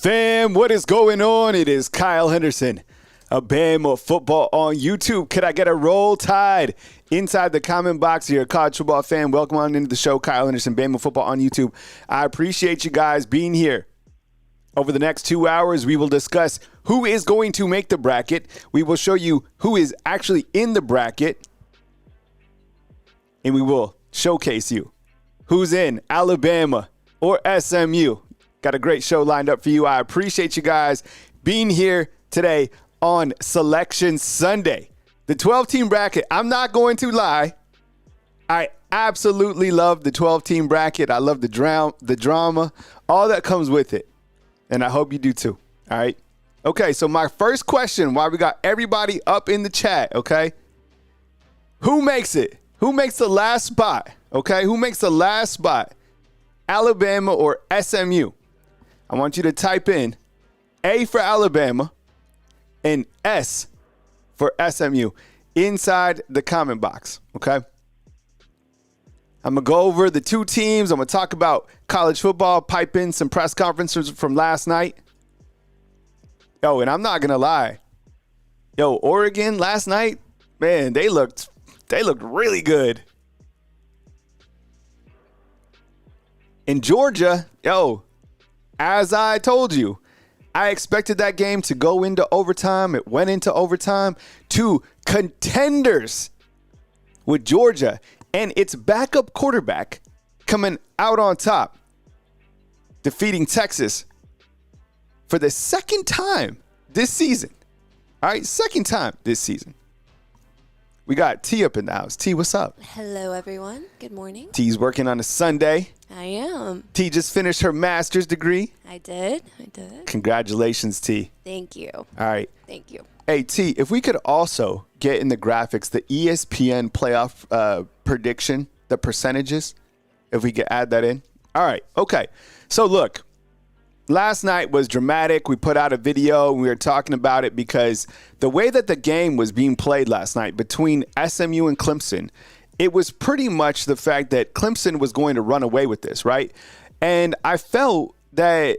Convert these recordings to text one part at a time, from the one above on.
Fam, what is going on? It is Kyle Henderson, a Bama football on YouTube. Could I get a roll tide inside the comment box? You're a college football fan. Welcome on into the show, Kyle Henderson, Bama football on YouTube. I appreciate you guys being here. Over the next 2 hours, we will discuss who is going to make the bracket. We will show you who is actually in the bracket. And we will showcase you who's in Alabama or SMU. Got a great show lined up for you. I appreciate you guys being here today on Selection Sunday. The 12-team bracket, I'm not going to lie. I absolutely love the 12-team bracket. I love the drama, all that comes with it. And I hope you do too. All right. Okay, so my first question, while we got everybody up in the chat, okay? Who makes it? Who makes the last spot? Okay, who makes the last spot? Alabama or SMU? I want you to type in A for Alabama and S for SMU inside the comment box, okay? I'm going to go over the two teams. I'm going to talk about college football, pipe in some press conferences from last night. Yo, and I'm not going to lie. Yo, Oregon last night, man, they looked really good. In Georgia, yo, as I told you, I expected that game to go into overtime. It went into overtime. Two contenders with Georgia and its backup quarterback coming out on top, defeating Texas for the second time this season. All right, second time this season. We got T up in the house. T, what's up? Hello, everyone. Good morning. T's working on a Sunday. I am. T just finished her master's degree. I did. Congratulations, T. Thank you. All right. Thank you. Hey, T, if we could also get in the graphics the ESPN playoff prediction, the percentages, if we could add that in. All right. Okay. So, look, last night was dramatic. We put out a video, and we were talking about it because the way that the game was being played last night between SMU and Clemson, it was pretty much the fact that Clemson was going to run away with this, right? And I felt that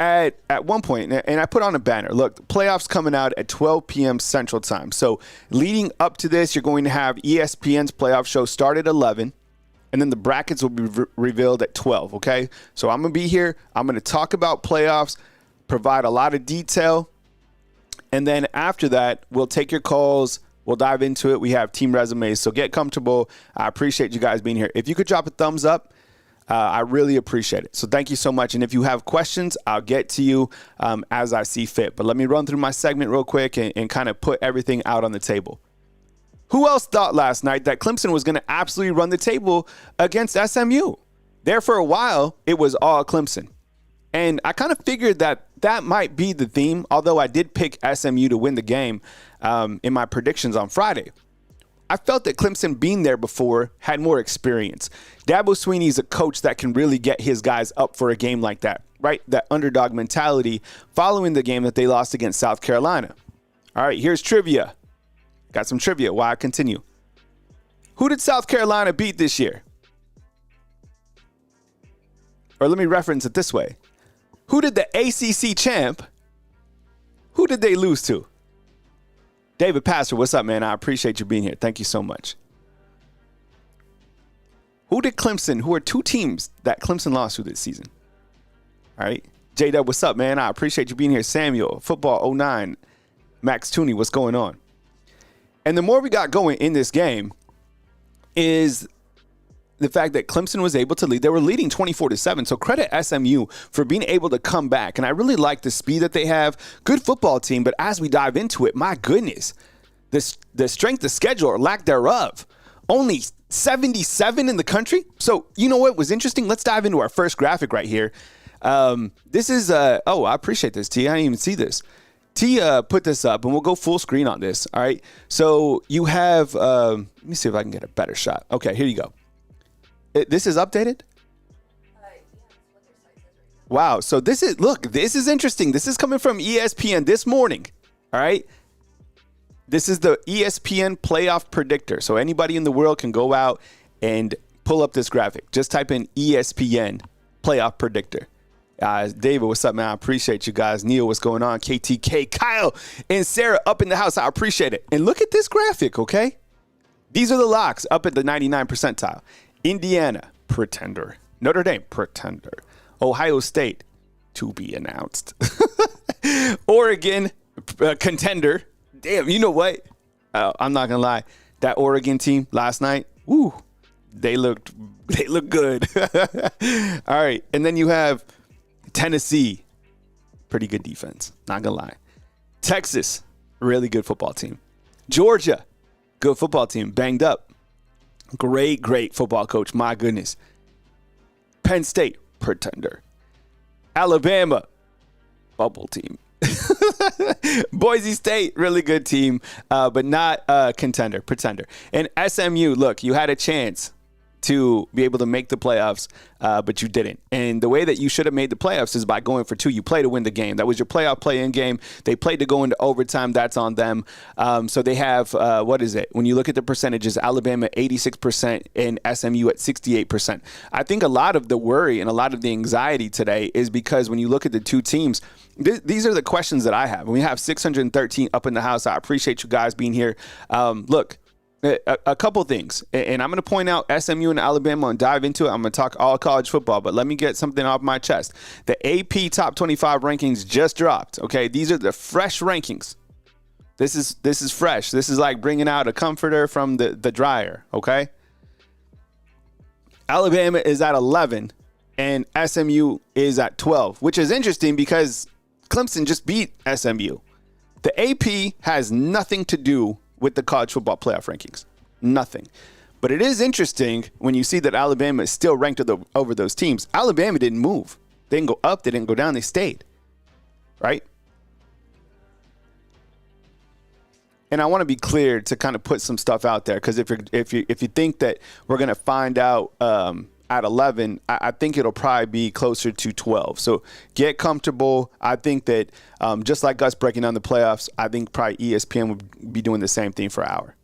at one point, and I put on a banner, look, the playoffs coming out at 12 p.m. Central Time. So leading up to this, you're going to have ESPN's playoff show start at 11, and then the brackets will be revealed at 12, okay? So I'm going to be here. I'm going to talk about playoffs, provide a lot of detail, and then after that, we'll take your calls. We'll dive into it. We have team resumes, so get comfortable. I appreciate you guys being here. If you could drop a thumbs up, I really appreciate it. So thank you so much. And if you have questions, I'll get to you as I see fit. But let me run through my segment real quick and kind of put everything out on the table. Who else thought last night that Clemson was going to absolutely run the table against SMU? There for a while, it was all Clemson. And I kind of figured that might be the theme, although I did pick SMU to win the game in my predictions on Friday. I felt that Clemson being there before had more experience. Dabo Swinney's a coach that can really get his guys up for a game like that, right? That underdog mentality following the game that they lost against South Carolina. All right, here's trivia. Got some trivia while I continue. Who did South Carolina beat this year? Or let me reference it this way. Who did the ACC champ, who did they lose to? David Pastor, what's up, man? I appreciate you being here. Thank you so much. Who did Clemson, who are two teams that Clemson lost to this season? All right. J-Dub, what's up, man? I appreciate you being here. Samuel, Football 09, Max Tooney, what's going on? And the more we got going in this game is the fact that Clemson was able to lead. They were leading 24-7. So credit SMU for being able to come back. And I really like the speed that they have. Good football team. But as we dive into it, my goodness, the strength of schedule or lack thereof, only 77 in the country. So you know what was interesting? Let's dive into our first graphic right here. This is, I appreciate this, T. I didn't even see this. T put this up, and we'll go full screen on this. All right. So you have, let me see if I can get a better shot. Okay, here you go. This is updated? Wow. So this is interesting. This is coming from ESPN this morning. All right. This is the ESPN playoff predictor. So anybody in the world can go out and pull up this graphic. Just type in ESPN playoff predictor. David, what's up, man? I appreciate you guys. Neil, what's going on? KTK, Kyle, and Sarah up in the house. I appreciate it. And look at this graphic, okay? These are the locks up at the 99 percentile. Indiana, pretender. Notre Dame, pretender. Ohio State, to be announced. Oregon, contender. Damn, you know what? I'm not going to lie. That Oregon team last night, woo, they looked good. All right, and then you have Tennessee, pretty good defense, not gonna lie. Texas, really good football team. Georgia, good football team, banged up. Great football coach, my goodness. Penn State, pretender. Alabama, bubble team. Boise State, really good team, but not contender, pretender. And SMU, look, you had a chance to be able to make the playoffs, but you didn't. And the way that you should have made the playoffs is by going for 2. You play to win the game. That was your playoff play-in game. They played to go into overtime. That's on them. So they have, what is it? When you look at the percentages, Alabama 86% and SMU at 68%. I think a lot of the worry and a lot of the anxiety today is because when you look at the two teams, these are the questions that I have. We have 613 up in the house. I appreciate you guys being here. Look, a couple things, and I'm going to point out SMU and Alabama and dive into it. I'm going to talk all college football, but let me get something off my chest. The AP Top 25 rankings just dropped, okay? These are the fresh rankings. This is fresh. This is like bringing out a comforter from the dryer, okay? Alabama is at 11, and SMU is at 12, which is interesting because Clemson just beat SMU. The AP has nothing to do with the college football playoff rankings. Nothing. But it is interesting when you see that Alabama is still ranked over those teams. Alabama didn't move. They didn't go up. They didn't go down. They stayed. Right? And I want to be clear to kind of put some stuff out there, because if you think that we're going to find out at 11, I think it'll probably be closer to 12. So get comfortable. I think that just like us breaking down the playoffs, I think probably ESPN would be doing the same thing for an hour.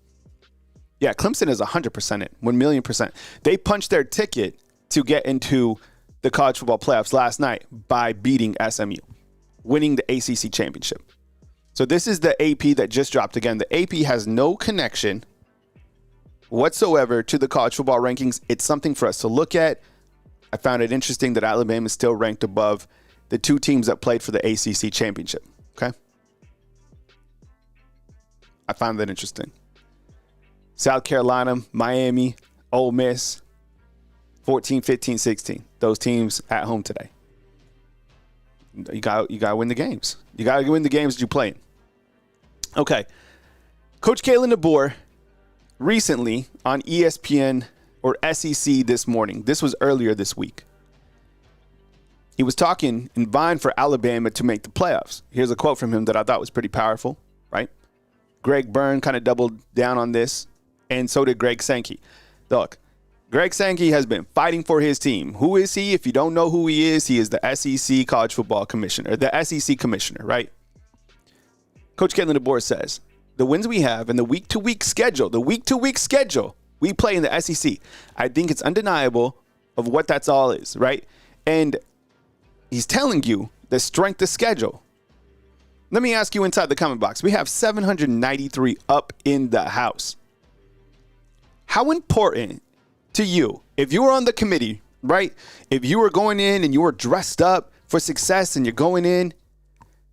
Yeah, Clemson is 100% it, 1,000,000%. They punched their ticket to get into the college football playoffs last night by beating SMU, winning the ACC championship. So this is the AP that just dropped. Again, the AP has no connection whatsoever to the college football rankings. It's something for us to look at. I found it interesting that Alabama is still ranked above the two teams that played for the ACC championship. Okay. I found that interesting. South Carolina, Miami, Ole Miss, 14, 15, 16. Those teams at home today. You got to win the games. You got to win the games that you play in. Okay. Coach Kalen DeBoer recently on ESPN or SEC this morning. This was earlier this week. He was talking and vying for Alabama to make the playoffs. Here's a quote from him that I thought was pretty powerful, right? Greg Byrne kind of doubled down on this, and so did Greg Sankey. Look, Greg Sankey has been fighting for his team. Who is he? If you don't know who he is the SEC College Football Commissioner, the SEC Commissioner, right? Coach Kalen DeBoer says, the wins we have and the week-to-week schedule we play in the SEC, I think it's undeniable of what that's all is, right? And he's telling you the strength of schedule. Let me ask you inside the comment box. We have 793 up in the house. How important to you, if you were on the committee, right? If you were going in and you were dressed up for success and you're going in,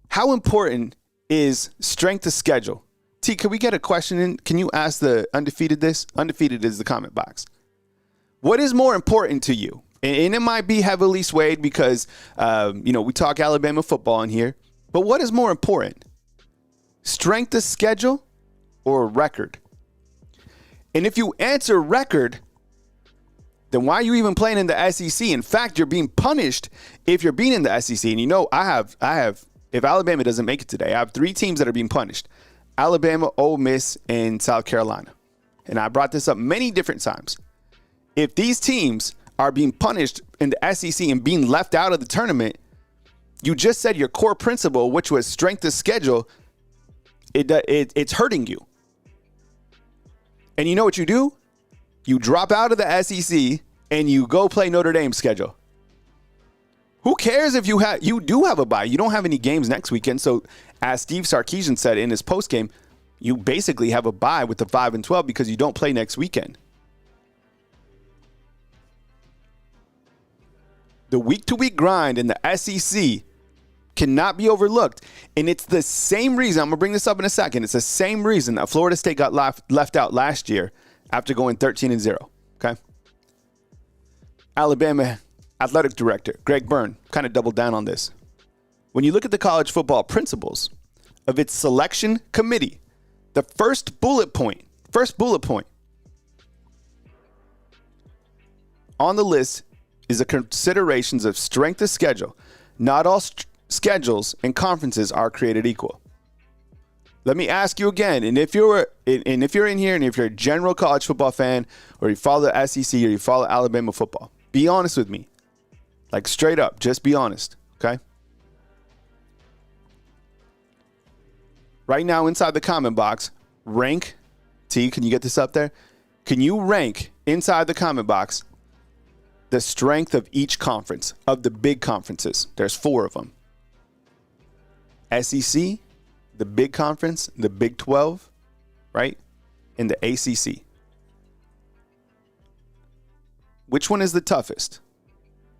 how important is strength of schedule? T, can we get a question in? Can you ask the undefeated this? Undefeated is the comment box. What is more important to you? And it might be heavily swayed because, we talk Alabama football in here. But what is more important? Strength of schedule or record? And if you answer record, then why are you even playing in the SEC? In fact, you're being punished if you're being in the SEC. And I have, if Alabama doesn't make it today, I have 3 teams that are being punished. Alabama, Ole Miss, and South Carolina. And I brought this up many different times. If these teams are being punished in the SEC and being left out of the tournament, you just said your core principle, which was strength of schedule, it's hurting you. And you know what you do? You drop out of the SEC and you go play Notre Dame's schedule. Who cares if you do have a bye? You don't have any games next weekend. So as Steve Sarkisian said in his postgame, you basically have a bye with the 5-12 because you don't play next weekend. The week-to-week grind in the SEC cannot be overlooked. And it's the same reason, I'm going to bring this up in a second, it's the same reason that Florida State got left out last year after going 13-0, okay? Alabama athletic director Greg Byrne kind of doubled down on this. When you look at the college football principles of its selection committee, the first bullet point on the list is the considerations of strength of schedule. Not all schedules and conferences are created equal. Let me ask you again, and if you're in here and if you're a general college football fan or you follow the SEC or you follow Alabama football, be honest with me. Like straight up, just be honest, okay? Right now inside the comment box, rank, T, can you get this up there? Can you rank inside the comment box the strength of each conference, of the big conferences? There's 4 of them. SEC, the big conference, the Big 12, right? And the ACC. Which one is the toughest?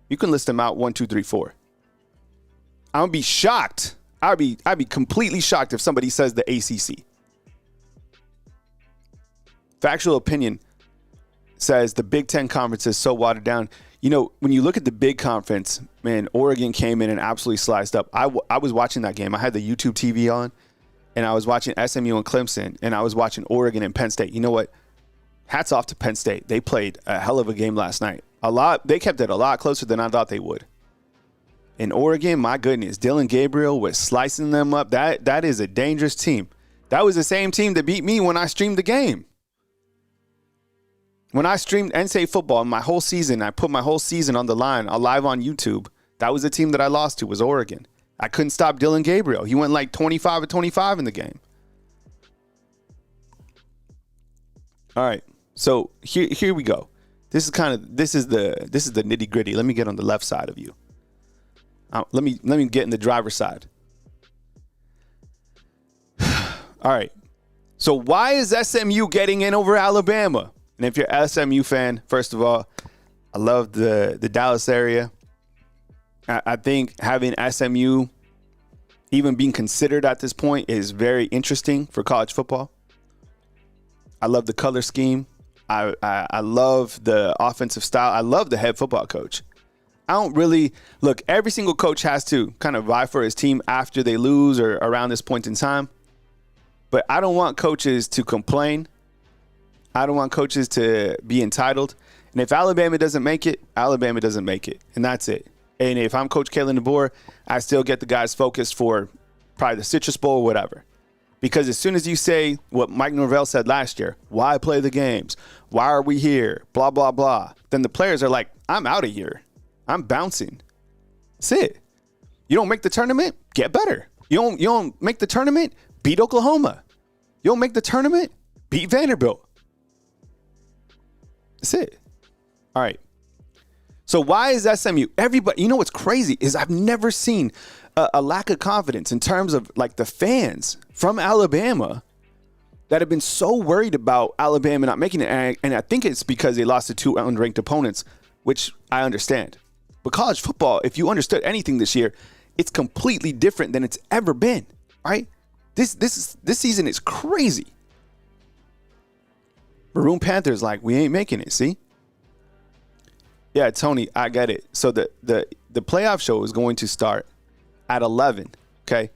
You can list them out 1, 2, 3, 4. I would be shocked. I'd be completely shocked if somebody says the ACC. Factual opinion says the Big Ten conference is so watered down. You know, when you look at the big conference, man, Oregon came in and absolutely sliced up. I was watching that game. I had the YouTube TV on, and I was watching SMU and Clemson, and I was watching Oregon and Penn State. You know what? Hats off to Penn State. They played a hell of a game last night. They kept it a lot closer than I thought they would. In Oregon, my goodness, Dylan Gabriel was slicing them up. That is a dangerous team. That was the same team that beat me when I streamed the game. When I streamed NCAA football my whole season, I put my whole season on the line, live on YouTube. That was the team that I lost to, was Oregon. I couldn't stop Dylan Gabriel. He went like 25 or 25 in the game. All right, so here we go. This is the nitty gritty. Let me get on the left side of you. Let me get in the driver's side. All right. So why is SMU getting in over Alabama? And if you're an SMU fan, first of all, I love the Dallas area. I think having SMU even being considered at this point is very interesting for college football. I love the color scheme. I love the offensive style. I love the head football coach. I don't really look. Every single coach has to kind of vie for his team after they lose or around this point in time. But I don't want coaches to complain. I don't want coaches to be entitled. And if Alabama doesn't make it, Alabama doesn't make it. And that's it. And if I'm Coach Kalen DeBoer, I still get the guys focused for probably the Citrus Bowl or whatever. Because as soon as you say what Mike Norvell said last year, why play the games? Why are we here? Blah, blah, blah. Then the players are like, I'm out of here. I'm bouncing. That's it. You don't make the tournament, get better. You don't make the tournament, beat Oklahoma. You don't make the tournament, beat Vanderbilt. That's it. All right. So why is SMU? Everybody, you know what's crazy is I've never seen a lack of confidence in terms of like the fans from Alabama that have been so worried about Alabama not making it. And I think it's because they lost to 2 unranked opponents, which I understand. But college football, if you understood anything this year, it's completely different than it's ever been, right? This season is crazy. Maroon Panthers like, we ain't making it, see? Yeah, Tony, I get it. So the playoff show is going to start at 11, okay?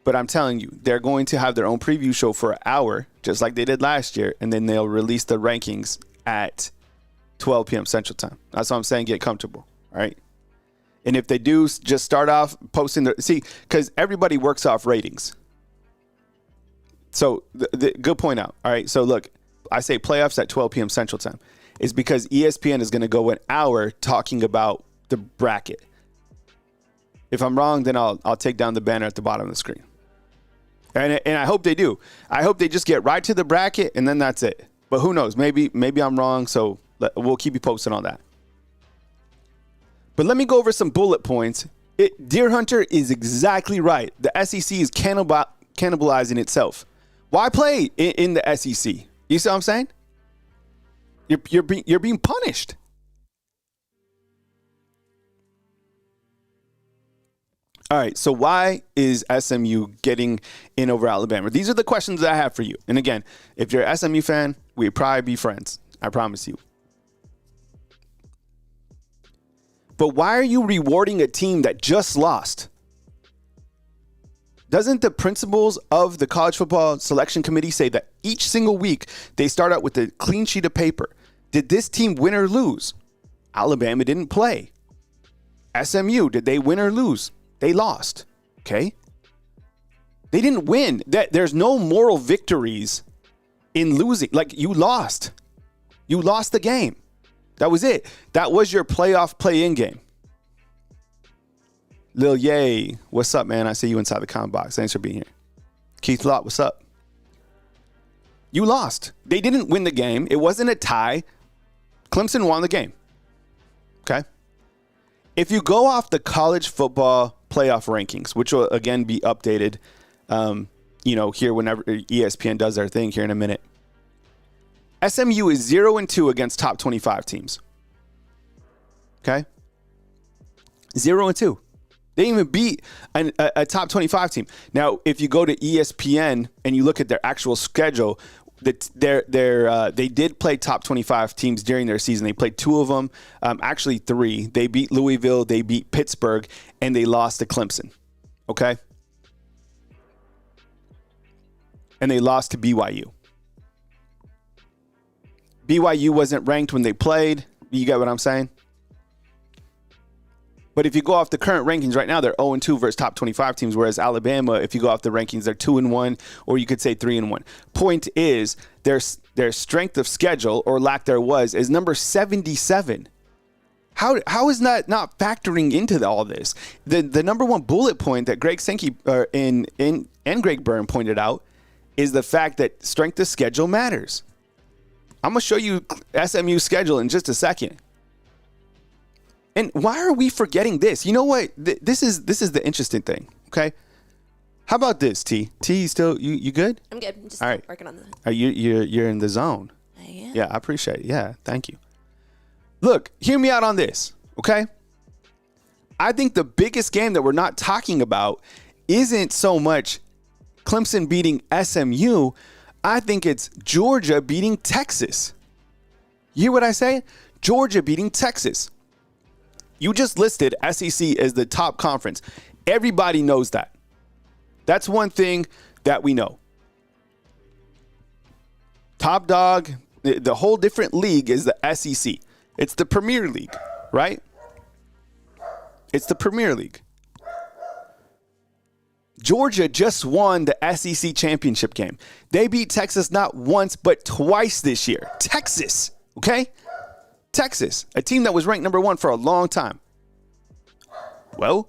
But I'm telling you, they're going to have their own preview show for an hour, just like they did last year, and then they'll release the rankings at 12 p.m. Central Time. That's what I'm saying, get comfortable, all right? And if they do, just start off posting because everybody works off ratings. So the good point out, all right? So look, I say playoffs at 12 p.m. Central Time. Is because ESPN is going to go an hour talking about the bracket. If I'm wrong, then I'll take down the banner at the bottom of the screen. And I hope they do. I hope they just get right to the bracket, and then that's it. But who knows? Maybe I'm wrong, so we'll keep you posted on that. But let me go over some bullet points. Deer Hunter is exactly right. The SEC is cannibalizing itself. Why play in the SEC? You see what I'm saying? You're being punished. All right, so why is SMU getting in over Alabama? These are the questions that I have for you. And again, if you're an SMU fan, we'd probably be friends. I promise you. But why are you rewarding a team that just lost? Doesn't the principles of the College Football Selection Committee say that each single week they start out with a clean sheet of paper? Did this team win or lose? Alabama didn't play. SMU, did they win or lose? They lost. Okay? They didn't win. There's no moral victories in losing. Like, you lost. You lost the game. That was it. That was your playoff play-in game. Lil Yay, what's up, man? I see you inside the comment box. Thanks for being here. Keith Lott, what's up? You lost. They didn't win the game. It wasn't a tie. Clemson won the game. Okay? If you go off the college football playoff rankings, which will again be updated, here whenever ESPN does their thing here in a minute, SMU is 0-2 against top 25 teams. Okay? 0-2. They didn't even beat a top 25 team. Now, if you go to ESPN and you look at their actual schedule, they did play top 25 teams during their season. They played 2 of them, actually 3. They beat Louisville, they beat Pittsburgh, and they lost to Clemson. Okay? And they lost to BYU. BYU wasn't ranked when they played. You get what I'm saying? But if you go off the current rankings right now, they're 0-2 versus top 25 teams, whereas Alabama, if you go off the rankings, they're 2-1, or you could say 3-1. Point is, their strength of schedule, or lack there was, is number 77. How is that not factoring into all this? The number one bullet point that Greg Sankey and Greg Byrne pointed out is the fact that strength of schedule matters. I'm going to show you SMU's schedule in just a second. And why are we forgetting this? You know what? This is the interesting thing, okay? How about this, T? T, you good? I'm good. I'm just all right. working on the. Are you're in the zone? I am. Yeah, I appreciate it. Yeah, thank you. Look, hear me out on this, okay? I think the biggest game that we're not talking about isn't so much Clemson beating SMU. I think it's Georgia beating Texas. You hear what I say? Georgia beating Texas. You just listed SEC as the top conference. Everybody knows that. That's one thing that we know. Top dog, the whole different league is the SEC. It's the Premier League, right? It's the Premier League. Georgia just won the SEC championship game. They beat Texas not once, but twice this year. Texas, okay? Texas, a team that was ranked number 1 for a long time. Well,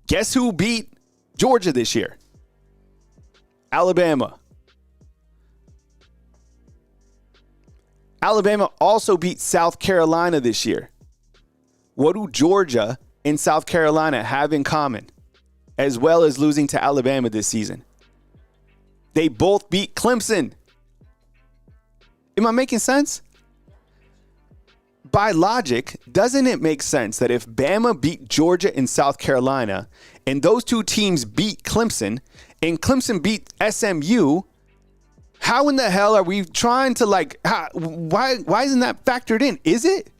guess who beat Georgia this year? Alabama. Alabama also beat South Carolina this year. What do Georgia and South Carolina have in common, as well as losing to Alabama this season? They both beat Clemson. Am I making sense? By logic, doesn't it make sense that if Bama beat Georgia and South Carolina, and those two teams beat Clemson, and Clemson beat SMU, how in the hell are we trying to why isn't that factored in? Is it?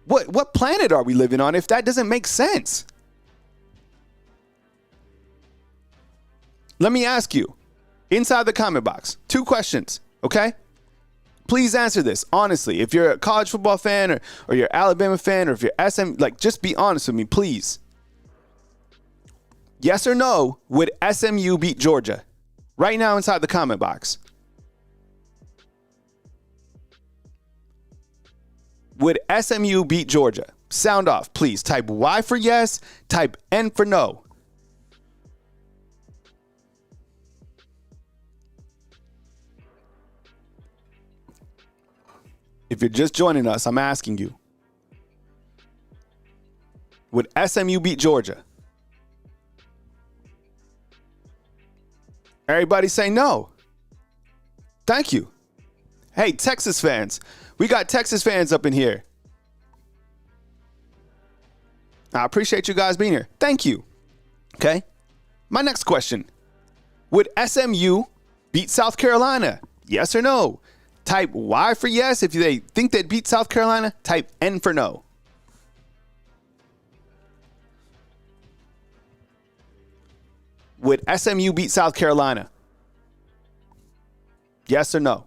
What planet are we living on if that doesn't make sense? Let me ask you, inside the comment box, 2 questions, okay? Please answer this honestly. If you're a college football fan or you're an Alabama fan or if you're SM, just be honest with me, please. Yes or no, would SMU beat Georgia? Right now inside the comment box. Would SMU beat Georgia? Sound off, please. Type Y for yes, type N for no. If you're just joining us, I'm asking you. Would SMU beat Georgia? Everybody say no. Thank you. Hey, Texas fans. We got Texas fans up in here. I appreciate you guys being here. Thank you. Okay. My next question. Would SMU beat South Carolina? Yes or no? Type Y for yes. If they think they'd beat South Carolina, type N for no. Would SMU beat South Carolina? Yes or no?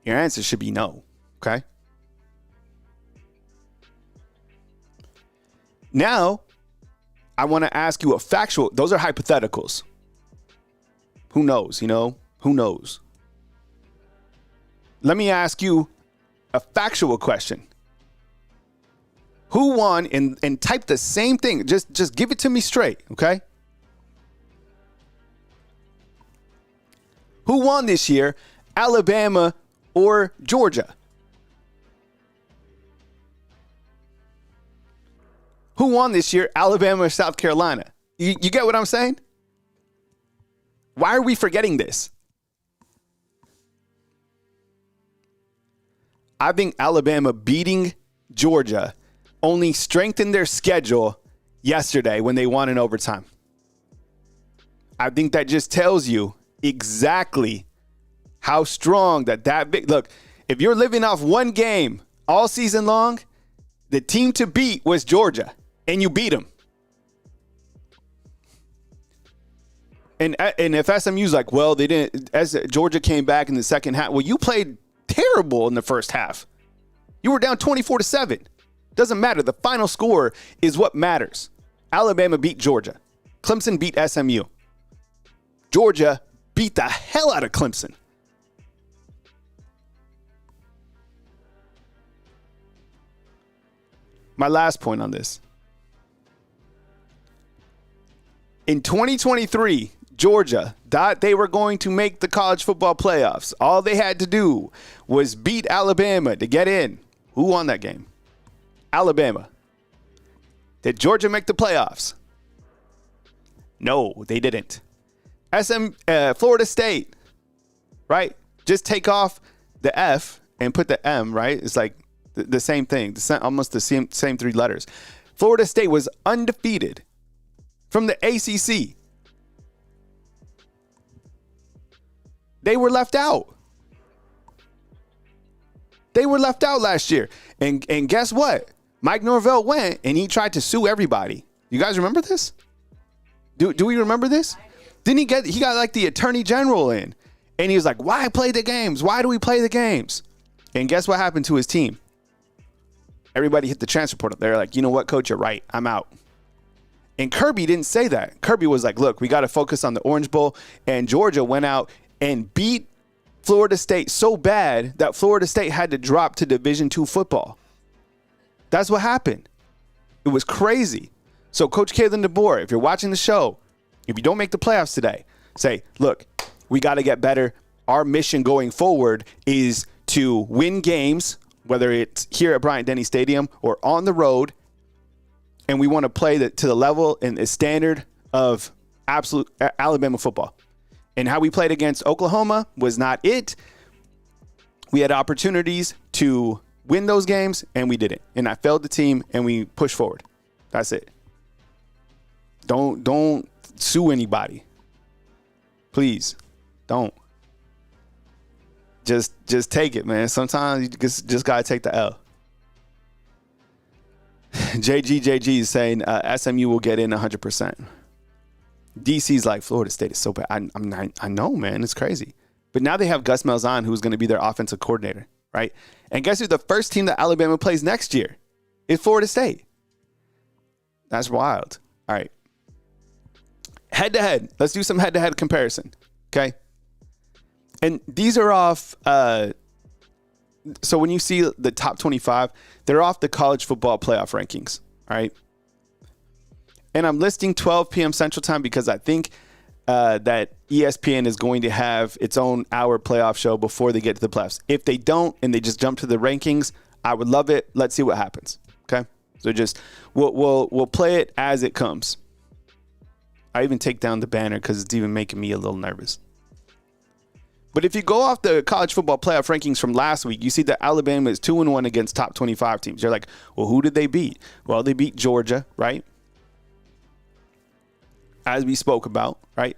Your answer should be no. Okay. Now, I want to ask you a factual. Those are hypotheticals. Who knows? Who knows? Let me ask you a factual question. Who won? And type the same thing. Just give it to me straight, okay? Who won this year? Alabama or Georgia? Who won this year? Alabama or South Carolina? You get what I'm saying? Why are we forgetting this? I think Alabama beating Georgia only strengthened their schedule yesterday when they won in overtime. I think that just tells you exactly how strong that big. Look, if you're living off one game all season long, the team to beat was Georgia, and you beat them. And if SMU's like, well, they didn't, as Georgia came back in the second half, well, you played terrible in the first half. You were down 24-7. Doesn't matter. The final score is what matters. Alabama beat Georgia. Clemson beat SMU. Georgia beat the hell out of Clemson. My last point on this. In 2023, Georgia thought they were going to make the college football playoffs. All they had to do was beat Alabama to get in. Who won that game? Alabama. Did Georgia make the playoffs? No, they didn't. Florida State, right? Just take off the F and put the M, right? It's like the same thing, almost the same three letters. Florida State was undefeated from the ACC. They were left out. They were left out last year. And guess what? Mike Norvell went and he tried to sue everybody. You guys remember this? Do we remember this? Didn't he got like the attorney general in, and he was like, why play the games? Why do we play the games? And guess what happened to his team? Everybody hit the transfer portal. They're like, you know what, coach, you're right. I'm out. And Kirby didn't say that. Kirby was like, look, we got to focus on the Orange Bowl. And Georgia went out and beat Florida State so bad that Florida State had to drop to Division II football. That's what happened. It was crazy. So Coach Kalen DeBoer, if you're watching the show, if you don't make the playoffs today, say, look, we got to get better. Our mission going forward is to win games, whether it's here at Bryant-Denny Stadium or on the road, and we want to play to the level and the standard of absolute Alabama football. And how we played against Oklahoma was not it. We had opportunities to win those games, and we didn't. And I failed the team, and we pushed forward. That's it. Don't sue anybody. Please, don't. Just take it, man. Sometimes you just gotta take the L. JG is saying SMU will get in 100%. DC's like, Florida State is so bad. I know, man. It's crazy. But now they have Gus Malzahn, who's going to be their offensive coordinator, right? And guess who the first team that Alabama plays next year is? Florida State. That's wild. All right. Head-to-head. Let's do some head-to-head comparison, okay? And these are off so when you see the top 25, they're off the college football playoff rankings, all right? And I'm listing 12 p.m. Central Time because I think that ESPN is going to have its own hour playoff show before they get to the playoffs. If they don't and they just jump to the rankings, I would love it. Let's see what happens. Okay. So just we'll play it as it comes. I even take down the banner because it's even making me a little nervous. But if you go off the college football playoff rankings from last week, you see that Alabama is 2-1 against top 25 teams. You're like, well, who did they beat? Well, they beat Georgia, right? As we spoke about, right?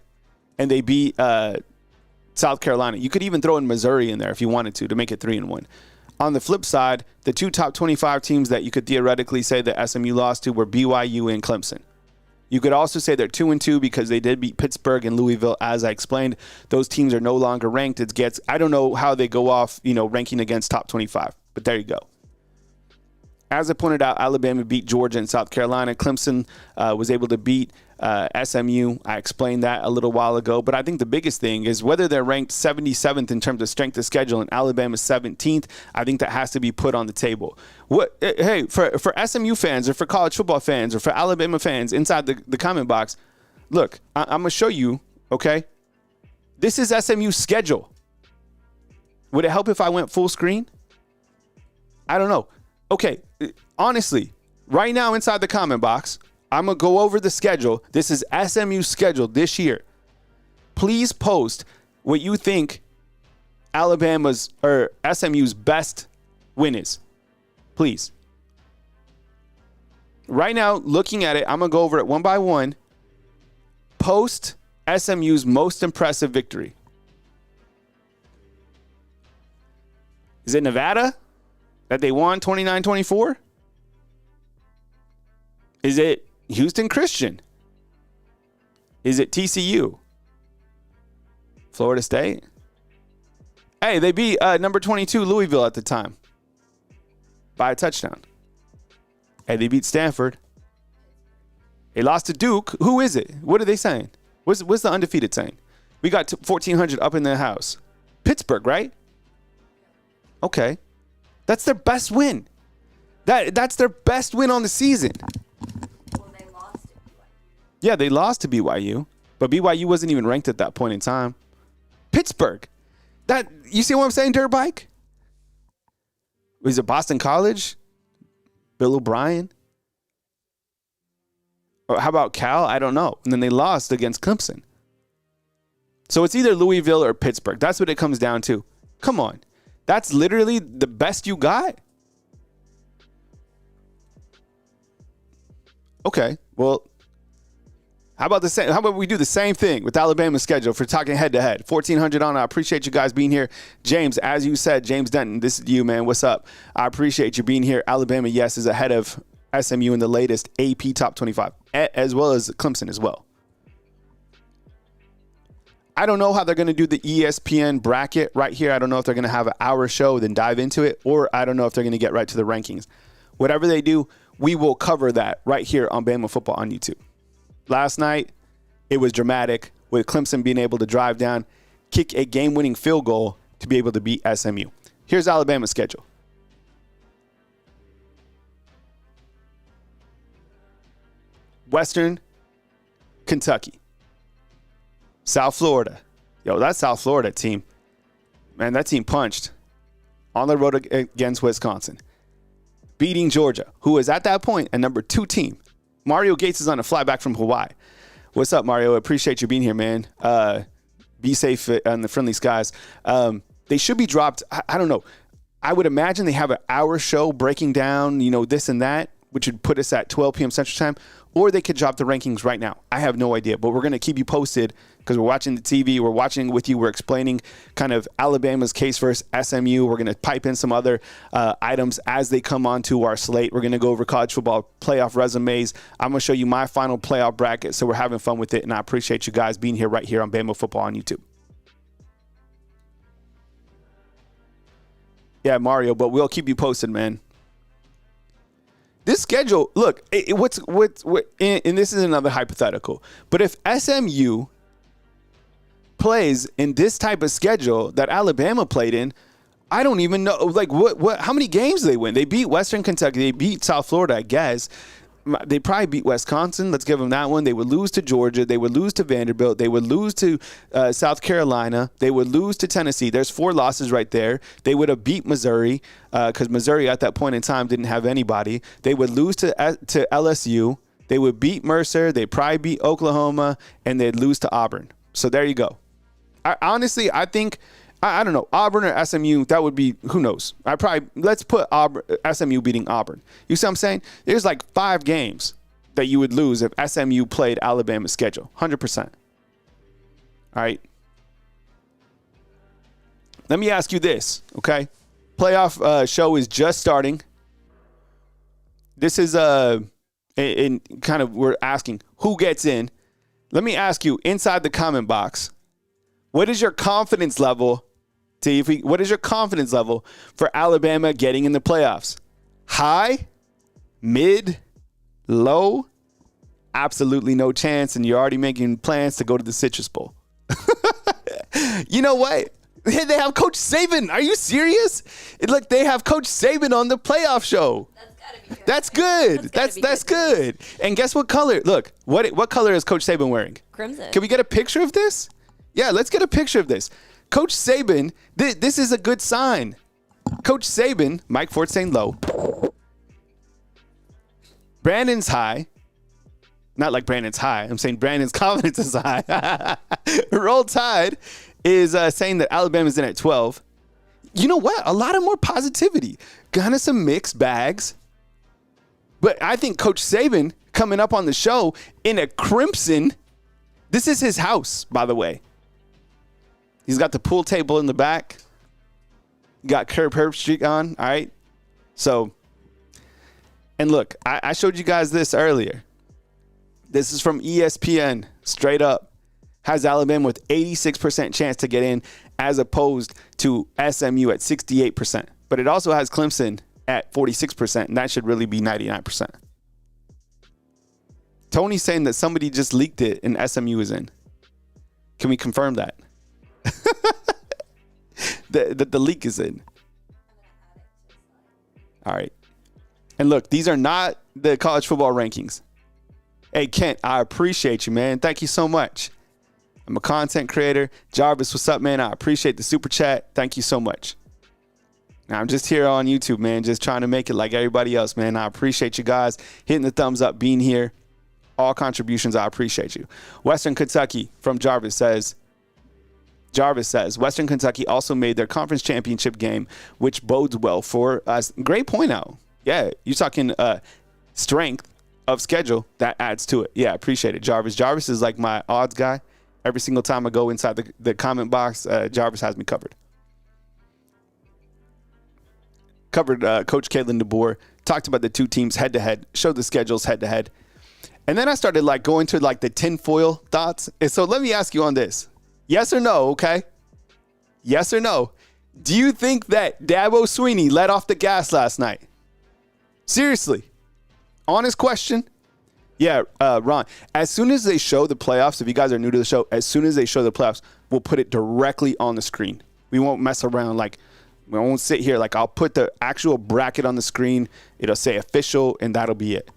And they beat South Carolina. You could even throw in Missouri in there if you wanted to make it 3-1. On the flip side, the two top 25 teams that you could theoretically say that SMU lost to were BYU and Clemson. You could also say they're 2-2 because they did beat Pittsburgh and Louisville, as I explained. Those teams are no longer ranked. I don't know how they go off, ranking against top 25, but there you go. As I pointed out, Alabama beat Georgia and South Carolina. Clemson was able to beat SMU. I explained that a little while ago. But I think the biggest thing is whether they're ranked 77th in terms of strength of schedule and Alabama's 17th, I think that has to be put on the table. Hey, for SMU fans or for college football fans or for Alabama fans inside the comment box, look, I'm going to show you, okay? This is SMU's schedule. Would it help if I went full screen? I don't know. Okay, honestly, right now inside the comment box, I'm going to go over the schedule. This is SMU's schedule this year. Please post what you think Alabama's or SMU's best win is. Please. Right now, looking at it, I'm going to go over it one by one. Post SMU's most impressive victory. Is it Nevada that they won 29-24? Is it Houston Christian? Is it TCU? Florida State? Hey, they beat number 22 Louisville at the time by a touchdown. Hey, they beat Stanford. They lost to Duke. Who is it? What are they saying? What's the undefeated saying? We got 1,400 up in the house. Pittsburgh, right? Okay. That's their best win. That's their best win on the season. Well, they lost to BYU. Yeah, they lost to BYU, but BYU wasn't even ranked at that point in time. Pittsburgh. You see what I'm saying, Dirt Bike? Was it Boston College? Bill O'Brien? Or how about Cal? I don't know. And then they lost against Clemson. So it's either Louisville or Pittsburgh. That's what it comes down to. Come on. That's literally the best you got? Okay, well, how about we do the same thing with Alabama's schedule for talking head-to-head? 1,400 on. I appreciate you guys being here. James, as you said, James Denton, this is you, man. What's up? I appreciate you being here. Alabama, yes, is ahead of SMU in the latest AP Top 25, as well as Clemson as well. I don't know how they're going to do the ESPN bracket right here. I don't know if they're going to have an hour show, then dive into it, or I don't know if they're going to get right to the rankings. Whatever they do, we will cover that right here on Bama Football on YouTube. Last night, it was dramatic with Clemson being able to drive down, kick a game-winning field goal to be able to beat SMU. Here's Alabama's schedule. Western Kentucky. South Florida. Yo, that South Florida team, man, that team punched on the road against Wisconsin. Beating Georgia, who is at that point a number 2 team. Mario Gates is on a fly back from Hawaii. What's up, Mario? I appreciate you being here, man. Be safe in the friendly skies. They should be dropped. I don't know. I would imagine they have an hour show breaking down, this and that, which would put us at 12 p.m. Central Time, or they could drop the rankings right now. I have no idea, but we're going to keep you posted because we're watching the TV. We're watching with you. We're explaining kind of Alabama's case versus SMU. We're going to pipe in some other items as they come onto our slate. We're going to go over college football playoff resumes. I'm going to show you my final playoff bracket, so we're having fun with it, and I appreciate you guys being here right here on Bama Football on YouTube. Yeah, Mario, but we'll keep you posted, man. This schedule, look, and this is another hypothetical, but if SMU plays in this type of schedule that Alabama played in, I don't even know, how many games do they win? They beat Western Kentucky. They beat South Florida, I guess. They probably beat Wisconsin. Let's give them that one. They would lose to Georgia. They would lose to Vanderbilt. They would lose to South Carolina. They would lose to Tennessee. There's 4 losses right there. They would have beat Missouri because Missouri at that point in time didn't have anybody. They would lose to LSU. They would beat Mercer. They'd probably beat Oklahoma, and they'd lose to Auburn. So there you go. Honestly, I think I don't know, Auburn or SMU. That would be, who knows? Let's put SMU beating Auburn. You see what I'm saying? There's like 5 games that you would lose if SMU played Alabama's schedule. 100%. All right. Let me ask you this, okay? Playoff show is just starting. This is in kind of, we're asking who gets in. Let me ask you, inside the comment box, what is your confidence level? What is your confidence level for Alabama getting in the playoffs? High, mid, low, absolutely no chance, and you're already making plans to go to the Citrus Bowl. You know what? They have Coach Saban. Are you serious? Look, they have Coach Saban on the playoff show. That's good. That's good. And guess what color? Look, what color is Coach Saban wearing? Crimson. Can we get a picture of this? Yeah, let's get a picture of this. Coach Saban, this is a good sign. Coach Saban, Mike Ford saying low. Brandon's high. Not like Brandon's high. I'm saying Brandon's confidence is high. Roll Tide is saying that Alabama's in at 12. You know what? A lot of more positivity. Kind of some mixed bags. But I think Coach Saban coming up on the show in a crimson. This is his house, by the way. He's got the pool table in the back. Got Curb Herb Street on. All right. So, and look, I showed you guys this earlier. This is from ESPN, straight up. Has Alabama with 86% chance to get in as opposed to SMU at 68%. But it also has Clemson at 46%, and that should really be 99%. Tony's saying that somebody just leaked it and SMU is in. Can we confirm that? The leak is in. All right. And look, these are not the college football rankings. Hey, Kent, I appreciate you, man. Thank you so much. I'm a content creator. Jarvis, what's up, man? I appreciate the super chat. Thank you so much. Now, I'm just here on YouTube, man, just trying to make it like everybody else, man. I appreciate you guys hitting the thumbs up, being here. All contributions, I appreciate you. Western Kentucky from Jarvis says, Western Kentucky also made their conference championship game, which bodes well for us. Great point out. Yeah, you're talking strength of schedule. That adds to it. Yeah, appreciate it, Jarvis. Jarvis is like my odds guy. Every single time I go inside the comment box, Jarvis has me covered. Covered Coach Caitlin DeBoer, talked about the two teams head-to-head, showed the schedules head-to-head. And then I started like going to like the tinfoil thoughts. And so let me ask you on this. Yes or no, okay? Yes or no? Do you think that Dabo Swinney let off the gas last night? Seriously. Honest question. Yeah, Ron, as soon as they show the playoffs, if you guys are new to the show, as soon as they show the playoffs, we'll put it directly on the screen. We won't mess around. Like, we won't sit here. Like, I'll put the actual bracket on the screen. It'll say official, and that'll be it.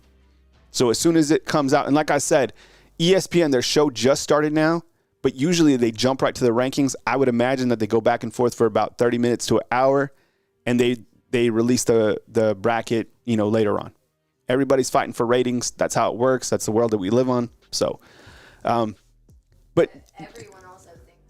So as soon as it comes out, and like I said, ESPN, their show just started now, but usually they jump right to the rankings. I would imagine that they go back and forth for about 30 minutes to an hour, and they release the bracket, later on. Everybody's fighting for ratings. That's how it works. That's the world that we live on. So, but everyone also thinks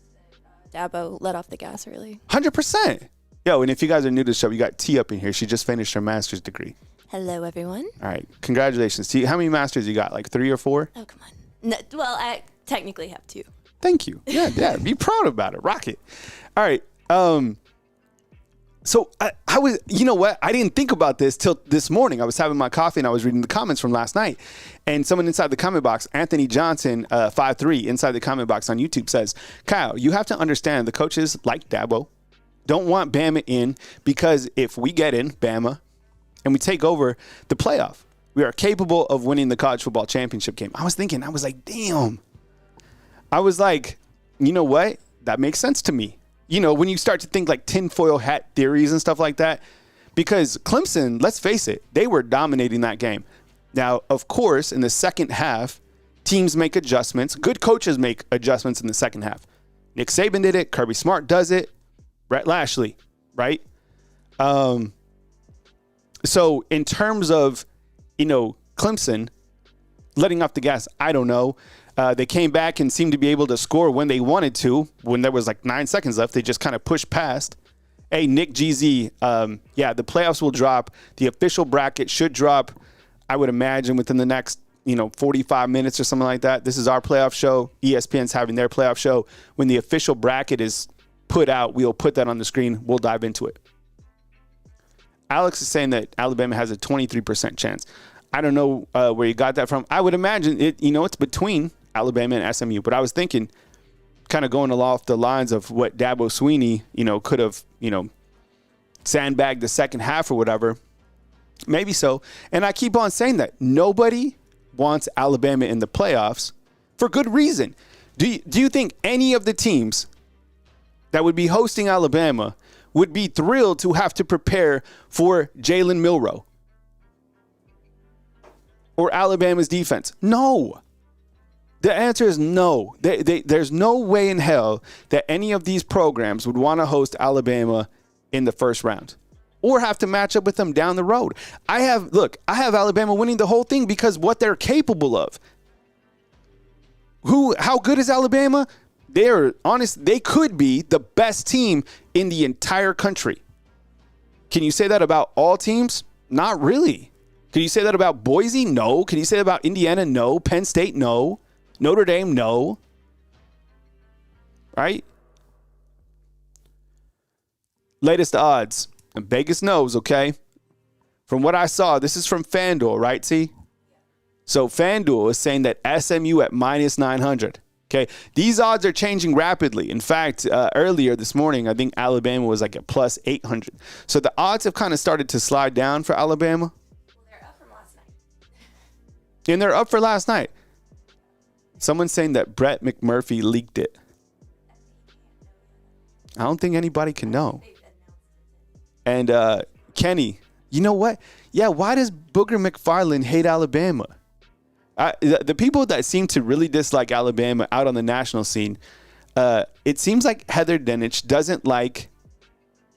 that Dabo let off the gas early. 100%. Yo, and if you guys are new to the show, you got T up in here. She just finished her master's degree. Hello, everyone. All right. Congratulations, T. How many masters you got? Like 3 or 4? Oh, come on. No, well, I technically have 2. Thank you. Yeah. Be proud about it. Rock it. All right. So I was, you know what? I didn't think about this till this morning. I was having my coffee and I was reading the comments from last night. And someone inside the comment box, Anthony Johnson, 5'3", inside the comment box on YouTube says, Kyle, you have to understand the coaches like Dabo don't want Bama in because if we get in Bama and we take over the playoff, we are capable of winning the college football championship game. I was like, damn. I was like, you know what? That makes sense to me. When you start to think like tinfoil hat theories and stuff like that, because Clemson, let's face it, they were dominating that game. Now, of course, in the second half, teams make adjustments. Good coaches make adjustments in the second half. Nick Saban did it. Kirby Smart does it. Brett Lashley, right? So in terms of, Clemson letting off the gas, I don't know. They came back and seemed to be able to score when they wanted to. When there was like 9 seconds left, they just kind of pushed past. Hey, Nick GZ, the playoffs will drop. The official bracket should drop, I would imagine, within the next 45 minutes or something like that. This is our playoff show. ESPN's having their playoff show. When the official bracket is put out, we'll put that on the screen. We'll dive into it. Alex is saying that Alabama has a 23% chance. I don't know where you got that from. I would imagine it's between Alabama and SMU. But I was thinking, kind of going along the lines of what Dabo Swinney, could have, sandbagged the second half or whatever. Maybe so. And I keep on saying that nobody wants Alabama in the playoffs for good reason. Do you think any of the teams that would be hosting Alabama would be thrilled to have to prepare for Jalen Milroe or Alabama's defense? No. The answer is no. There's no way in hell that any of these programs would want to host Alabama in the first round or have to match up with them down the road. I have Alabama winning the whole thing because what they're capable of. How good is Alabama? They could be the best team in the entire country. Can you say that about all teams? Not really. Can you say that about Boise? No. Can you say that about Indiana? No. Penn State? No. Notre Dame? No. Right? Latest odds. Vegas knows, okay? From what I saw, this is from FanDuel, right, see? So FanDuel is saying that SMU at minus 900. Okay, these odds are changing rapidly. In fact, earlier this morning, I think Alabama was like at plus 800. So the odds have kind of started to slide down for Alabama. Well, they're up from last night. And they're up for last night. Someone's saying that Brett McMurphy leaked it. I don't think anybody can know. And Kenny, you know what? Yeah, why does Booger McFarland hate Alabama? The people that seem to really dislike Alabama out on the national scene, it seems like Heather Dinich doesn't like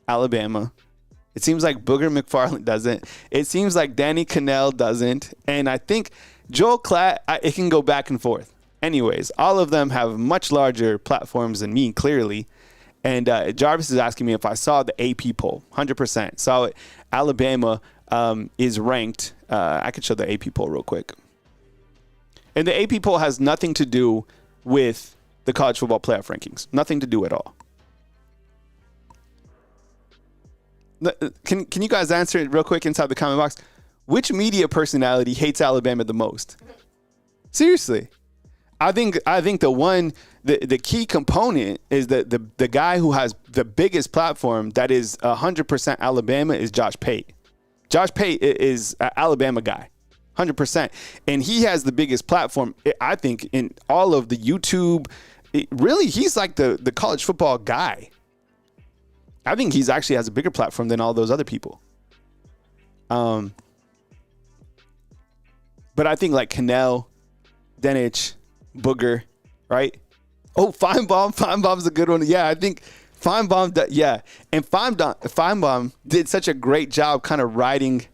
Alabama. It seems like Booger McFarland doesn't. It seems like Danny Cannell doesn't. And I think Joel Klatt, it can go back and forth. Anyways, all of them have much larger platforms than me, clearly. And Jarvis is asking me if I saw the AP poll. 100%. Saw it. Alabama is ranked. I could show the AP poll real quick. And the AP poll has nothing to do with the college football playoff rankings. Nothing to do at all. Can you guys answer it real quick inside the comment box? Which media personality hates Alabama the most? Seriously. I think the key component is that the guy who has the biggest platform that is 100% Alabama is Josh Pate. Josh Pate is an Alabama guy. 100%. And he has the biggest platform, I think, in all of the YouTube. Really, he's like the college football guy. I think he's actually has a bigger platform than all those other people. But I think like Cannell, Dinich, Booger, right? Oh, Feinbaum's a good one. Yeah, I think Feinbaum, yeah. And Feinbaum did such a great job kind of riding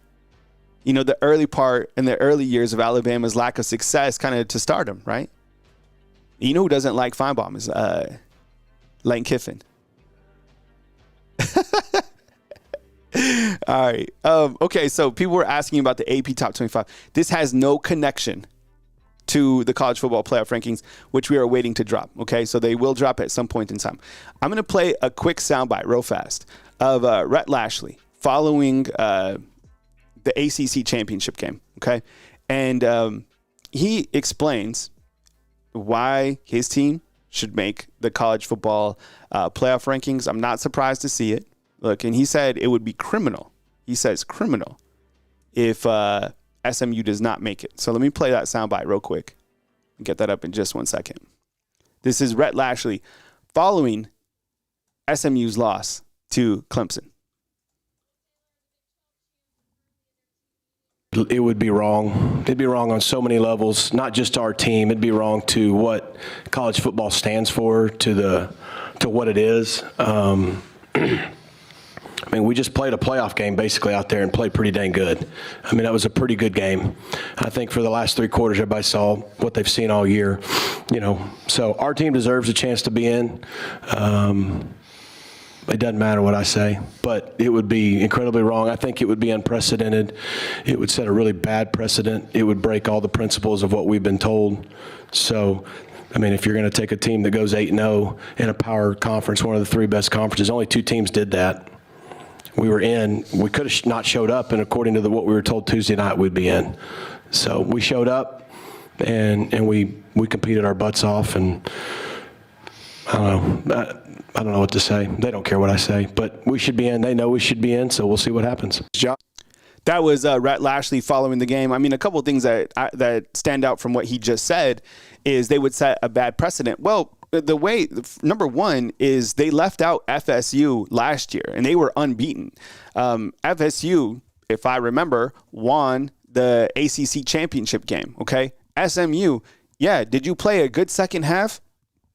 the early part and the early years of Alabama's lack of success kind of to stardom, right? You know who doesn't like Feinbaum is Lane Kiffin. All right. Okay, so people were asking about the AP Top 25. This has no connection to the college football playoff rankings, which we are waiting to drop. Okay, so they will drop at some point in time. I'm going to play a quick soundbite real fast of Rhett Lashley following the ACC championship game, okay? And he explains why his team should make the college football playoff rankings. I'm not surprised to see it. Look, and he said it would be criminal. He says criminal if SMU does not make it. So let me play that soundbite real quick and get that up in just 1 second. This is Rhett Lashley following SMU's loss to Clemson. It would be wrong. It'd be wrong on so many levels, not just our team. It'd be wrong to what college football stands for, to what it is. I mean, we just played a playoff game basically out there and played pretty dang good. I mean, that was a pretty good game. I think for the last 3 quarters, everybody saw what they've seen all year. So our team deserves a chance to be in. It doesn't matter what I say, but it would be incredibly wrong. I think it would be unprecedented. It would set a really bad precedent. It would break all the principles of what we've been told. So, I mean, if you're going to take a team that goes 8-0 in a power conference, one of the 3 best conferences, only 2 teams did that. We were in. We could have not showed up, and according to what we were told Tuesday night, we'd be in. So we showed up, and we competed our butts off, and I don't know. I don't know what to say. They don't care what I say, but we should be in. They know we should be in, so we'll see what happens. That was Rhett Lashley following the game. I mean, a couple of things that stand out from what he just said is they would set a bad precedent. Well, the way, number one is they left out FSU last year, and they were unbeaten. FSU, if I remember, won the ACC championship game, okay? SMU, yeah, did you play a good second half?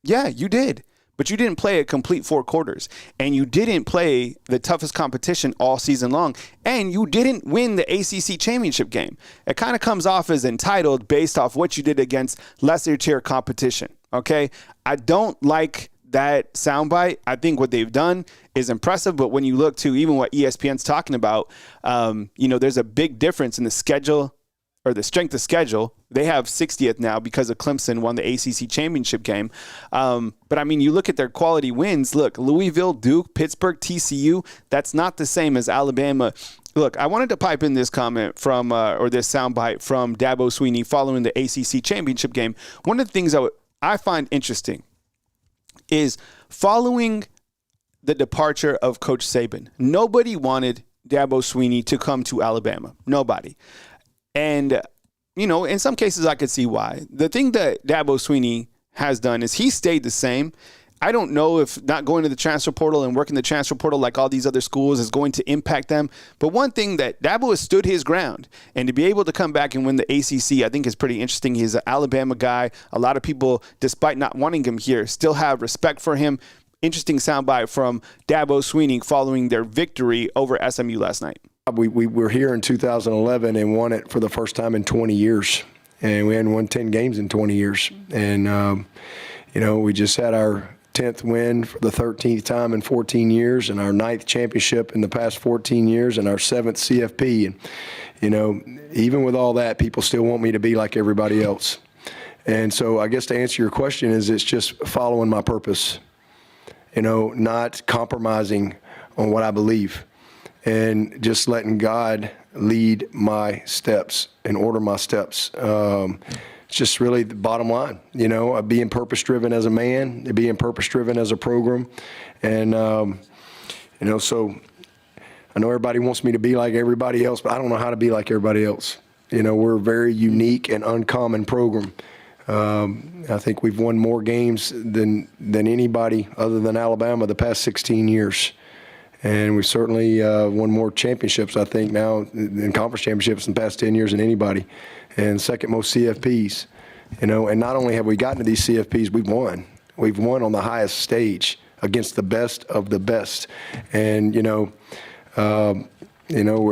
Yeah, you did. But you didn't play a complete 4 quarters, and you didn't play the toughest competition all season long, and you didn't win the ACC championship game. It kind of comes off as entitled based off what you did against lesser tier competition, okay? I don't like that soundbite. I think what they've done is impressive, but when you look to even what ESPN's talking about, there's a big difference in the schedule or the strength of schedule. They have 60th now because of Clemson won the ACC championship game. But, I mean, you look at their quality wins. Look, Louisville, Duke, Pittsburgh, TCU, that's not the same as Alabama. Look, I wanted to pipe in this comment from or this soundbite from Dabo Swinney following the ACC championship game. One of the things I find interesting is following the departure of Coach Saban, nobody wanted Dabo Swinney to come to Alabama. Nobody. And, in some cases I could see why. The thing that Dabo Swinney has done is he stayed the same. I don't know if not going to the transfer portal and working the transfer portal like all these other schools is going to impact them. But one thing that Dabo has stood his ground, and to be able to come back and win the ACC, I think is pretty interesting. He's an Alabama guy. A lot of people, despite not wanting him here, still have respect for him. Interesting soundbite from Dabo Swinney following their victory over SMU last night. We were here in 2011 and won it for the first time in 20 years. And we hadn't won 10 games in 20 years. And, we just had our 10th win for the 13th time in 14 years and our 9th championship in the past 14 years and our 7th CFP. And, even with all that, people still want me to be like everybody else. And so I guess to answer your question is it's just following my purpose, not compromising on what I believe. And just letting God lead my steps and order my steps. It's just really the bottom line, being purpose-driven as a man, being purpose-driven as a program. And, so I know everybody wants me to be like everybody else, but I don't know how to be like everybody else. We're a very unique and uncommon program. I think we've won more games than anybody other than Alabama the past 16 years. And we've certainly won more championships, I think, now in conference championships in the past 10 years than anybody. And second most CFPs, And not only have we gotten to these CFPs, we've won. We've won on the highest stage against the best of the best. And, we're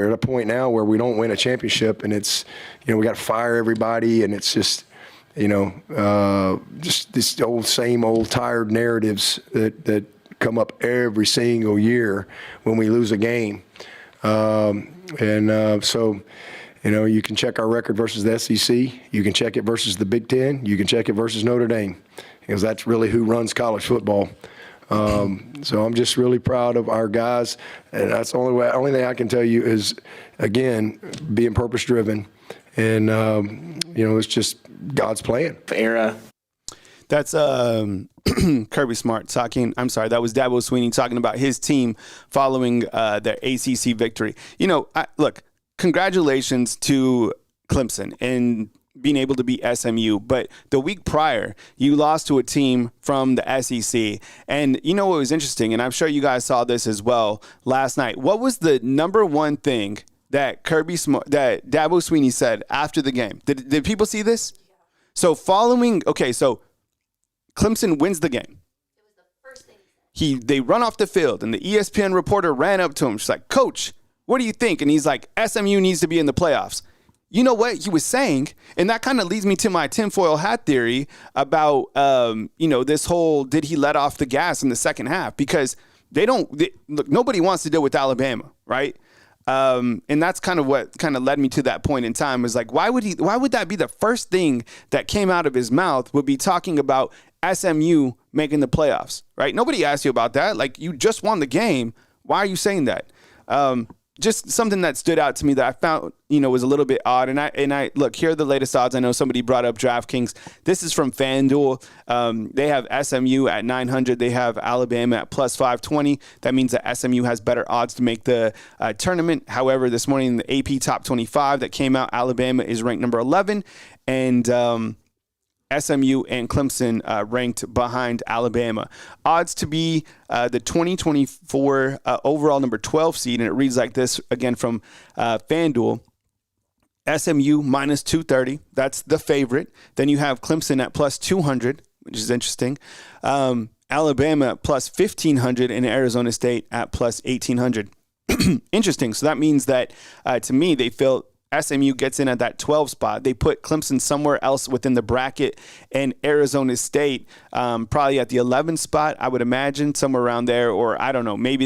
at a point now where we don't win a championship, and it's, we got to fire everybody, and it's just, just this same old tired narratives that come up every single year when we lose a game. So, you can check our record versus the SEC. You can check it versus the Big Ten. You can check it versus Notre Dame, because that's really who runs college football. So I'm just really proud of our guys, and that's the only thing I can tell you is, again, being purpose-driven, and it's just God's plan. Era. That's Kirby Smart talking. I'm sorry, that was Dabo Swinney talking about his team following their ACC victory. Look, congratulations to Clemson and being able to beat SMU. But the week prior, you lost to a team from the SEC. And what was interesting, and I'm sure you guys saw this as well last night. What was the number one thing that that Dabo Swinney said after the game. Did people see this? So so Clemson wins the game. They run off the field, and the ESPN reporter ran up to him. She's like, "Coach, what do you think?" And he's like, "SMU needs to be in the playoffs." You know what he was saying? And that kind of leads me to my tinfoil hat theory about, this whole, did he let off the gas in the second half? Because look, nobody wants to deal with Alabama, right? And that's kind of what kind of led me to that point in time, was like, why would that be the first thing that came out of his mouth, would be talking about SMU making the playoffs, right? Nobody asked you about that. Like, you just won the game. Why are you saying that? Just something that stood out to me that I found, was a little bit odd. And I look, here are the latest odds. I know somebody brought up DraftKings. This is from FanDuel. They have SMU at 900. They have Alabama at plus 520. That means that SMU has better odds to make the tournament. However, this morning in the AP Top 25 that came out, Alabama is ranked number 11. And SMU and Clemson ranked behind Alabama. Odds to be the 2024 overall number 12 seed, and it reads like this, again from FanDuel. SMU minus 230. That's the favorite. Then you have Clemson at plus 200, which is interesting. Alabama at plus 1,500, and Arizona State at plus 1,800. Interesting. So that means that, to me, they feel SMU gets in at that 12 spot. They put Clemson somewhere else within the bracket, and Arizona State probably at the 11th spot, I would imagine, somewhere around there. Or I don't know, maybe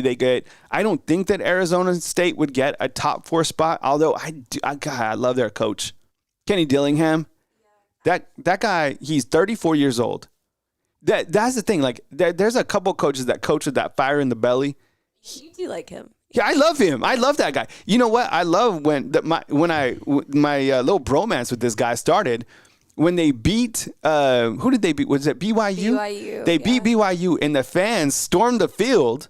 I don't think that Arizona State would get a top 4 spot, although I love their coach, Kenny Dillingham. That guy, he's 34 years old. That's the thing. Like, there's a couple coaches that coach with that fire in the belly. You do like him. Yeah, I love him. I love that guy. You know what? I love when my little bromance with this guy started when they beat. Who did they beat? Was it BYU? BYU. They beat BYU, and the fans stormed the field.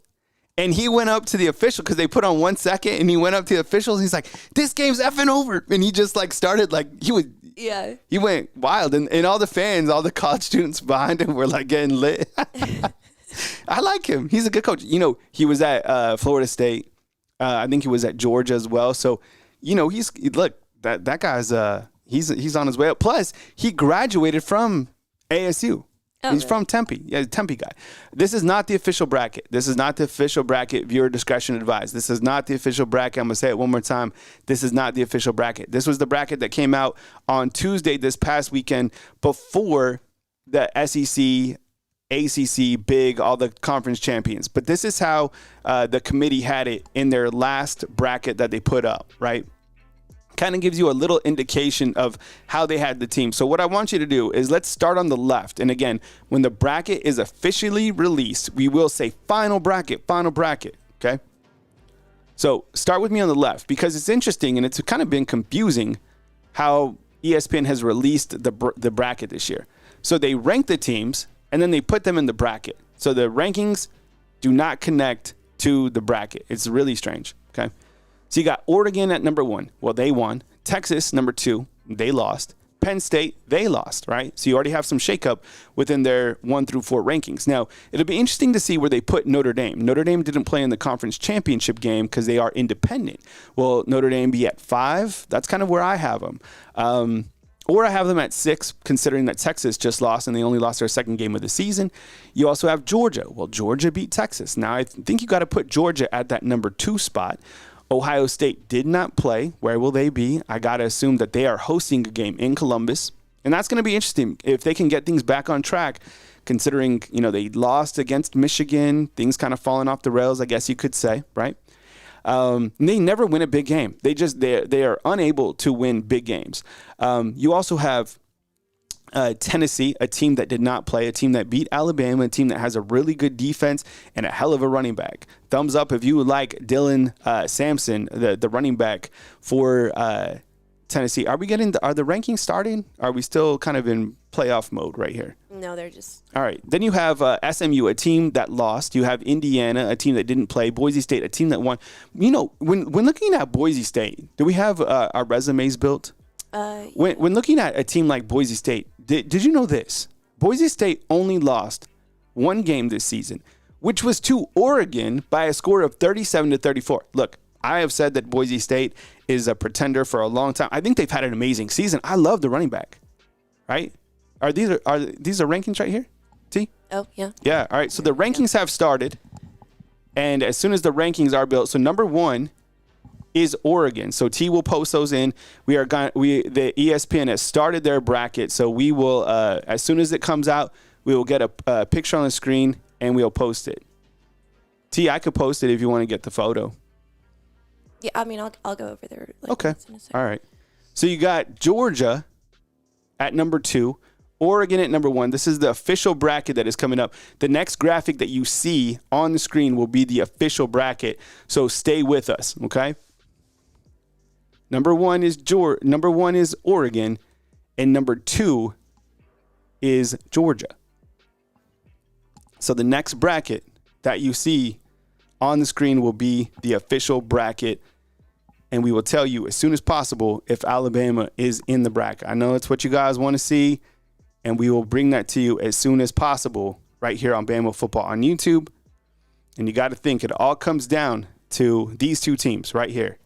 And he went up to the official because they put on 1 second, and he went up to the officials. And he's like, "This game's effing over," and he just started he was. Yeah. He went wild, and all the fans, all the college students behind him were getting lit. I like him. He's a good coach. He was at Florida State. I think he was at Georgia as well. So, that guy's he's on his way up. Plus, he graduated from ASU. Oh, he's really? from Tempe. Yeah, Tempe guy. This is not the official bracket. Viewer discretion advised. This is not the official bracket. I'm going to say it one more time. This is not the official bracket. This was the bracket that came out on Tuesday this past weekend before the SEC, ACC, Big, all the conference champions. But this is how the committee had it in their last bracket that they put up, right? Kind of gives you a little indication of how they had the team. So what I want you to do is let's start on the left. And again, when the bracket is officially released, we will say final bracket, okay? So start with me on the left, because it's interesting and it's kind of been confusing how ESPN has released the bracket this year. So they rank the teams, and then they put them in the bracket. So the rankings do not connect to the bracket. It's really strange, okay? So you got Oregon at number 1. Well, they won. Texas, number 2. They lost. Penn State, they lost, right? So you already have some shakeup within their 1 through 4 rankings. Now, it'll be interesting to see where they put Notre Dame. Notre Dame didn't play in the conference championship game because they are independent. Will Notre Dame be at 5? That's kind of where I have them. Or I have them at 6, considering that Texas just lost and they only lost their second game of the season. You also have Georgia. Well, Georgia beat Texas. Now, I think you got to put Georgia at that number 2 spot. Ohio State did not play. Where will they be? I got to assume that they are hosting a game in Columbus. And that's going to be interesting if they can get things back on track, considering, they lost against Michigan, things kind of falling off the rails, I guess you could say, right? They never win a big game. They are unable to win big games. You also have Tennessee, a team that did not play, a team that beat Alabama, a team that has a really good defense and a hell of a running back. Thumbs up if you like Dylan Sampson, the running back for Tennessee. Are the rankings starting? Are we still kind of in playoff mode right here? No, they're just. All right. Then you have SMU, a team that lost. You have Indiana, a team that didn't play. Boise State, a team that won. When looking at Boise State, do we have our resumes built? Yeah. When looking at a team like Boise State, did you know this? Boise State only lost 1 game this season, which was to Oregon by a score of 37-34. Look, I have said that Boise State is a pretender for a long time. I think they've had an amazing season. I love the running back, right? Are these rankings right here, T? Oh, yeah. Yeah, all right. So the rankings have started, and as soon as the rankings are built, so number 1 is Oregon. So T will post those in. The ESPN has started their bracket, so we will, as soon as it comes out, we will get a picture on the screen, and we'll post it. T, I could post it if you want to get the photo. Yeah, I mean, I'll go over there. Okay. All right. So you got Georgia at number 2, Oregon at number 1. This is the official bracket that is coming up. The next graphic that you see on the screen will be the official bracket. So stay with us, okay? Number 1 is Oregon, and number 2 is Georgia. So the next bracket that you see on the screen will be the official bracket, and we will tell you as soon as possible if Alabama is in the bracket. I know it's what you guys want to see, and we will bring that to you as soon as possible right here on Bama Football on YouTube. And you got to think it all comes down to these two teams right here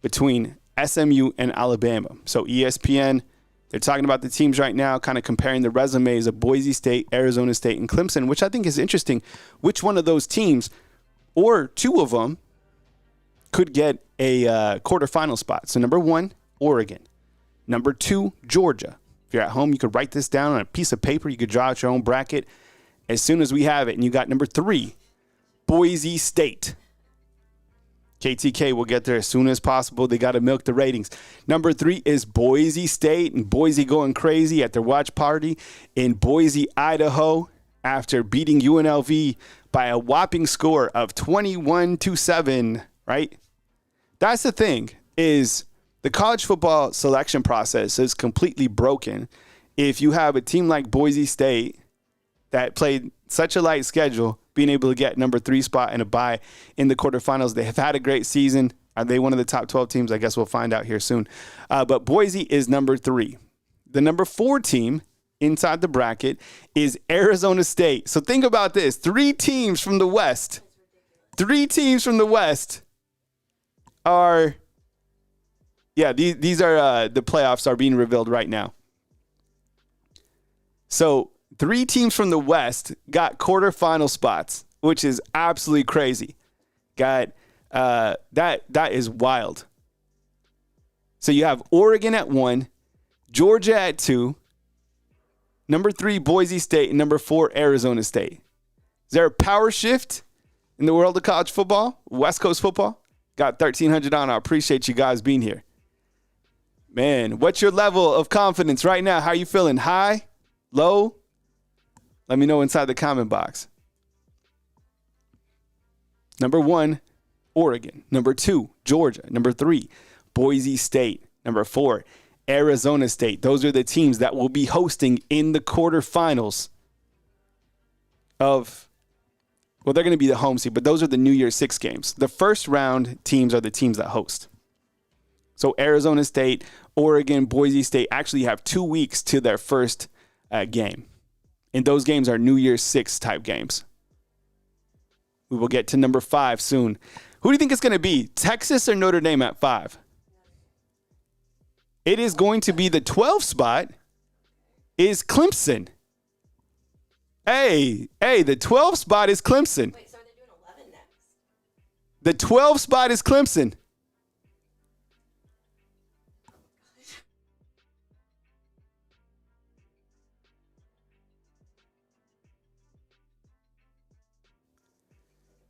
between SMU and Alabama. So ESPN, they're talking about the teams right now, kind of comparing the resumes of Boise State, Arizona State, and Clemson, which I think is interesting. Which one of those teams, or two of them, could get a quarterfinal spot? So number 1, Oregon. Number 2, Georgia. If you're at home, you could write this down on a piece of paper. You could draw out your own bracket as soon as we have it. And you got number 3, Boise State. KTK will get there as soon as possible. They got to milk the ratings. Number 3 is Boise State, and Boise going crazy at their watch party in Boise, Idaho, after beating UNLV by a whopping score of 21-7, right? That's the thing, is the college football selection process is completely broken if you have a team like Boise State that played such a light schedule being able to get number 3 spot and a bye in the quarterfinals. They have had a great season. Are they one of the top 12 teams? I guess we'll find out here soon. But Boise is number 3. The number 4 team inside the bracket is Arizona State. So think about this. 3 teams from the West. 3 teams from the West are, these are the playoffs are being revealed right now. So 3 teams from the West got quarterfinal spots, which is absolutely crazy. That is wild. So you have Oregon at 1, Georgia at 2, number 3 Boise State, and number 4 Arizona State. Is there a power shift in the world of college football? West Coast football? Got 1,300 on. I appreciate you guys being here. Man, what's your level of confidence right now? How are you feeling? High? Low? Let me know inside the comment box. Number 1, Oregon. Number 2, Georgia. Number 3, Boise State. Number 4, Arizona State. Those are the teams that will be hosting in the quarterfinals of, well, they're going to be the home seed, but those are the New Year's 6 games. The first round teams are the teams that host. So Arizona State, Oregon, Boise State actually have 2 weeks to their first game. And those games are New Year's 6 type games. We will get to number 5 soon. Who do you think it's going to be? Texas or Notre Dame at 5? It is going to be the 12th spot is Clemson. Hey, the 12th spot is Clemson. Wait, so are they doing 11 next? The 12th spot is Clemson.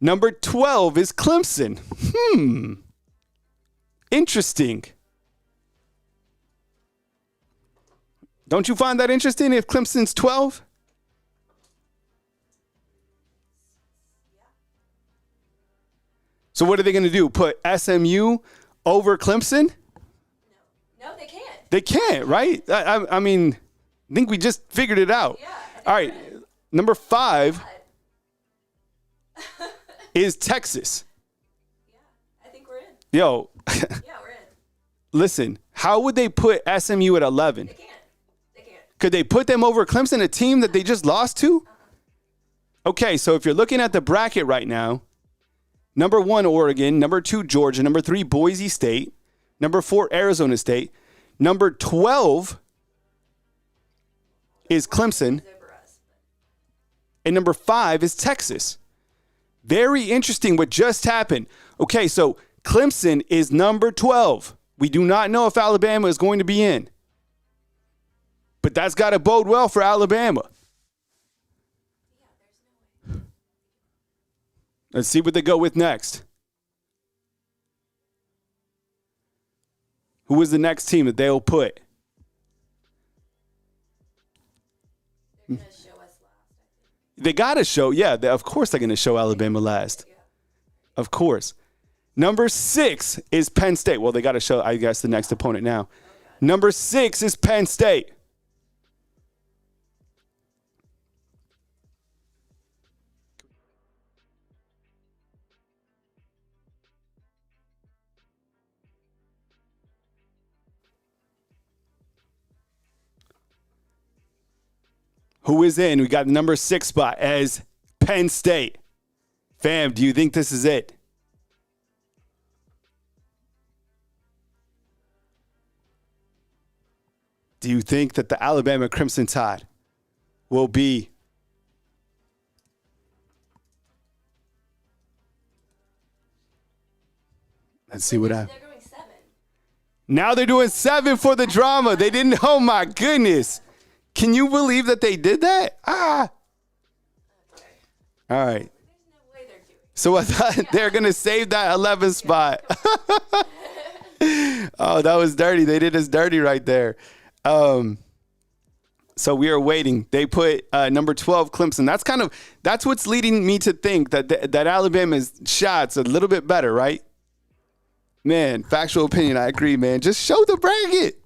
Number 12 is Clemson. Interesting. Don't you find that interesting if Clemson's 12? So what are they going to do? Put SMU over Clemson? No, they can't. They can't, right? I mean, I think we just figured it out. Yeah. All right. Number 5 is Texas. Yeah, I think we're in. Yo, Yeah, we're in. listen, how would they put SMU at 11? They can't. Could they put them over Clemson, a team that they just lost to? Okay, so if you're looking at the bracket right now, Number 1, Oregon. Number 2, Georgia. Number 3, Boise State. Number 4, Arizona State. Number 12 is Clemson. And number 5 is Texas. Very interesting what just happened. Okay, so Clemson is number 12. We do not know if Alabama is going to be in. But that's got to bode well for Alabama. Let's see what they go with next. Who is the next team that they'll put? They're going to show us last, I think. They got to show, yeah, of course they're going to show Alabama last. Of course. Number 6 is Penn State. Well, they got to show, I guess, the next opponent now. Number 6 is Penn State. Who is in? We got the number 6 spot as Penn State. Fam, do you think this is it? Do you think that the Alabama Crimson Tide will be Let's see what happens. They're going 7. Now they're doing 7 for the drama. They didn't. Oh my goodness. Can you believe that they did that? All right. There's no way they're doing it. So I thought they're going to save that 11th spot. Oh, that was dirty. They did us dirty right there. So we are waiting. They put number 12 Clemson. That's what's leading me to think that Alabama's shot's a little bit better, right? Man, factual opinion. I agree, man. Just show the bracket.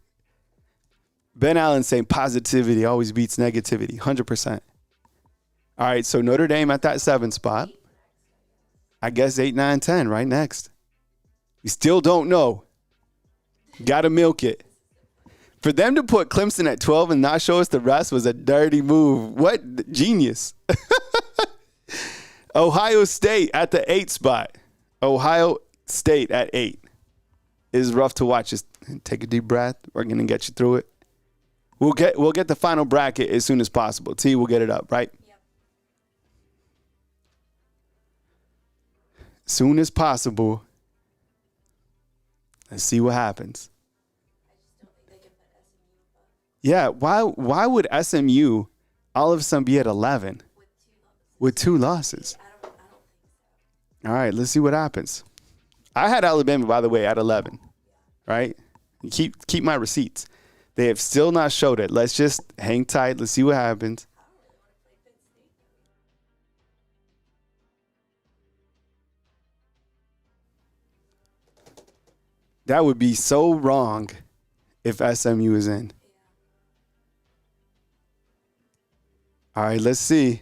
Ben Allen saying positivity always beats negativity. 100%. All right, so Notre Dame at that 7th spot. I guess 8, 9, 10 right next. We still don't know. Got to milk it. For them to put Clemson at 12 and not show us the rest was a dirty move. What genius. Ohio State at the 8th spot. Ohio State at 8. It is rough to watch. Just take a deep breath. We're going to get you through it. We'll get the final bracket as soon as possible. T, we'll get it up, right? Yep. Soon as possible. Let's see what happens. I just don't think they can put SMU above Yeah, why would SMU all of a sudden be at 11 with 2 losses. with 2 losses? I don't think so. All right, let's see what happens. I had Alabama, by the way, at 11, right? Keep my receipts. They have still not showed it. Let's just hang tight. Let's see what happens. I don't really want to play Penn State, though. That would be so wrong if SMU is in. All right, let's see.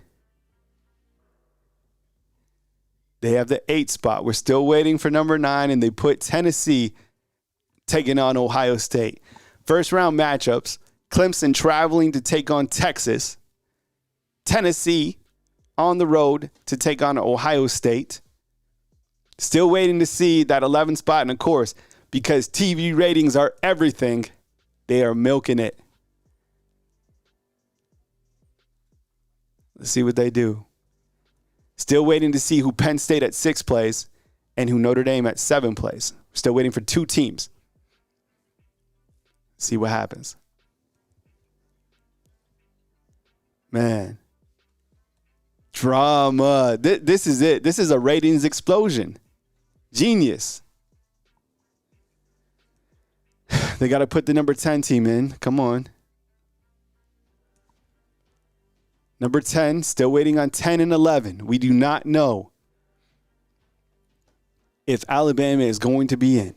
They have the 8th spot. We're still waiting for number 9, and they put Tennessee taking on Ohio State. First round matchups, Clemson traveling to take on Texas. Tennessee on the road to take on Ohio State. Still waiting to see that 11th spot. And of course, because TV ratings are everything, they are milking it. Let's see what they do. Still waiting to see who Penn State at 6 plays and who Notre Dame at 7 plays. Still waiting for 2 teams. See what happens. Man. Drama. This is it. This is a ratings explosion. Genius. They got to put the number 10 team in. Come on. Number 10, still waiting on 10 and 11. We do not know if Alabama is going to be in.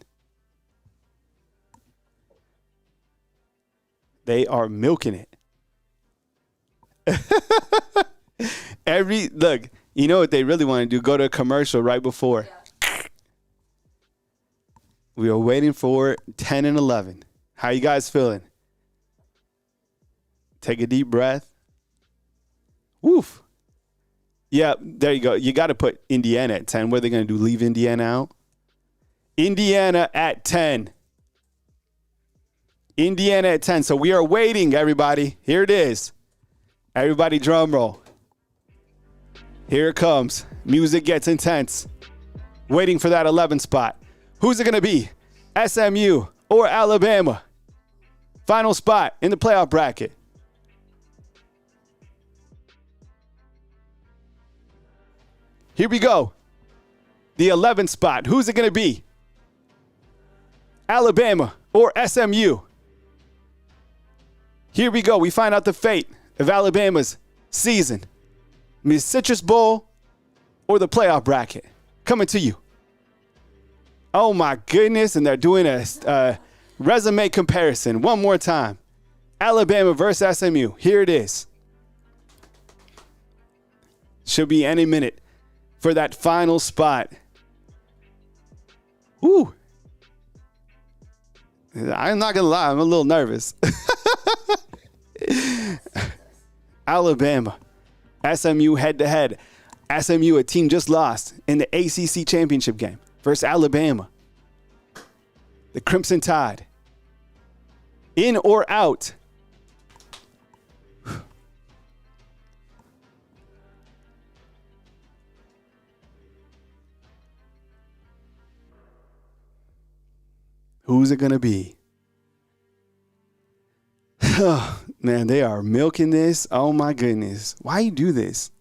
They are milking it. Look, you know what they really want to do? Go to a commercial right before. Yeah. We are waiting for 10 and 11. How you guys feeling? Take a deep breath. Woof. Yeah, there you go. You got to put Indiana at 10. What are they going to do? Leave Indiana out? Indiana at 10. Indiana at 10. So we are waiting, everybody. Here it is. Everybody drum roll. Here it comes. Music gets intense. Waiting for that 11 spot. Who's it going to be? SMU or Alabama? Final spot in the playoff bracket. Here we go. The 11th spot. Who's it going to be? Alabama or SMU? Here we go. We find out the fate of Alabama's season. Miss Citrus Bowl or the playoff bracket. Coming to you. Oh my goodness. And they're doing a resume comparison. One more time. Alabama versus SMU. Here it is. Should be any minute for that final spot. Woo. I'm not going to lie. I'm a little nervous. Alabama. SMU head-to-head. SMU, a team just lost in the ACC championship game versus Alabama. The Crimson Tide. In or out? Who's it going to be? Oh, man, they are milking this. Oh, my goodness. Why you do this?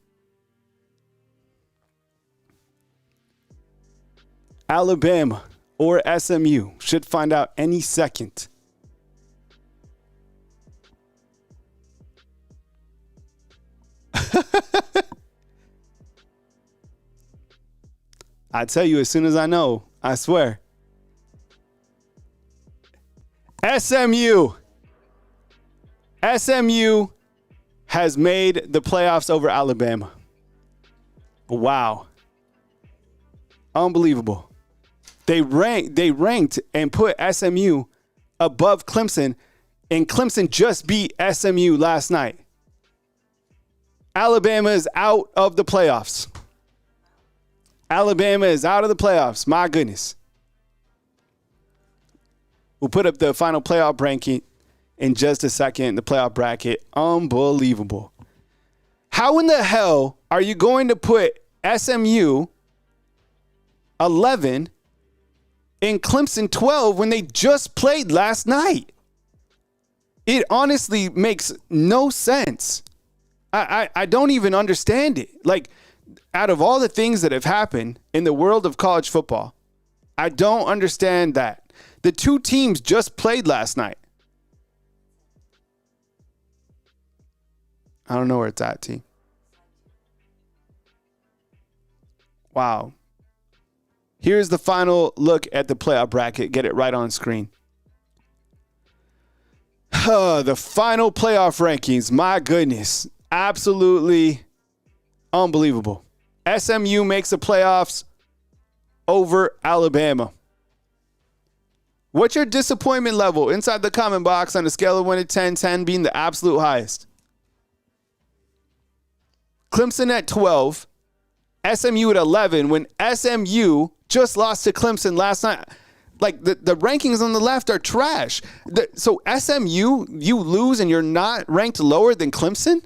Alabama or SMU should find out any second. I tell you as soon as I know, I swear. SMU. SMU has made the playoffs over Alabama. Wow. Unbelievable. They ranked and put SMU above Clemson, and Clemson just beat SMU last night. Alabama is out of the playoffs. Alabama is out of the playoffs. My goodness. We'll put up the final playoff ranking in just a second, the playoff bracket. Unbelievable. How in the hell are you going to put SMU 11 and Clemson 12 when they just played last night? It honestly makes no sense. I don't even understand it. Like, out of all the things that have happened in the world of college football, I don't understand that. The two teams just played last night. I don't know where it's at, T. Wow. Here's the final look at the playoff bracket. Get it right on screen. The final playoff rankings. My goodness. Absolutely unbelievable. SMU makes the playoffs over Alabama. What's your disappointment level inside the comment box on a scale of 1 to 10, 10 being the absolute highest? Clemson at 12, SMU at 11, when SMU just lost to Clemson last night. Like, the rankings on the left are trash. So SMU, you lose and you're not ranked lower than Clemson?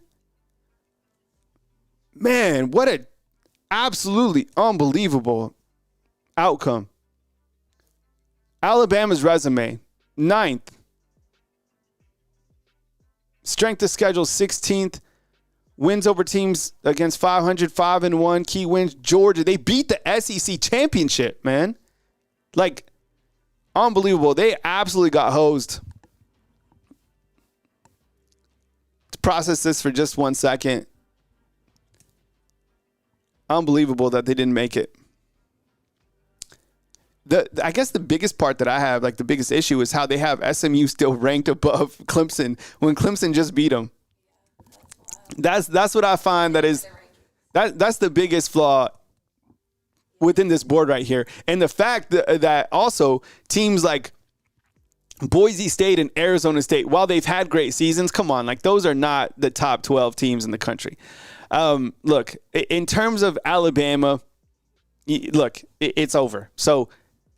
Man, what a absolutely unbelievable outcome. Alabama's resume, 9th. Strength of schedule, 16th. Wins over teams against 500, 5-1. Key wins, Georgia. They beat the SEC championship, man. Like, unbelievable. They absolutely got hosed. Let's process this for just 1 second. Unbelievable that they didn't make it. I guess the biggest part that I have, like the biggest issue, is how they have SMU still ranked above Clemson when Clemson just beat them. That's what I find that's the biggest flaw within this board right here. And the fact that also teams like Boise State and Arizona State, while they've had great seasons, come on, like those are not the top 12 teams in the country. Look, in terms of Alabama, look, it's over. So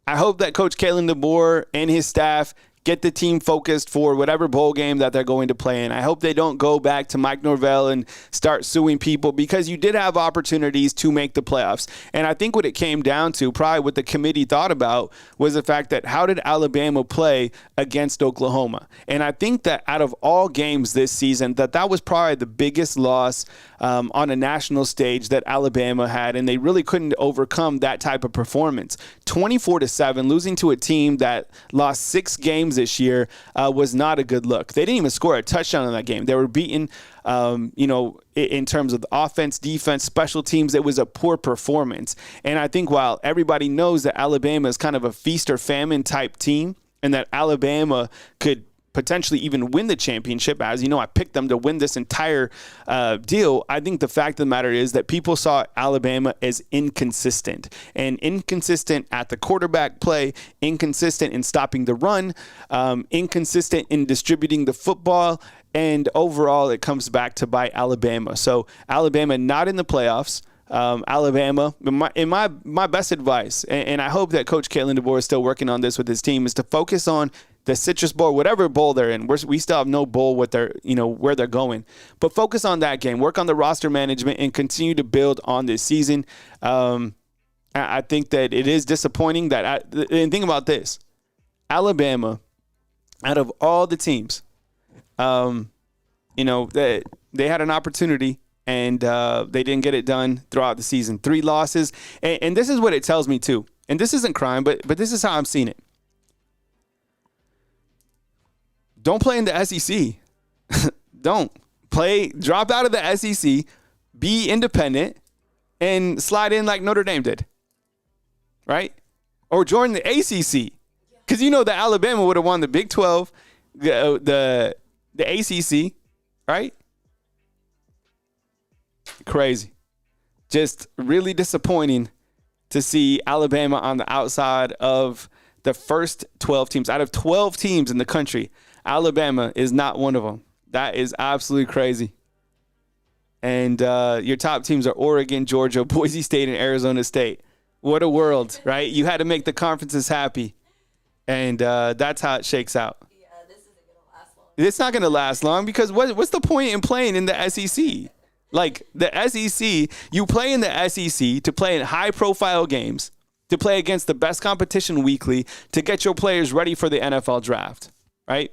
I hope that Coach Kalen DeBoer and his staff get the team focused for whatever bowl game that they're going to play in. I hope they don't go back to Mike Norvell and start suing people, because you did have opportunities to make the playoffs. And I think what it came down to, probably what the committee thought about, was the fact that how did Alabama play against Oklahoma? And I think that out of all games this season, that was probably the biggest loss on a national stage that Alabama had, and they really couldn't overcome that type of performance. 24-7, losing to a team that lost 6 games this year was not a good look. They didn't even score a touchdown in that game. They were beaten, in terms of the offense, defense, special teams. It was a poor performance. And I think while everybody knows that Alabama is kind of a feast or famine type team, and that Alabama could potentially even win the championship, as you know, I picked them to win this entire deal. I think the fact of the matter is that people saw Alabama as inconsistent, and inconsistent at the quarterback play, inconsistent in stopping the run, inconsistent in distributing the football, and overall it comes back to bite Alabama. So Alabama not in the playoffs. Alabama, in my best advice, and I hope that Coach Kalen DeBoer is still working on this with his team, is to focus on the Citrus Bowl, whatever bowl they're in. We still have no bowl where they're going, but focus on that game, work on the roster management, and continue to build on this season. I think that it is disappointing that, and think about this, Alabama, out of all the teams, they had an opportunity, and they didn't get it done throughout the season. 3 losses, and this is what it tells me too. And this isn't crime, but this is how I'm seeing it. Don't play in the SEC. Don't play. Drop out of the SEC. Be independent and slide in like Notre Dame did, right? Or join the ACC, because that Alabama would have won the Big 12, the ACC, right? Crazy. Just really disappointing to see Alabama on the outside of the first 12 teams. Out of 12 teams in the country, Alabama is not one of them. That is absolutely crazy. And your top teams are Oregon, Georgia, Boise State, and Arizona State. What a world, right? You had to make the conferences happy. And that's how it shakes out. Yeah, this isn't going to last long. It's not going to last long, because what's the point in playing in the SEC? Like, the SEC, you play in the SEC to play in high-profile games, to play against the best competition weekly, to get your players ready for the NFL draft, right?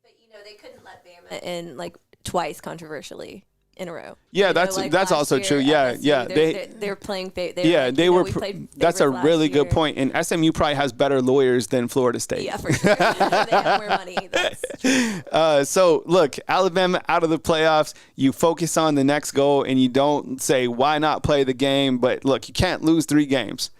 But, they couldn't let Bama in, twice controversially in a row. Yeah, that's also true. Yeah. They're playing. That's a really good point. And SMU probably has better lawyers than Florida State. Yeah, for sure. They have more money. So look, Alabama out of the playoffs. You focus on the next goal, and you don't say why not play the game. But look, you can't lose 3 games.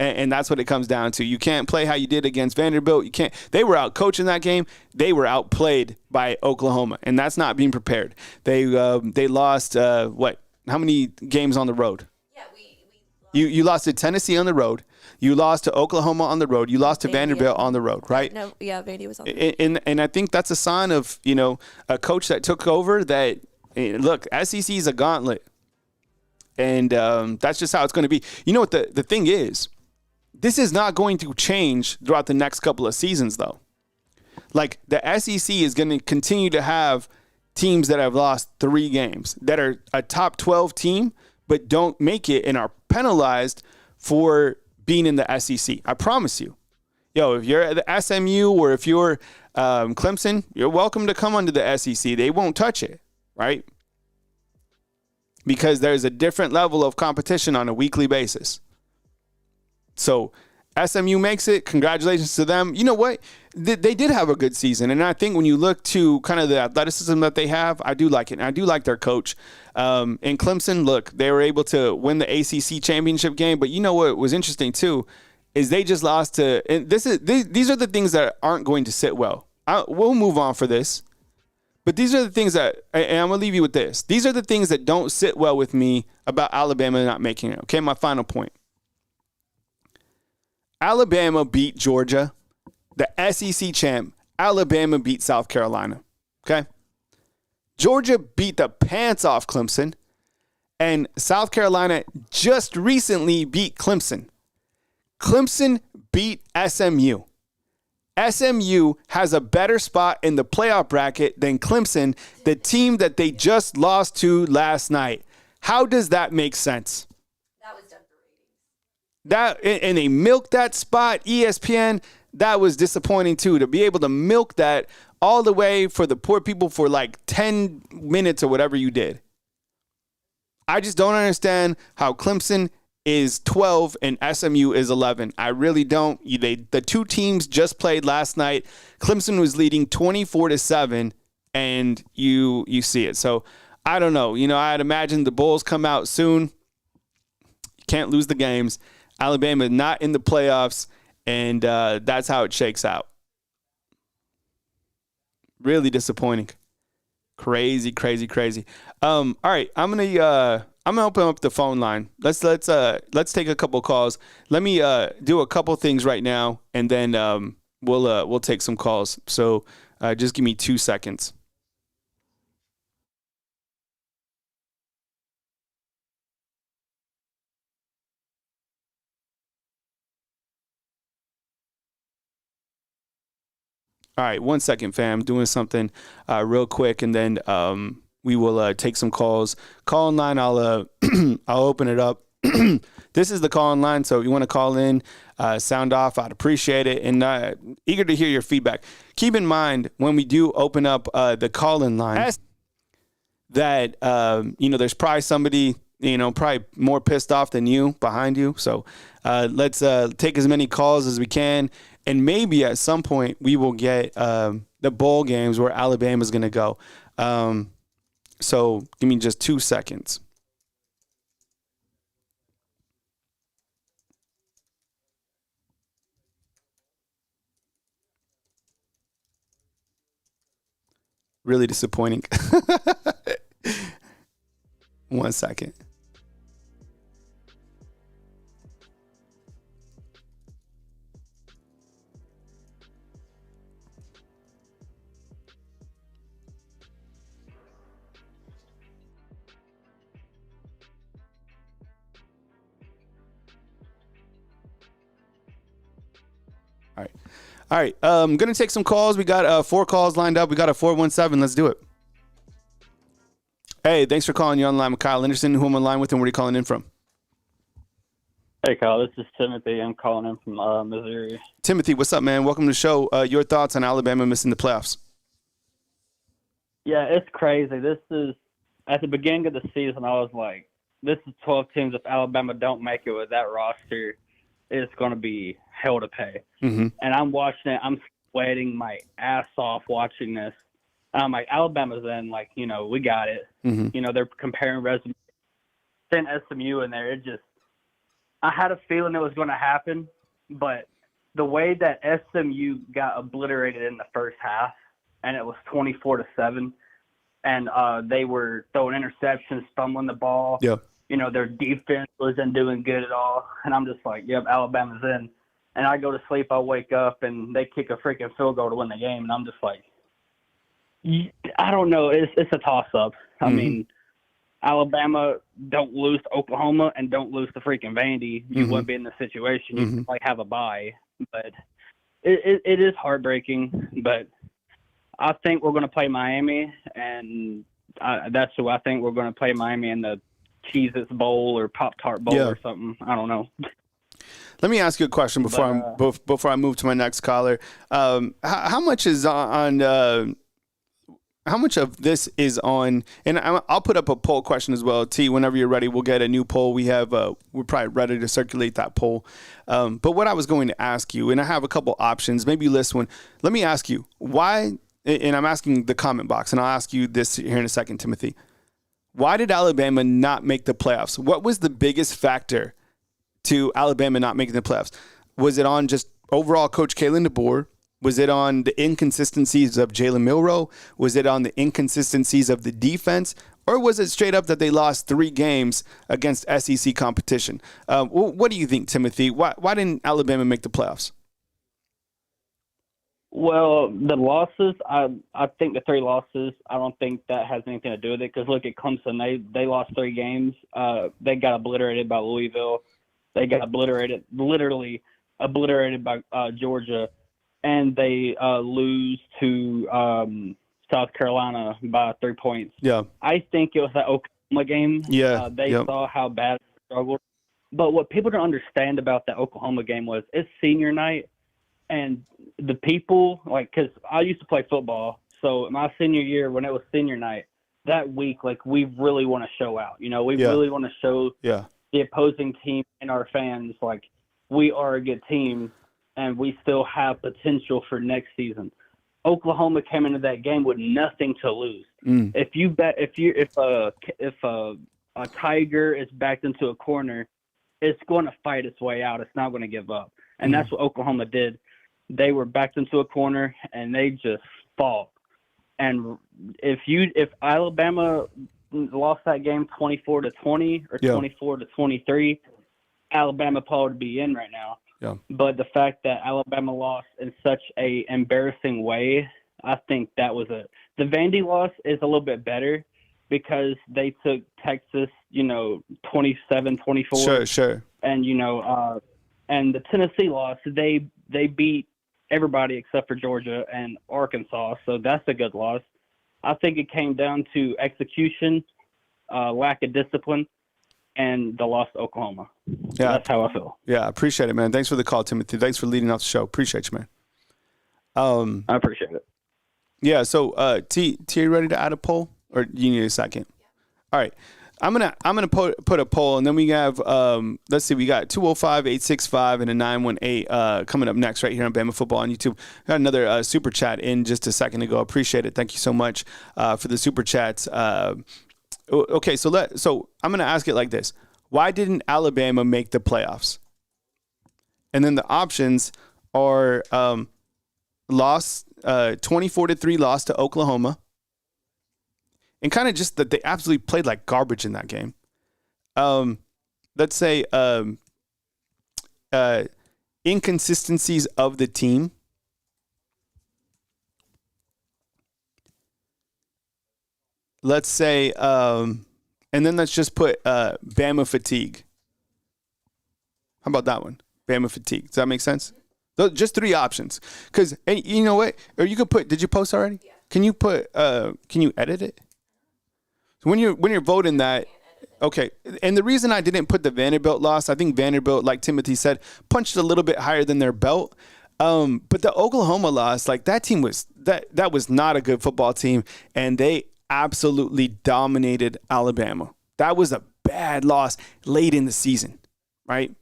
And that's what it comes down to. You can't play how you did against Vanderbilt. You can't. They were out coaching that game. They were outplayed by Oklahoma, and that's not being prepared. They lost what? How many games on the road? Yeah, we you lost to Tennessee on the road. You lost to Oklahoma on the road. You lost to Vanderbilt on the road, right? No, yeah, Vandy was on the road. And I think that's a sign of a coach that took over. That look, SEC is a gauntlet, and that's just how it's going to be. You know what the thing is? This is not going to change throughout the next couple of seasons, though. Like, the SEC is going to continue to have teams that have lost 3 games, that are a top 12 team, but don't make it and are penalized for being in the SEC. I promise you. If you're at the SMU or if you're Clemson, you're welcome to come under the SEC. They won't touch it, right? Because there's a different level of competition on a weekly basis. So SMU makes it. Congratulations to them. You know what? They did have a good season. And I think when you look to kind of the athleticism that they have, I do like it. And I do like their coach. In Clemson, look, they were able to win the ACC championship game. But you know what was interesting, too, is they just lost to – and these are the things that aren't going to sit well. We'll move on for this. But these are the things that – and I'm going to leave you with this. These are the things that don't sit well with me about Alabama not making it. Okay, my final point. Alabama beat Georgia, the SEC champ. Alabama beat South Carolina. Okay? Georgia beat the pants off Clemson. And South Carolina just recently beat Clemson. Clemson beat SMU. SMU has a better spot in the playoff bracket than Clemson, the team that they just lost to last night. How does that make sense? That was done for ratings. And they milked that spot. ESPN, that was disappointing too, to be able to milk that all the way for the poor people for like 10 minutes or whatever you did. I just don't understand how Clemson is 12 and SMU is 11. I really don't. The two teams just played last night. Clemson was leading 24-7, and you see it. So I don't know. I'd imagine the Bulls come out soon. You can't lose the games. Alabama not in the playoffs, and that's how it shakes out. Really disappointing. Crazy. All right, I'm gonna open up the phone line. Let's take a couple calls. Let me do a couple things right now, and then we'll take some calls. So just give me 2 seconds. All right, 1 second, fam. Doing something real quick, and then we will take some calls. Call in line, I'll open it up. This is the call in line, so if you want to call in, sound off, I'd appreciate it, and eager to hear your feedback. Keep in mind, when we do open up the call in line, that there's probably somebody probably more pissed off than you behind you. So let's take as many calls as we can. And maybe at some point we will get the bowl games where Alabama's going to go. So give me just 2 seconds. Really disappointing. 1 second. All right. I'm going to take some calls. We got 4 calls lined up. We got a 417. Let's do it. Hey, thanks for calling. You're online with Kyle Henderson. Who am I online with, and where are you calling in from? Hey, Kyle. This is Timothy. I'm calling in from Missouri. Timothy, what's up, man? Welcome to the show. Your thoughts on Alabama missing the playoffs? Yeah, it's crazy. This is, at the beginning of the season, I was like, this is 12 teams. If Alabama don't make it with that roster, it's going to be hell to pay. Mm-hmm. And I'm watching it. I'm sweating my ass off watching this. I'm like, Alabama's in. Like, we got it. Mm-hmm. They're comparing resumes. Sent SMU in there. I had a feeling it was going to happen, but the way that SMU got obliterated in the first half, and it was 24-7, and they were throwing interceptions, fumbling the ball. Yeah. Their defense wasn't doing good at all. And I'm just like, yep, Alabama's in. And I go to sleep, I wake up, and they kick a freaking field goal to win the game. And I'm just like, I don't know. It's a toss-up. I mean, Alabama don't lose to Oklahoma and don't lose to freaking Vandy. You wouldn't be in the situation. You could, have a bye. But it is heartbreaking. But I think we're going to play Miami, and that's who I think we're going to play Miami in the Cheez-Its Bowl or Pop-Tart Bowl or something. I don't know. Let me ask you a question before I move to my next caller. How much is on how much of this is on, and I'll put up a poll question as well. T, whenever you're ready, we'll get a new poll. We're probably ready to circulate that poll. But what I was going to ask you, and I have a couple options, maybe you list one. Let me ask you why, and I'm asking the comment box, and I'll ask you this here in a second, Timothy. Why did Alabama not make the playoffs? What was the biggest factor to Alabama not making the playoffs? Was it on just overall Coach Kalen DeBoer? Was it on the inconsistencies of Jalen Milroe? Was it on the inconsistencies of the defense? Or was it straight up that they lost 3 games against SEC competition? What do you think, Timothy? Why didn't Alabama make the playoffs? Well, the losses, I think the 3 losses, I don't think that has anything to do with it. Because look at Clemson, they lost 3 games. They got obliterated by Louisville. They got literally obliterated by Georgia, and they lose to South Carolina by 3 points. Yeah. I think it was that Oklahoma game. Yeah. They saw how bad they struggled. But what people don't understand about that Oklahoma game was it's senior night, and the people, like, because I used to play football, so my senior year when it was senior night, that week, like, we really want to show out. You know, we really want to show the opposing team and our fans, like, we are a good team and we still have potential for next season. Oklahoma came into that game with nothing to lose. If a tiger is backed into a corner, it's going to fight its way out. It's not going to give up. And that's what Oklahoma did. They were backed into a corner and they just fought. And if Alabama lost that game 24-20 or 24-23, Alabama probably would be in right now. Yeah. But the fact that Alabama lost in such a embarrassing way, I think that was it. The Vandy loss is a little bit better because they took Texas, 27-24. Sure. And, and the Tennessee loss, they beat everybody except for Georgia and Arkansas, so that's a good loss. I think it came down to execution, lack of discipline, and the loss to Oklahoma. Yeah. That's how I feel. Yeah, I appreciate it, man. Thanks for the call, Timothy. Thanks for leading off the show. Appreciate you, man. I appreciate it. Yeah, so T, are you ready to add a poll? Or you need a second? Yeah. All right. I'm gonna put a poll, and then we have let's see, we got 205-865 and a 918 coming up next right here on Bama Football on YouTube. Got another super chat in just a second ago. Appreciate it. Thank you so much for the super chats. Okay, so I'm gonna ask it like this: why didn't Alabama make the playoffs? And then the options are loss 24-3 loss to Oklahoma. And kind of just that they absolutely played like garbage in that game. Let's say inconsistencies of the team. Let's say, and then let's just put Bama fatigue. How about that one? Bama fatigue. Does that make sense? Just 3 options. Because, you know what? Or you could put, did you post already? Yeah. Can you put, can you edit it? So when you're voting that, okay. And the reason I didn't put the Vanderbilt loss, I think Vanderbilt, like Timothy said, punched a little bit higher than their belt. But the Oklahoma loss, like that team was that was not a good football team, and they absolutely dominated Alabama. That was a bad loss late in the season, right?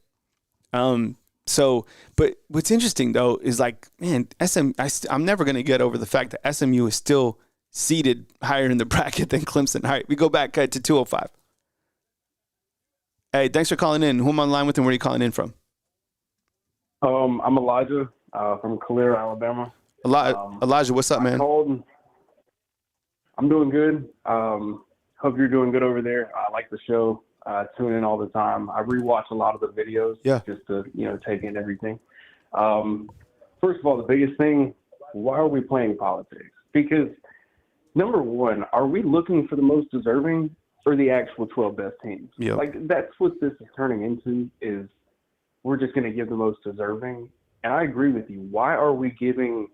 So, but what's interesting though is like, man, I'm never gonna get over the fact that SMU is still seated higher in the bracket than Clemson. All right, we go back to 205. Hey, thanks for calling in. Who am I on the line with and where are you calling in from? I'm Elijah from Calera, Alabama. Elijah, what's up, man? I'm doing good. Hope you're doing good over there. I like the show. Tune in all the time. I rewatch a lot of the videos just to, take in everything. First of all, the biggest thing, why are we playing politics? Because number one, are we looking for the most deserving or the actual 12 best teams? Yep. Like, that's what this is turning into, is we're just going to give the most deserving. And I agree with you. Why are we giving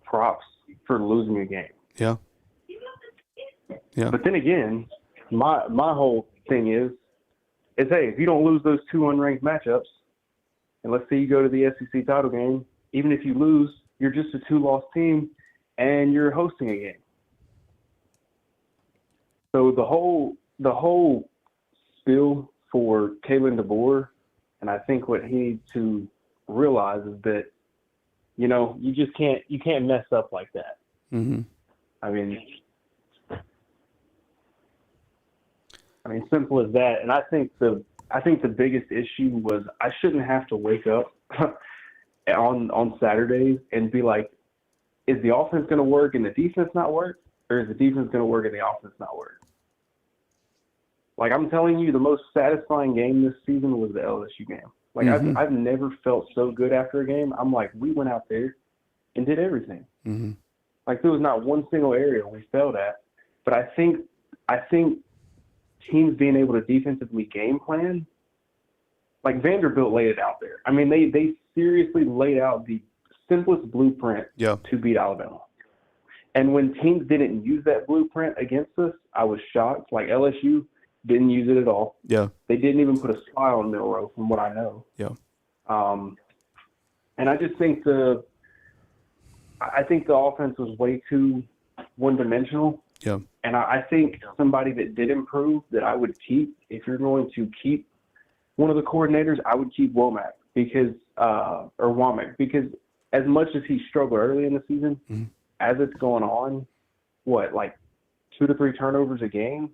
props for losing a game? Yeah. But then again, my whole thing is, hey, if you don't lose those 2 unranked matchups, and let's say you go to the SEC title game, even if you lose, you're just a 2-loss team, and you're hosting a game. So the whole spiel for Kalen DeBoer, and I think what he needs to realize is that, you just can't mess up like that. Mm-hmm. I mean, simple as that. And I think the biggest issue was I shouldn't have to wake up on Saturdays and be like, is the offense going to work and the defense not work, or is the defense going to work and the offense not work? Like, I'm telling you, the most satisfying game this season was the LSU game. Like, I've never felt so good after a game. I'm like, we went out there and did everything. Mm-hmm. Like there was not one single area we failed at. But I think teams being able to defensively game plan, like Vanderbilt laid it out there. I mean, they seriously laid out the simplest blueprint to beat Alabama. And when teams didn't use that blueprint against us, I was shocked. Like LSU didn't use it at all. Yeah. They didn't even put a smile on Milroe, from what I know. Yeah. And I just think the offense was way too one-dimensional. Yeah. And I think somebody that did improve that I would keep, if you're going to keep one of the coordinators, I would keep Womack because as much as he struggled early in the season, as it's going on, like 2 to 3 turnovers a game?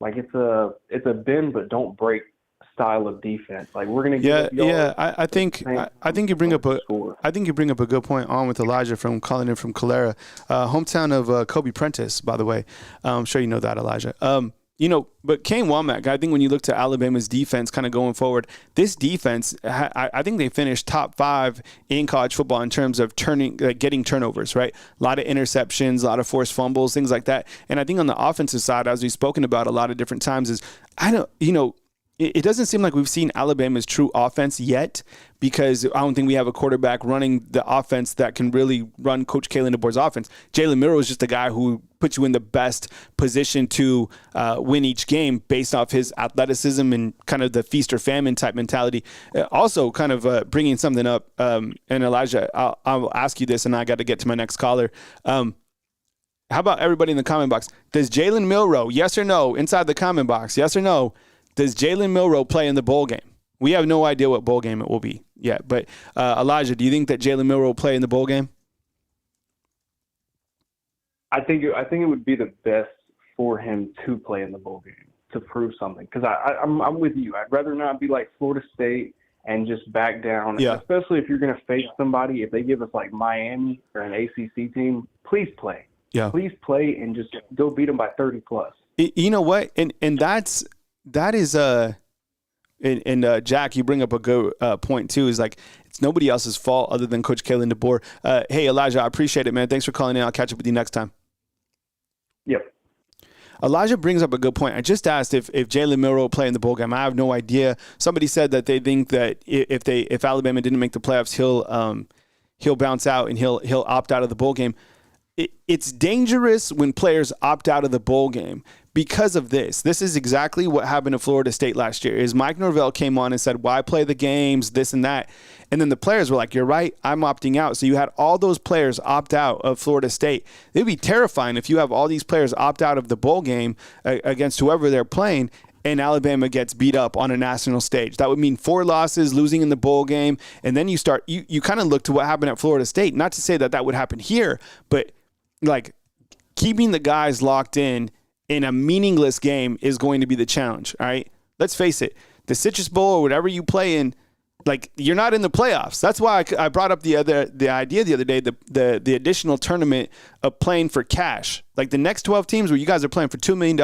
Like it's a bend but don't break style of defense. Like we're gonna I think you bring up a good point on with Elijah calling in from Calera, hometown of Kobe Prentice, by the way. I'm sure you know that, Elijah. But Kane Womack, I think when you look to Alabama's defense kind of going forward, this defense, I think they finished top 5 in college football in terms of getting turnovers, right? A lot of interceptions, a lot of forced fumbles, things like that. And I think on the offensive side, as we've spoken about a lot of different times, it doesn't seem like we've seen Alabama's true offense yet, because I don't think we have a quarterback running the offense that can really run Coach Kalen DeBoer's offense. Jalen Milroe is just a guy who puts you in the best position to win each game based off his athleticism and kind of the feast or famine type mentality. Also kind of bringing something up, and Elijah, I'll ask you this, and I got to get to my next caller. How about everybody in the comment box? Does Jalen Milroe, yes or no, inside the comment box, yes or no, does Jalen Milroe play in the bowl game? We have no idea what bowl game it will be yet. But, Elijah, do you think that Jalen Milroe will play in the bowl game? I think it would be the best for him to play in the bowl game to prove something. Because I'm with you. I'd rather not be like Florida State and just back down. Yeah. Especially if you're going to face somebody. If they give us like Miami or an ACC team, please play. Yeah. Please play and just go beat them by 30 plus. You know what? And that is and Jack, you bring up a good point too. Is like it's nobody else's fault other than Coach Kalen DeBoer. Hey Elijah, I appreciate it, man. Thanks for calling in. I'll catch up with you next time. Yep. Elijah brings up a good point. I just asked if Jalen Milroe will play in the bowl game. I have no idea. Somebody said that they think that if Alabama didn't make the playoffs, he'll bounce out and he'll opt out of the bowl game. It's dangerous when players opt out of the bowl game because of this. This is exactly what happened at Florida State last year. Is Mike Norvell came on and said, why play the games, this and that. And then the players were like, you're right, I'm opting out. So you had all those players opt out of Florida State. It would be terrifying if you have all these players opt out of the bowl game against whoever they're playing, and Alabama gets beat up on a national stage. That would mean 4 losses, losing in the bowl game. And then you kind of look to what happened at Florida State. Not to say that would happen here, but like keeping the guys locked in a meaningless game is going to be the challenge. All right. Let's face it. The Citrus Bowl or whatever you play in, like you're not in the playoffs. That's why I brought up the idea the other day, the additional tournament of playing for cash. Like the next 12 teams where you guys are playing for $2 million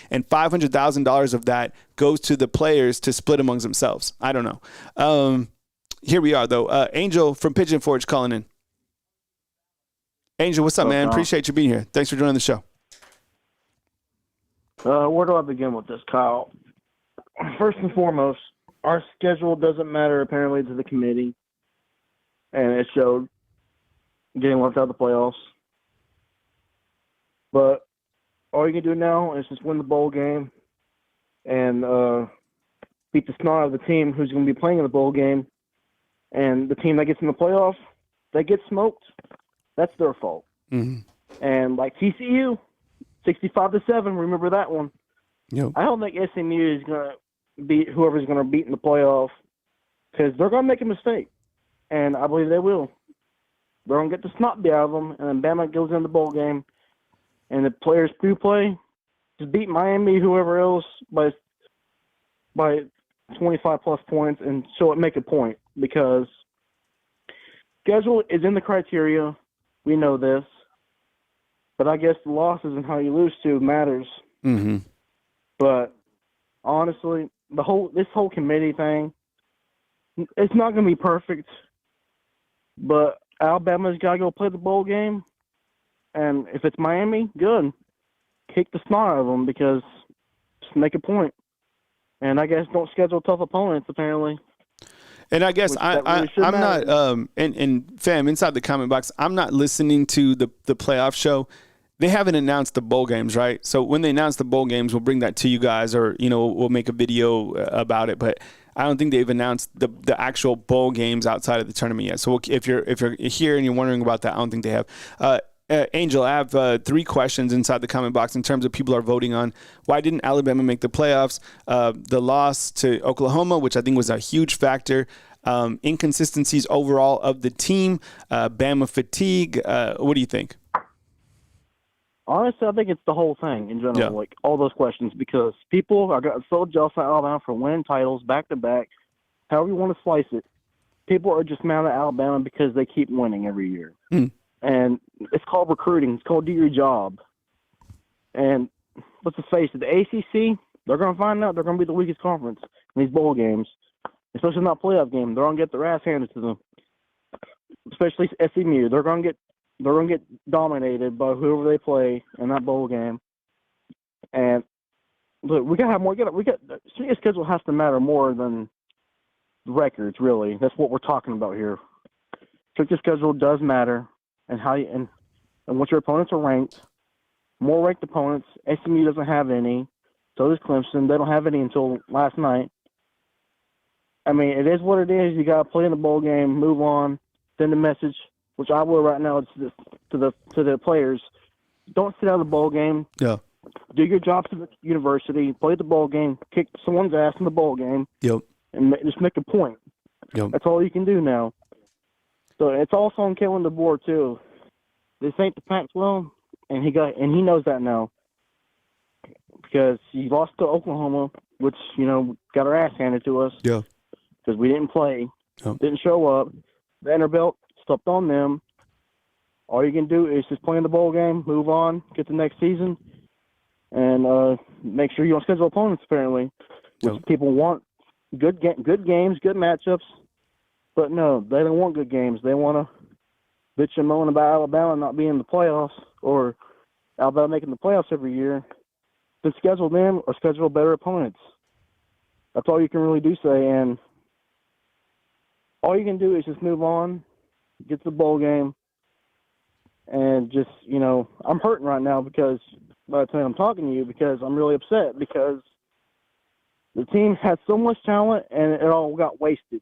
and $500,000 of that goes to the players to split amongst themselves. I don't know. Here we are though. Angel from Pigeon Forge calling in. Angel, what's up, man? Appreciate you being here. Thanks for joining the show. Where do I begin with this, Kyle? First and foremost, our schedule doesn't matter apparently to the committee, and it showed getting left out of the playoffs. But all you can do now is just win the bowl game and beat the snot out of the team who's going to be playing in the bowl game. And the team that gets in the playoff, they get smoked. That's their fault. Mm-hmm. And like TCU, 65-7. Remember that one. Yep. I don't think SMU is going to beat whoever's going to beat in the playoff because they're going to make a mistake, and I believe they will. They're going to get the snot beat out of them, and then Bama goes in the bowl game, and the players do play, just beat Miami, whoever else by 25 plus points, and so it make a point because schedule is in the criteria. We know this. But I guess the losses and how you lose to matters. Mm-hmm. But honestly, this whole committee thing, it's not going to be perfect. But Alabama's got to go play the bowl game. And if it's Miami, good. Kick the snot out of them because just make a point. And I guess don't schedule tough opponents, apparently. And I guess I'm not, and fam, inside the comment box, I'm not listening to the playoff show. They haven't announced the bowl games, right? So when they announce the bowl games, we'll bring that to you guys, or we'll make a video about it. But I don't think they've announced the actual bowl games outside of the tournament yet. So if you're here and you're wondering about that, I don't think they have. Angel, I have 3 questions inside the comment box in terms of people are voting on why didn't Alabama make the playoffs, the loss to Oklahoma, which I think was a huge factor, inconsistencies overall of the team, Bama fatigue. What do you think? Honestly, I think it's the whole thing in general, like all those questions, because people are so jealous of Alabama for winning titles back-to-back, however you want to slice it. People are just mad at Alabama because they keep winning every year. And it's called recruiting. It's called do your job. And let's just face it, the ACC, they're going to find out they're going to be the weakest conference in these bowl games, especially not playoff games. They're going to get their ass handed to them, especially SMU. They're going to get dominated by whoever they play in that bowl game. And look, we got to have more. The schedule has to matter more than the records, really. That's what we're talking about here. The schedule does matter, and how and what your opponents are ranked. More ranked opponents. SMU doesn't have any. So does Clemson. They don't have any until last night. I mean, it is what it is. You got to play in the bowl game, move on, send a message, which I will right now to the players. Don't sit out of the bowl game. Yeah. Do your job to the university. Play the bowl game. Kick someone's ass in the bowl game. Yep. And just make a point. Yep. That's all you can do now. So it's also on Kalen DeBoer too. This ain't the Pac-12, and he knows that now because he lost to Oklahoma, which got our ass handed to us. Yeah. Because we didn't play, Yep. didn't show up. Vanderbilt stepped on them. All you can do is just play in the bowl game, move on, get the next season, and make sure you don't schedule opponents. Apparently, which Yep. people want good games, good matchups. But no, they don't want good games. They want to bitch and moan about Alabama not being in the playoffs or Alabama making the playoffs every year. Then schedule them or schedule better opponents. That's all you can really do, and all you can do is just move on, get to the bowl game, and just, I'm hurting right now because by the time I'm talking to you because I'm really upset because the team had so much talent and it all got wasted.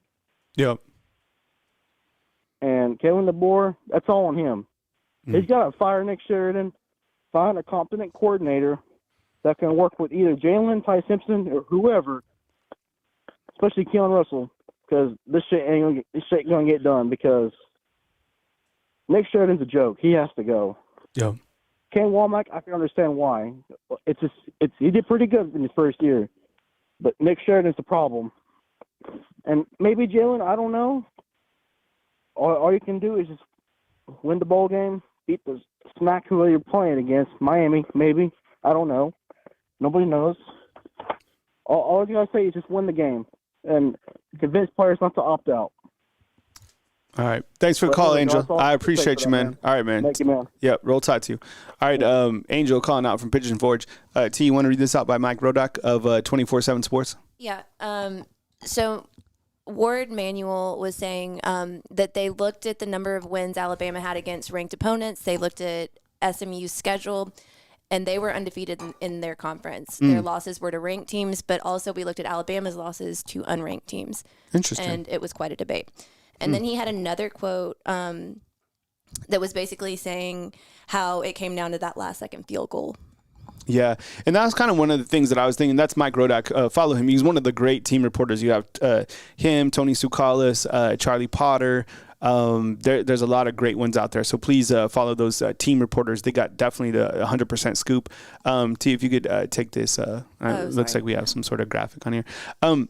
Yep. And Kalen DeBoer, that's all on him. He's got to fire Nick Sheridan, find a competent coordinator that can work with either Jalen, Ty Simpson, or whoever, especially Keelan Russell, because this shit ain't gonna get done because Nick Sheridan's a joke. He has to go. Yeah. Ken Womack, I can understand why. He did pretty good in his first year, but Nick Sheridan's the problem. And maybe Jalen, I don't know. All you can do is just win the bowl game, beat the smack who you're playing against. Miami, maybe. I don't know. Nobody knows. All you gotta say is just win the game and convince players not to opt out. All right. Thanks for the call, Angel. I appreciate you, man. All right, man. Thank you, man. Yeah, roll tide to you. All right, Angel calling out from Pigeon Forge. T, you want to read this out by Mike Rodak of 24/7 Sports? Yeah. So Ward Manuel was saying that they looked at the number of wins Alabama had against ranked opponents. They looked at SMU's schedule, and they were undefeated in their conference. Their losses were to ranked teams, but also we looked at Alabama's losses to unranked teams. Interesting. And it was quite a debate. And then he had another quote that was basically saying how it came down to that last-second field goal. Yeah, and that was kind of one of the things that I was thinking. That's Mike Rodak. Follow him. He's one of the great team reporters. You have him, Tony Tsoukalis, Charlie Potter. There's a lot of great ones out there. So please follow those team reporters. They got definitely the 100% scoop. T, if you could take this. It looks like we have some sort of graphic on here. I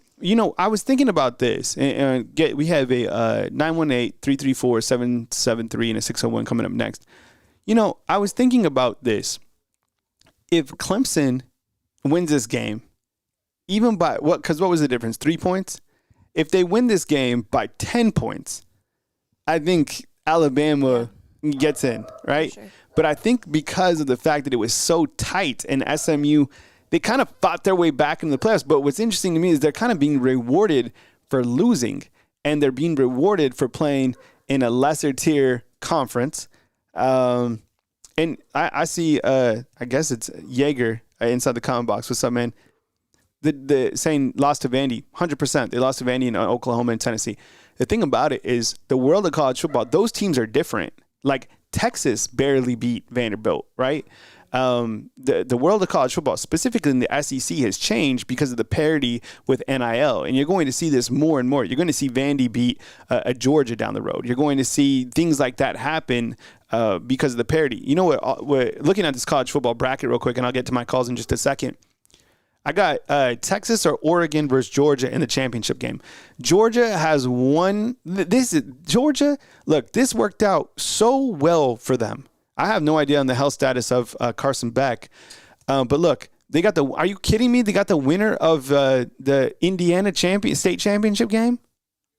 was thinking about this. We have a 918-334-773 and a 601 coming up next. I was thinking about this. If Clemson wins this game, even by what was the difference? 3 points? If they win this game by 10 points, I think Alabama gets in, right? Sure. But I think because of the fact that it was so tight and SMU, they kind of fought their way back into the playoffs. But what's interesting to me is they're kind of being rewarded for losing, and they're being rewarded for playing in a lesser tier conference. And I see, I guess it's Jaeger inside the comment box. What's up, man? The saying lost to Vandy, 100%. They lost to Vandy in Oklahoma and Tennessee. The thing about it is the world of college football, those teams are different. Like Texas barely beat Vanderbilt, right? The world of college football, specifically in the SEC, has changed because of the parity with NIL. And you're going to see this more and more. You're going to see Vandy beat a Georgia down the road. You're going to see things like that happen because of the parity. You know what? We're looking at this college football bracket real quick, and I'll get to my calls in just a second. I got Texas or Oregon versus Georgia in the championship game. Georgia has won. Georgia. Look, this worked out so well for them. I have no idea on the health status of Carson Beck, but look, they got the. Are you kidding me? They got the winner of the Indiana state championship game.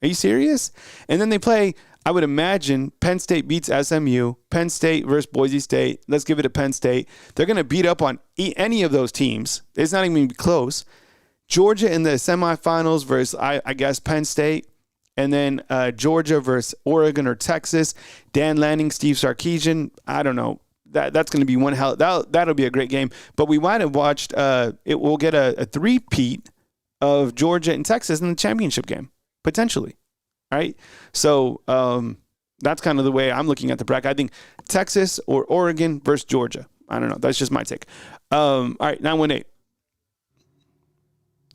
Are you serious? And then they play. I would imagine Penn State beats SMU. Penn State versus Boise State. Let's give it to Penn State. They're going to beat up on any of those teams. It's not even going to be close. Georgia in the semifinals versus, I guess, Penn State. And then Georgia versus Oregon or Texas. Dan Lanning, Steve Sarkisian. I don't know. That's going to be one hell. That'll be a great game. But we might have watched. We'll get a three-peat of Georgia and Texas in the championship game potentially. Right, so that's kind of the way I'm looking at the bracket. I think Texas or Oregon versus Georgia. I don't know. That's just my take. All right, 918.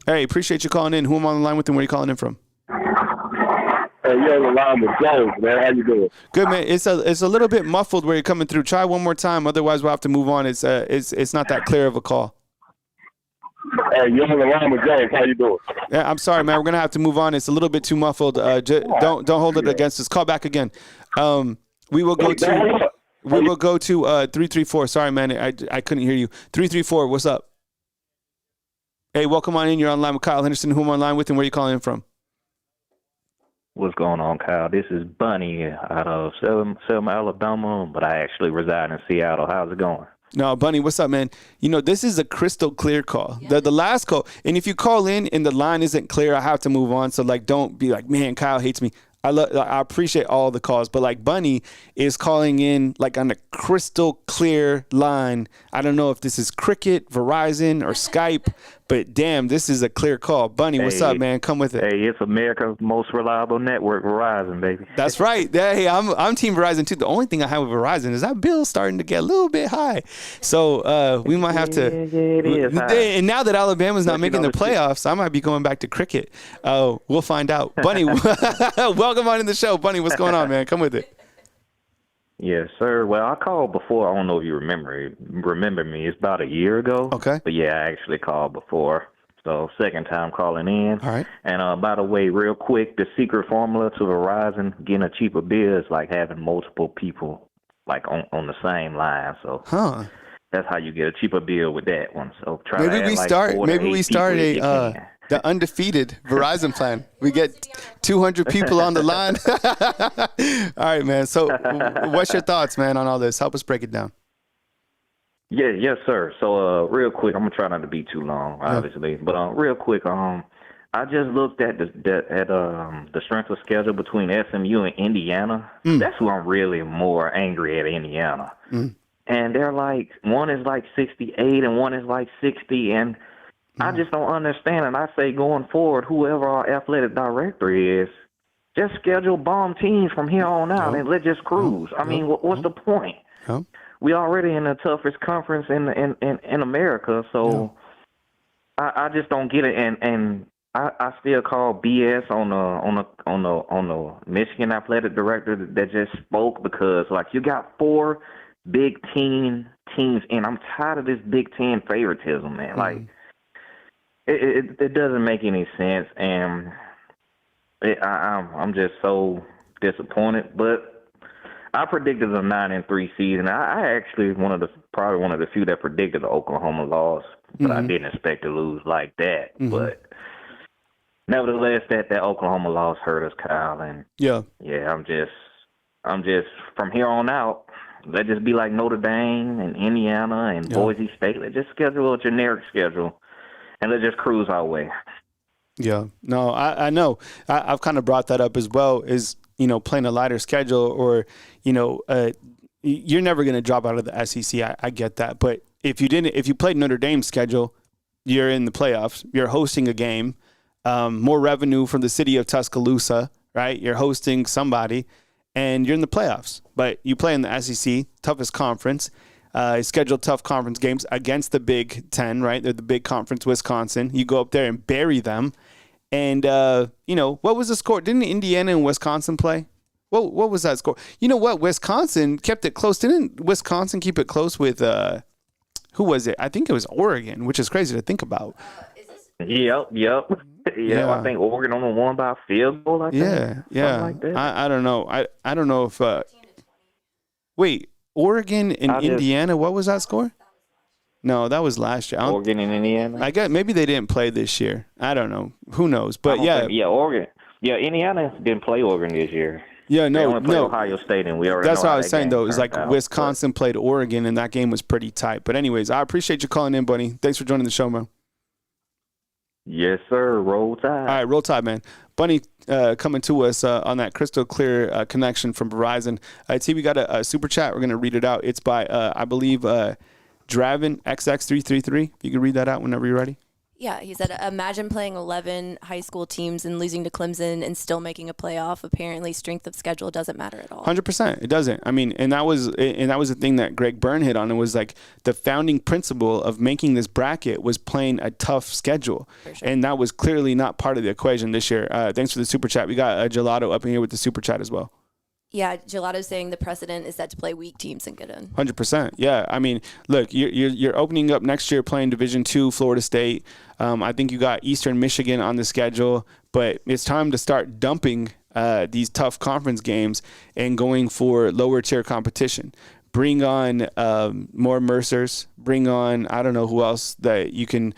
Hey, appreciate you calling in. Who am I on the line with and where are you calling in from? Hey, you're on the line with Jones, man. How you doing? Good, man. It's a little bit muffled where you're coming through. Try one more time. Otherwise, we'll have to move on. It's not that clear of a call. Hey, you're on the line with James. How you doing? Yeah, I'm sorry, man. We're gonna have to move on. It's a little bit too muffled. Don't hold it against us. Call back again. We will go to 334. Sorry, man. I couldn't hear you. 334. What's up? Hey, welcome on in. You're on line with Kyle Henderson. Who am I on line with, and where are you calling in from? What's going on, Kyle? This is Bunny out of Selma, Alabama, but I actually reside in Seattle. How's it going? No, Bunny, what's up, man? You know, this is a crystal clear call. Yeah. The last call, and if you call in and the line isn't clear, I have to move on. So, like, don't be like, man, Kyle hates me. I appreciate all the calls, but like Bunny is calling in like on a crystal clear line. I don't know if this is Cricket, Verizon, or Skype, but damn, this is a clear call. Bunny, what's up, man? Come with it. Hey, it's America's most reliable network, Verizon, baby. That's right. Hey, I'm Team Verizon too. The only thing I have with Verizon is that bill's starting to get a little bit high. So we might have to. Yeah, it is high. And now that Alabama's not making the playoffs, I might be going back to Cricket. We'll find out. Bunny, welcome on in the show. Bunny, what's going on, man? Come with it. Yes, sir. Well, I called before. I don't know if you remember me. It's about a year ago. Okay. But yeah, I actually called before. So second time calling in. All right. And by the way, real quick, the secret formula to Verizon getting a cheaper bill is like having multiple people like on the same line. So that's how you get a cheaper bill with that one. So try maybe we start the undefeated Verizon plan. We get 200 people on the line. All right, man. So what's your thoughts, man, on all this? Help us break it down. Yeah, yes, sir. So real quick, I'm going to try not to be too long, obviously. But real quick, I just looked at the strength of schedule between SMU and Indiana. That's who I'm really more angry at, Indiana. And they're like, one is like 68 and one is like 60, and I just don't understand. And I say going forward, whoever our athletic director is, just schedule bomb teams from here on out and let's just cruise. I mean, what's the point? We already in the toughest conference in America, so I just don't get it. And I still call BS on the Michigan athletic director that just spoke, because like you got 4 Big Ten teams, and I'm tired of this Big Ten favoritism, man. Like. It doesn't make any sense, and I'm just so disappointed. But I predicted a 9-3 season. I actually probably one of the few that predicted the Oklahoma loss, but I didn't expect to lose like that. But nevertheless, that Oklahoma loss hurt us, Kyle, and I'm just I'm just from here on out. Let's just be like Notre Dame and Indiana and Boise State. Let's just schedule a generic schedule, and let's just cruise our way. Yeah, no, I know. I've kind of brought that up as well. Is playing a lighter schedule, or you're never going to drop out of the SEC. I get that, but if you played Notre Dame's schedule, you're in the playoffs. You're hosting a game, more revenue from the city of Tuscaloosa, right? You're hosting somebody, and you're in the playoffs. But you play in the SEC, toughest conference. Schedule tough conference games against the Big Ten, right? They're the big conference, Wisconsin. You go up there and bury them. And, what was the score? Didn't Indiana and Wisconsin play? What was that score? You know what? Wisconsin kept it close. Didn't Wisconsin keep it close with, who was it? I think it was Oregon, which is crazy to think about. Yep. Yeah, I think Oregon only won by a field goal. Yeah. Like that. I don't know. I don't know if. Wait, Oregon and Indiana. What was that score? No, that was last year. Oregon and Indiana. I guess maybe they didn't play this year. I don't know. Who knows? But Oregon. Yeah, Indiana didn't play Oregon this year. Yeah, they only played Ohio State, and we already. That's know what I was saying though. It's like out, Wisconsin played Oregon, and that game was pretty tight. But anyways, I appreciate you calling in, buddy. Thanks for joining the show, man. Yes, sir. Roll Tide. All right, roll Tide, man. Bunny coming to us on that crystal clear connection from Verizon. I see we got a super chat. We're going to read it out. It's by, I believe, Draven XX333. If you can read that out whenever you're ready. Yeah, he said, imagine playing 11 high school teams and losing to Clemson and still making a playoff. Apparently, strength of schedule doesn't matter at all. 100%. It doesn't. I mean, and that was the thing that Greg Byrne hit on. It was like the founding principle of making this bracket was playing a tough schedule. Sure. And that was clearly not part of the equation this year. Thanks for the super chat. We got Gelato up in here with the super chat as well. Yeah, Gelato's saying the precedent is set to play weak teams and get in. 100%. Yeah, I mean, look, you're opening up next year playing Division II, Florida State. I think you got Eastern Michigan on the schedule, but it's time to start dumping these tough conference games and going for lower tier competition. Bring on more Mercers. Bring on, I don't know who else that you can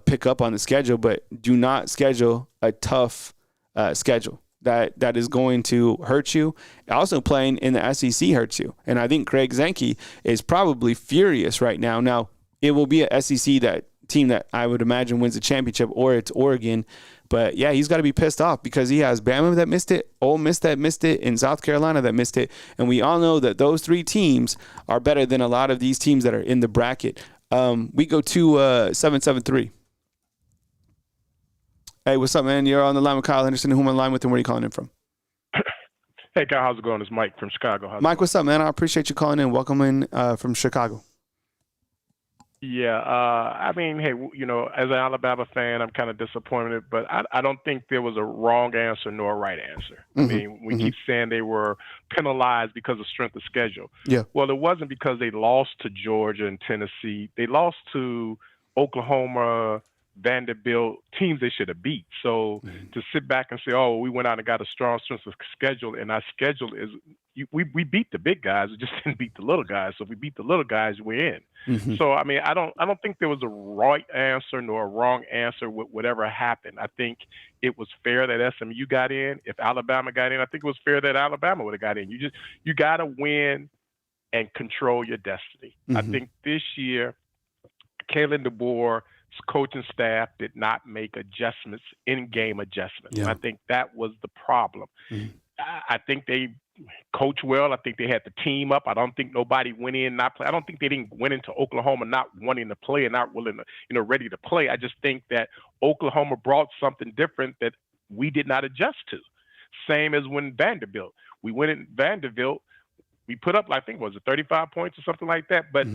pick up on the schedule, but do not schedule a tough schedule. That is going to hurt you. Also playing in the SEC hurts you. And I think Craig Zenke is probably furious right now. Now, it will be a SEC team that I would imagine wins the championship, or it's Oregon. But, yeah, he's got to be pissed off because he has Bama that missed it, Ole Miss that missed it, and South Carolina that missed it. And we all know that those three teams are better than a lot of these teams that are in the bracket. We go to 773. Hey, what's up, man? You're on the line with Kyle Henderson. Who am I on the line with, and where are you calling in from? Hey, Kyle, how's it going? It's Mike from Chicago. Mike, what's up, man? I appreciate you calling in. Welcome in from Chicago. Yeah, I mean, hey, as an Alabama fan, I'm kind of disappointed, but I don't think there was a wrong answer nor a right answer. I mean, we keep saying they were penalized because of strength of schedule. Yeah. Well, it wasn't because they lost to Georgia and Tennessee. They lost to Oklahoma, Vanderbilt, teams they should have beat. So to sit back and say, oh, we went out and got a strong strength of schedule, and our schedule is we beat the big guys, we just didn't beat the little guys. So if we beat the little guys, we're in. So I mean, I don't think there was a right answer nor a wrong answer with whatever happened. I think it was fair that SMU got in. If Alabama got in, I think it was fair that Alabama would have got in. You got to win and control your destiny. I think this year, Kalen DeBoer's coaching staff did not make adjustments, in-game adjustments. Yeah. And I think that was the problem. I think they coach well. I think they had the team up. I don't think nobody went in not play. I don't think they didn't went into Oklahoma not wanting to play and not willing to, ready to play. I just think that Oklahoma brought something different that we did not adjust to. Same as when Vanderbilt. We went in Vanderbilt. We put up, I think, was it 35 points or something like that? But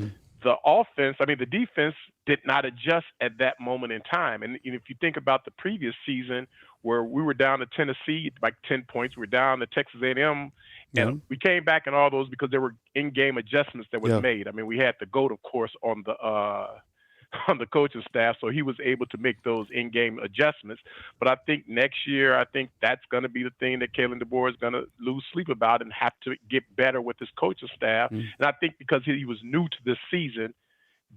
the defense did not adjust at that moment in time. And if you think about the previous season where we were down to Tennessee, like 10 points, we were down to Texas A&M, and we came back in all those because there were in-game adjustments that was made. I mean, we had the GOAT, of course, on the coaching staff, so he was able to make those in-game adjustments. But I think next year, that's going to be the thing that Kalen DeBoer is going to lose sleep about and have to get better with his coaching staff. And I think because he was new to this season,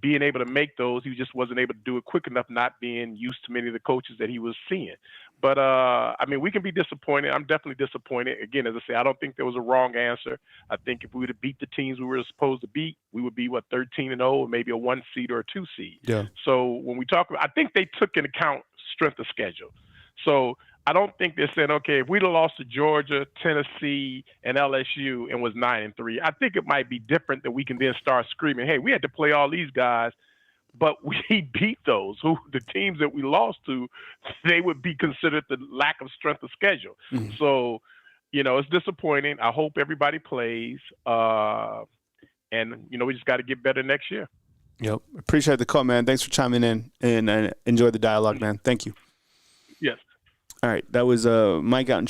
being able to make those. He just wasn't able to do it quick enough, not being used to many of the coaches that he was seeing. But, I mean, we can be disappointed. I'm definitely disappointed. Again, as I say, I don't think there was a wrong answer. I think if we would have beat the teams we were supposed to beat, we would be, 13-0, or maybe a 1 seed or a 2 seed. Yeah. So when we talk about, I think they took into account strength of schedule. So I don't think they're saying, okay, if we'd have lost to Georgia, Tennessee, and LSU and was 9-3, I think it might be different that we can then start screaming, hey, we had to play all these guys, but we beat those. The teams that we lost to, they would be considered the lack of strength of schedule. Mm-hmm. So, it's disappointing. I hope everybody plays. And, we just got to get better next year. Yep. Appreciate the call, man. Thanks for chiming in and enjoy the dialogue, man. Thank you. Yes. All right, that was Mike out in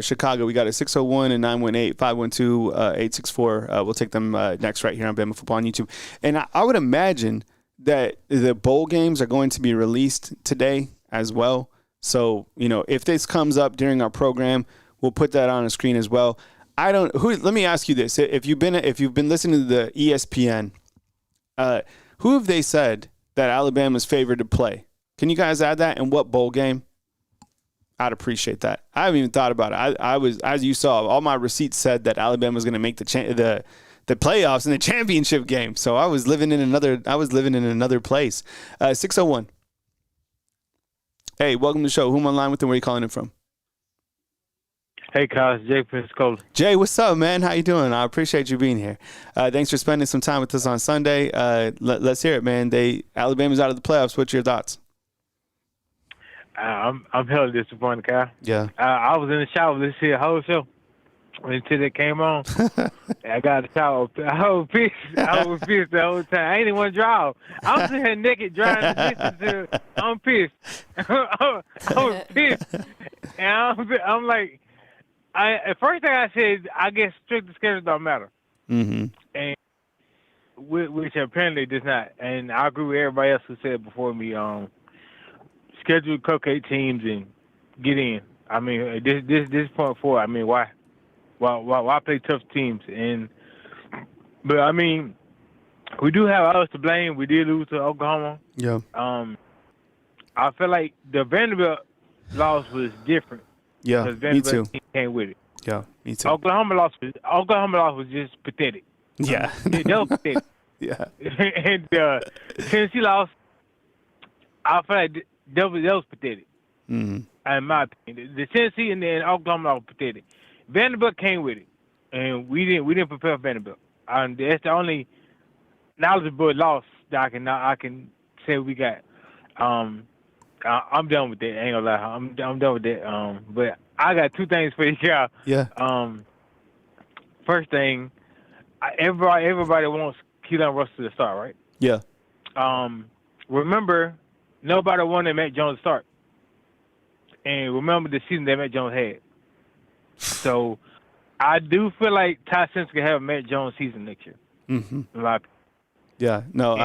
Chicago. We got a 601 and 918-512-864. We'll take them next right here on Bama Football on YouTube. And I would imagine that the bowl games are going to be released today as well. So, if this comes up during our program, we'll put that on a screen as well. Let me ask you this. If you've been listening to the ESPN, who have they said that Alabama's favored to play? Can you guys add that? And what bowl game? I'd appreciate that. I haven't even thought about it. I was, as you saw, all my receipts said that Alabama was going to make the playoffs in the championship game. So I was living in another place. 601. Hey, welcome to the show. Who am I on line with and where are you calling in from? Hey, Kyle, it's Jay Pensacola. Jay, what's up, man? How you doing? I appreciate you being here. Thanks for spending some time with us on Sunday. Let's hear it, man. Alabama's out of the playoffs. What's your thoughts? I'm hella disappointed, Kyle. Yeah. I was in the shower listening to the whole show until it came on. I got a shower. I was pissed the whole time. I ain't even want to draw. I was sitting here naked drying the dishes. I'm pissed. I was pissed. And I'm like, the first thing I said, I guess strict schedule don't matter. Mm-hmm. And which apparently does not. And I agree with everybody else who said before me, schedule cupcake teams and get in. I mean, this point forward. I mean, why play tough teams? But I mean, we do have us to blame. We did lose to Oklahoma. Yeah. I feel like the Vanderbilt loss was different. Yeah, me too. Came with it. Yeah, me too. Oklahoma loss was just pathetic. Yeah. That was pathetic. Yeah. And Tennessee loss, I feel like that was pathetic. Mm-hmm. In my opinion, the Tennessee and the Oklahoma was pathetic. Vanderbilt came with it, and we didn't prepare for Vanderbilt. That's the only knowledgeable loss that I can say we got. I'm done with that. I ain't gonna lie. I'm done with that. But I got two things for you, Kyle. Yeah. First thing, everybody wants Keelan Russell to start, right? Yeah. Remember, nobody wanted Mac Jones to start. And remember the season that Mac Jones had. So I do feel like Ty Simpson can have a Mac Jones season next year. Mm-hmm. In my opinion. Yeah. No.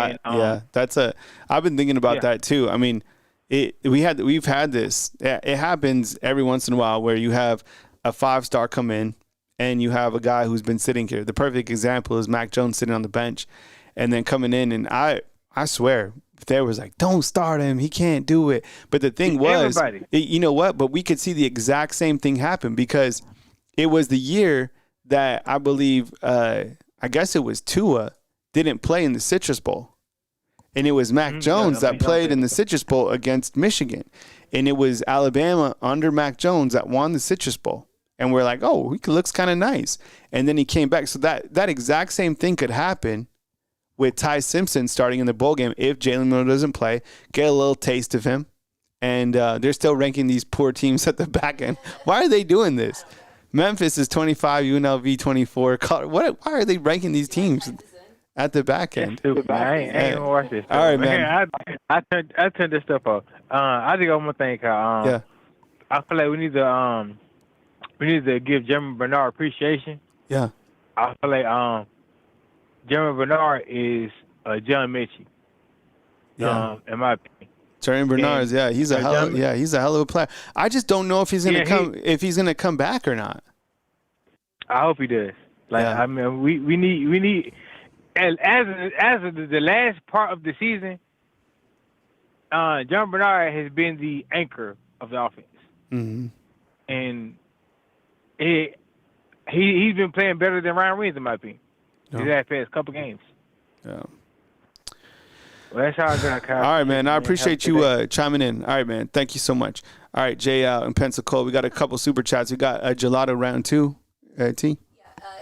I've been thinking about that too. I mean, we've had this. It happens every once in a while where you have a 5-star come in and you have a guy who's been sitting here. The perfect example is Mac Jones sitting on the bench and then coming in, and I swear there was like, don't start him, he can't do it. But the thing was, you know what? But we could see the exact same thing happen because it was the year that I believe, I guess it was Tua didn't play in the Citrus Bowl. And it was Mac Jones that played in the Citrus Bowl against Michigan. And it was Alabama under Mac Jones that won the Citrus Bowl. And we're like, oh, he looks kind of nice. And then he came back. So that exact same thing could happen with Ty Simpson starting in the bowl game if Jalen Miller doesn't play, get a little taste of him. And they're still ranking these poor teams at the back end. Why are they doing this? Memphis is 25, UNLV 24. Why are they ranking these teams at the back end? I ain't gonna watch this. All right, man. I turned this stuff off. I think one more thing, Kyle. Yeah. I feel like we need to give Jeremy Bernard appreciation. Yeah. I feel like Jeremy Bernard is John Mechie. Yeah. In my opinion. Jeremy Bernard, he's a hell of a player. I just don't know if he's gonna come back or not. I hope he does. I mean, we need And as of the last part of the season, John Bernard has been the anchor of the offense. Mm-hmm. And he's been playing better than Ryan Reeves, in my opinion. These past couple games. Yeah. Well, that's how I got Kyle. All right, man. I appreciate you chiming in. All right, man. Thank you so much. All right, Jay out in Pensacola. We got a couple super chats. We got Gelato round 2. T?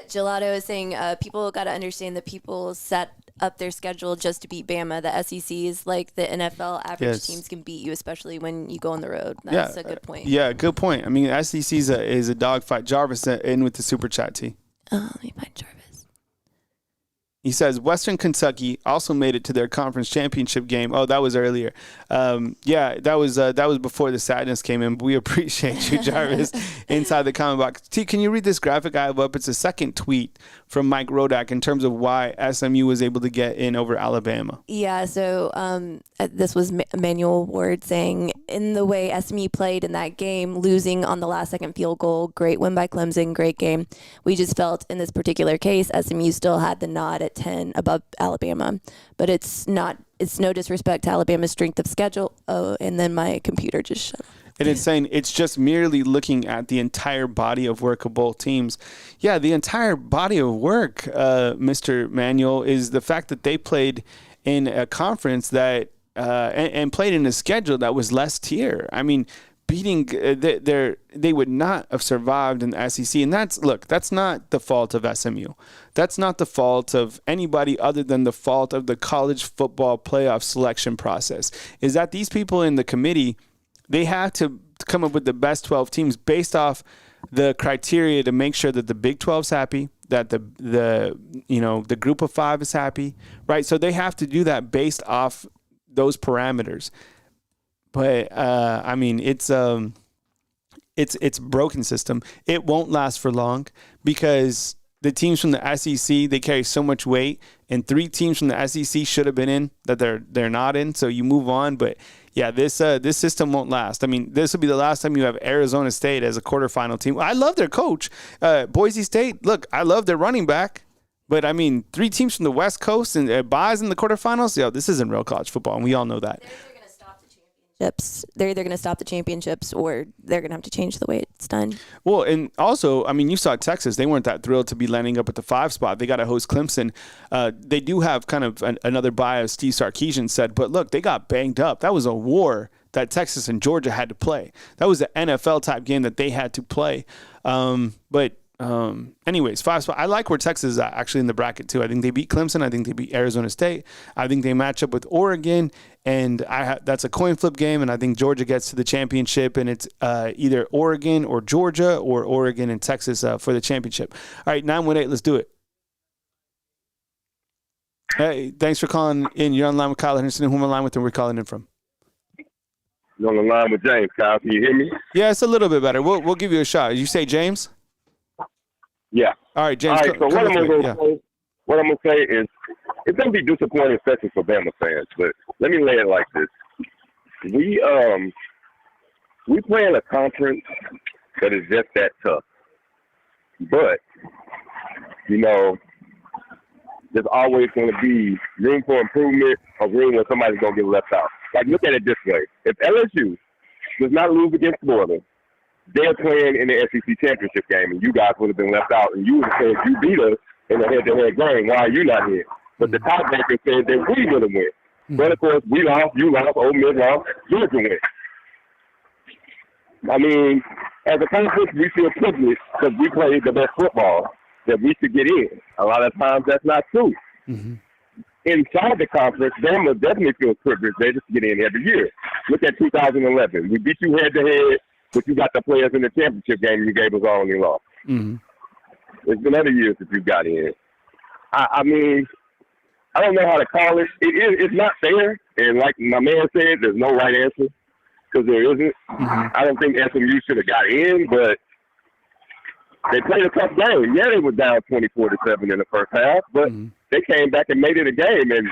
Gelato is saying people got to understand that people set up their schedule just to beat Bama. The SEC is like the NFL. Average teams can beat you, especially when you go on the road. That's a good point. Yeah, good point. I mean, SEC is a dogfight. Jarvis in with the super chat, T. Let me find Jarvis. He says Western Kentucky also made it to their conference championship game. Oh, that was earlier. Yeah, that was before the sadness came in. We appreciate you, Jarvis, inside the comment box. T, can you read this graphic I have up? It's a second tweet from Mike Rodak in terms of why SMU was able to get in over Alabama. Yeah, so this was Emmanuel Ward saying, in the way SMU played in that game, losing on the last-second field goal, great win by Clemson, great game. We just felt in this particular case, SMU still had the nod at 10 above Alabama, but it's no disrespect to Alabama's strength of schedule. Oh, and then my computer just shut off. And it's saying it's just merely looking at the entire body of work of both teams. Yeah, the entire body of work, Mr. Manuel, is the fact that they played in a conference that and played in a schedule that was less tier. I mean, beating they would not have survived in the SEC. And that's not the fault of SMU. That's not the fault of anybody other than the fault of the college football playoff selection process. Is that these people in the committee, they have to come up with the best 12 teams based off the criteria to make sure that the Big 12's happy, that the group of 5 is happy, right? So they have to do that based off those parameters. But I mean, it's a broken system. It won't last for long because the teams from the SEC, they carry so much weight, and 3 teams from the SEC should have been in that they're not in. So you move on. But yeah, this system won't last. I mean, this will be the last time you have Arizona State as a quarterfinal team. I love their coach, Boise State. Look, I love their running back. But I mean, 3 teams from the West Coast and buys in the quarterfinals. Yo, this isn't real college football, and we all know that. They're either going to stop the championships or they're going to have to change the way it's done. Well, and also, I mean, you saw Texas. They weren't that thrilled to be landing up at the 5 spot. They got to host Clemson. They do have kind of another bye, as Steve Sarkisian said. But look, they got banged up. That was a war that Texas and Georgia had to play. That was an NFL-type game that they had to play. Anyways, 5 spot. I like where Texas is at, actually, in the bracket too. I think they beat Clemson. I think they beat Arizona State. I think they match up with Oregon, and that's a coin flip game. And I think Georgia gets to the championship, and it's either Oregon or Georgia or Oregon and Texas for the championship. All right, 918. Let's do it. Hey, thanks for calling in. You're on line with Kyle Henderson. Who am I on line with, and we're calling in from? You're on the line with James. Kyle, can you hear me? Yeah, it's a little bit better. We'll give you a shot. You say James? Yeah. All right, James. All right, so what I'm going to say is it's going to be disappointing, especially for Bama fans, but let me lay it like this. We play in a conference that is just that tough. But, you know, there's always going to be room for improvement or room where somebody's going to get left out. Like, look at it this way. If LSU does not lose against Florida, they're playing in the SEC championship game, and you guys would have been left out. And you would have said, you beat us in a head-to-head game. Why are you not here? But the tiebreaker said that we would have win. But, of course, we lost, you lost, Ole Miss lost, Georgia win. I mean, as a conference, we feel privileged because we played the best football that we should get in. A lot of times that's not true. Mm-hmm. Inside the conference, Bama definitely feels privileged. They just get in every year. Look at 2011. We beat you head-to-head. But you got the players in the championship game, and you gave us all and you lost. Mm-hmm. There's been other years that you got in. I mean, I don't know how to call it. It's not fair. And like my man said, there's no right answer because there isn't. Mm-hmm. I don't think SMU should have got in, but they played a tough game. Yeah, they were down 24-7 in the first half, but they came back and made it a game. And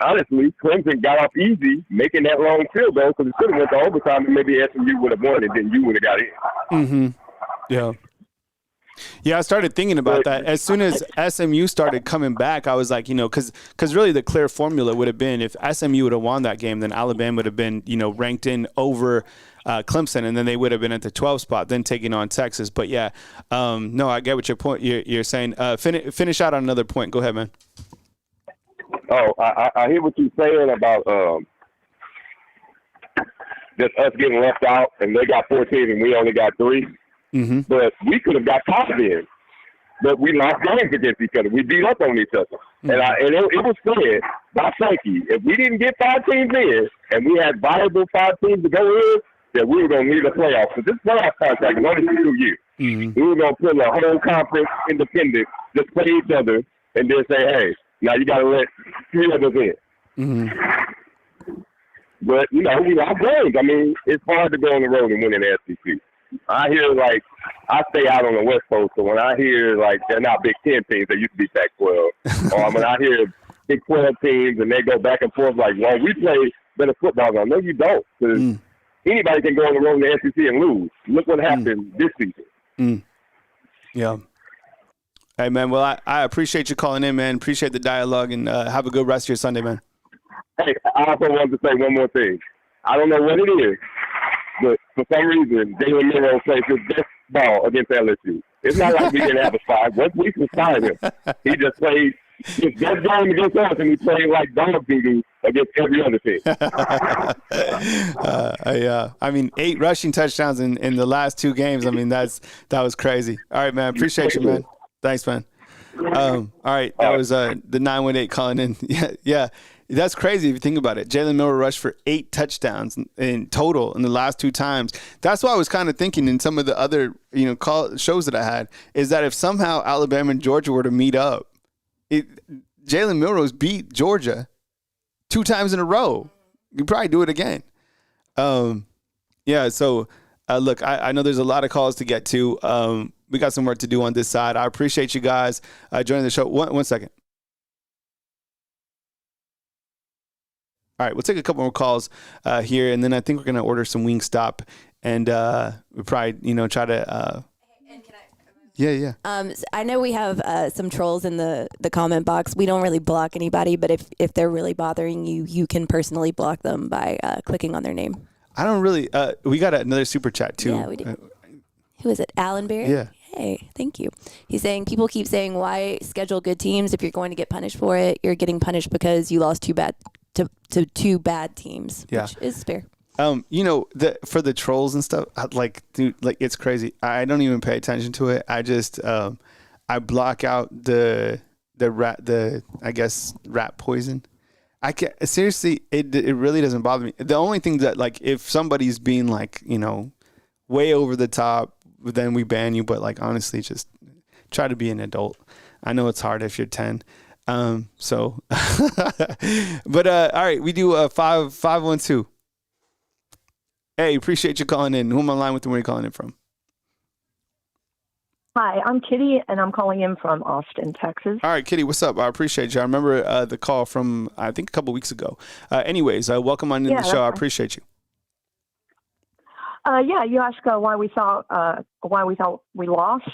honestly, Clemson got off easy making that long field goal because it could have went to overtime and maybe SMU would have won and then you would have got in. Mm-hmm. Yeah. Yeah, I started thinking about that. As soon as SMU started coming back, I was like, because really the clear formula would have been if SMU would have won that game, then Alabama would have been, ranked in over Clemson, and then they would have been at the 12th spot, then taking on Texas. But, yeah, no, I get what you're saying. Finish out on another point. Go ahead, man. Oh, I hear what you're saying about just us getting left out, and they got 14 and we only got 3. Mm-hmm. But we could have got top in. But we lost games against each other. We beat up on each other. Mm-hmm. And it was said by Sankey, if we didn't get 5 teams in and we had viable 5 teams to go in, that we were going to need a playoff. So this playoff contract is only for 2 years. Mm-hmm. We were going to put the whole conference independent, just play each other, and then say, hey, now you got to let 3 of us in. Mm-hmm. But, we lost games. I mean, it's hard to go on the road and win in the SEC. I hear, I stay out on the West Coast, so when I hear, they're not Big Ten teams, they used to be Pac-12, or when I hear Big 12 teams and they go back and forth well, we play better football. No, you don't, because anybody can go on the road in the SEC and lose. Look what happened this season. Yeah. Hey, man, well, I appreciate you calling in, man. Appreciate the dialogue, and have a good rest of your Sunday, man. Hey, I also wanted to say one more thing. I don't know what it is, but for some reason, Jalen Miro plays his best ball against LSU. It's not like we didn't have a spy. Once we signed him, he just played his best game against us, and he played like dog doo against every other team. 8 rushing touchdowns in the last 2 games. I mean, that was crazy. All right, man. Appreciate you, man. Thanks, man. All right, that was the 918 calling in. Yeah. That's crazy if you think about it. Jalen Miller rushed for 8 touchdowns in total in the last 2 times. That's why I was kind of thinking in some of the other shows that I had is that if somehow Alabama and Georgia were to meet up, Jalen Milroe beat Georgia 2 times in a row. You'd probably do it again. So look, I know there's a lot of calls to get to. We got some work to do on this side. I appreciate you guys joining the show. One second. All right, we'll take a couple more calls here, and then I think we're going to order some Wingstop, and we'll probably, try to Yeah. I know we have some trolls in the comment box. We don't really block anybody, but if they're really bothering you, you can personally block them by clicking on their name. I don't really we got another super chat, too. Yeah, we do. Who is it? Alan Bear? Yeah. Hey, thank you. He's saying people keep saying, why schedule good teams if you're going to get punished for it? You're getting punished because you lost 2 bad teams, which is fair. For the trolls and stuff, it's crazy. I don't even pay attention to it. I just I block out the rat poison. I can't seriously. It really doesn't bother me. The only thing that if somebody's being way over the top, then we ban you. But honestly, just try to be an adult. I know it's hard if you're 10. But all right, we do 512. Hey, appreciate you calling in. Who am I on line with and where are you calling in from? Hi, I'm Kitty, and I'm calling in from Austin, Texas. All right, Kitty, what's up? I appreciate you. I remember the call from, I think, a couple weeks ago. Anyways, welcome on in the show. I appreciate you. You asked why we thought we lost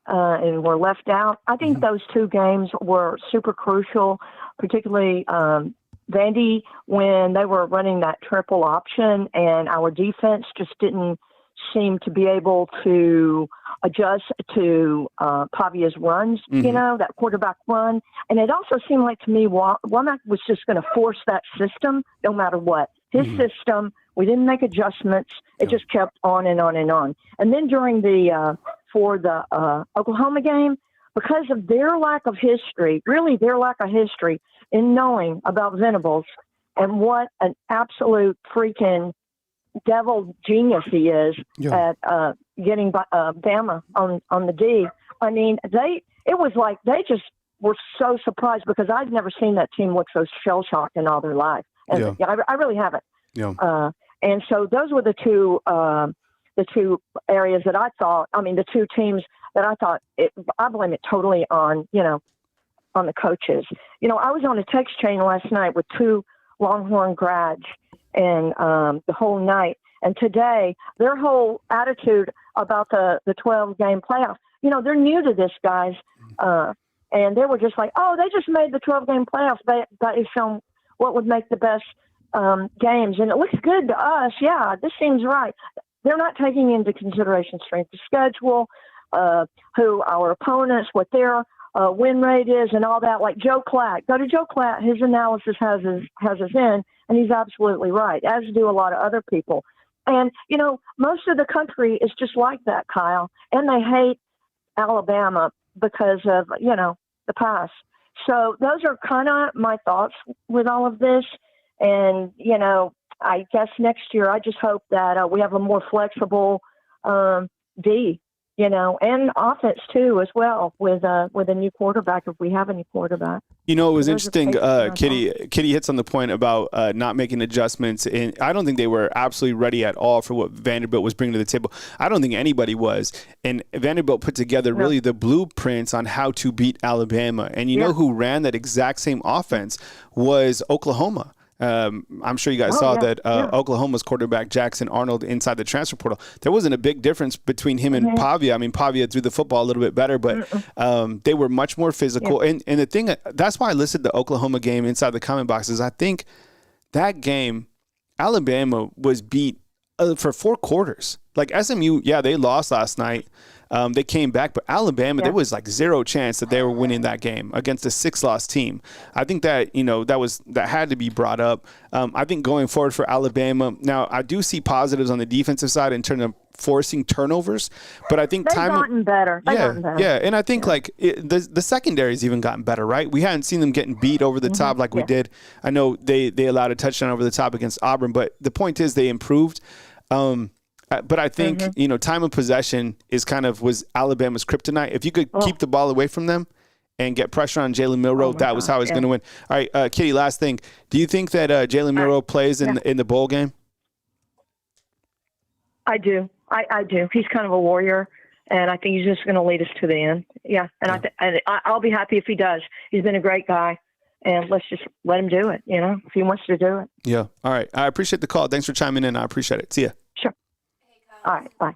and were left out. I think those 2 games were super crucial, particularly Vandy, when they were running that triple option and our defense just didn't seem to be able to adjust to Pavia's runs, that quarterback run. And it also seemed like to me Womack was just going to force that system no matter what. His system, we didn't make adjustments. It just kept on and on and on. And then during the Oklahoma game, because of their lack of history, really their lack of history in knowing about Venables and what an absolute freaking devil genius he is at getting Bama on the D. I mean, it was like they just were so surprised because I'd never seen that team look so shell-shocked in all their life. And I really haven't. Yeah. And so those were the two areas that I thought, the 2 teams that I thought, I blame it totally on, on the coaches. I was on a text chain last night with 2 Longhorn grads and the whole night. And today, their whole attitude about the 12-game playoff, they're new to this, guys. And they were just like, oh, they just made the 12-game playoffs based on what would make the best games. And it looks good to us. Yeah, this seems right. They're not taking into consideration strength of schedule, who our opponents, what their win rate is, and all that. Like Joe Klatt. Go to Joe Klatt. His analysis has us in, and he's absolutely right, as do a lot of other people. And, most of the country is just like that, Kyle. And they hate Alabama because of, the past. So those are kind of my thoughts with all of this. And, I guess next year I just hope that we have a more flexible D, and offense too as well with a new quarterback if we have a new quarterback. It was interesting. Kitty hits on the point about not making adjustments, and I don't think they were absolutely ready at all for what Vanderbilt was bringing to the table. I don't think anybody was, and Vanderbilt put together really the blueprints on how to beat Alabama. And you know who ran that exact same offense was Oklahoma. I'm sure you guys saw that Oklahoma's quarterback Jackson Arnold inside the transfer portal. There wasn't a big difference between him and Pavia. I mean, Pavia threw the football a little bit better, but they were much more physical. And the thing, that's why I listed the Oklahoma game inside the comment boxes. I think that game, Alabama was beat for 4 quarters. Like SMU, they lost last night. They came back, but Alabama, there was like zero chance that they were winning that game against a 6-loss team. I think that, that had to be brought up. I think going forward for Alabama, now I do see positives on the defensive side in terms of forcing turnovers, but I think they've gotten better. Yeah, and I think the secondary's even gotten better, right? We hadn't seen them getting beat over the top like we did. I know they allowed a touchdown over the top against Auburn, but the point is they improved. But I think, time of possession was Alabama's kryptonite. If you could keep the ball away from them and get pressure on Jalen Milroe, that was how he's going to win. All right, Kitty, last thing. Do you think that Jalen Milroe plays in the bowl game? I do. I do. He's kind of a warrior, and I think he's just going to lead us to the end. Yeah, and I'll be happy if he does. He's been a great guy, and let's just let him do it, if he wants to do it. Yeah. All right. I appreciate the call. Thanks for chiming in. I appreciate it. See ya. Sure. All right, bye.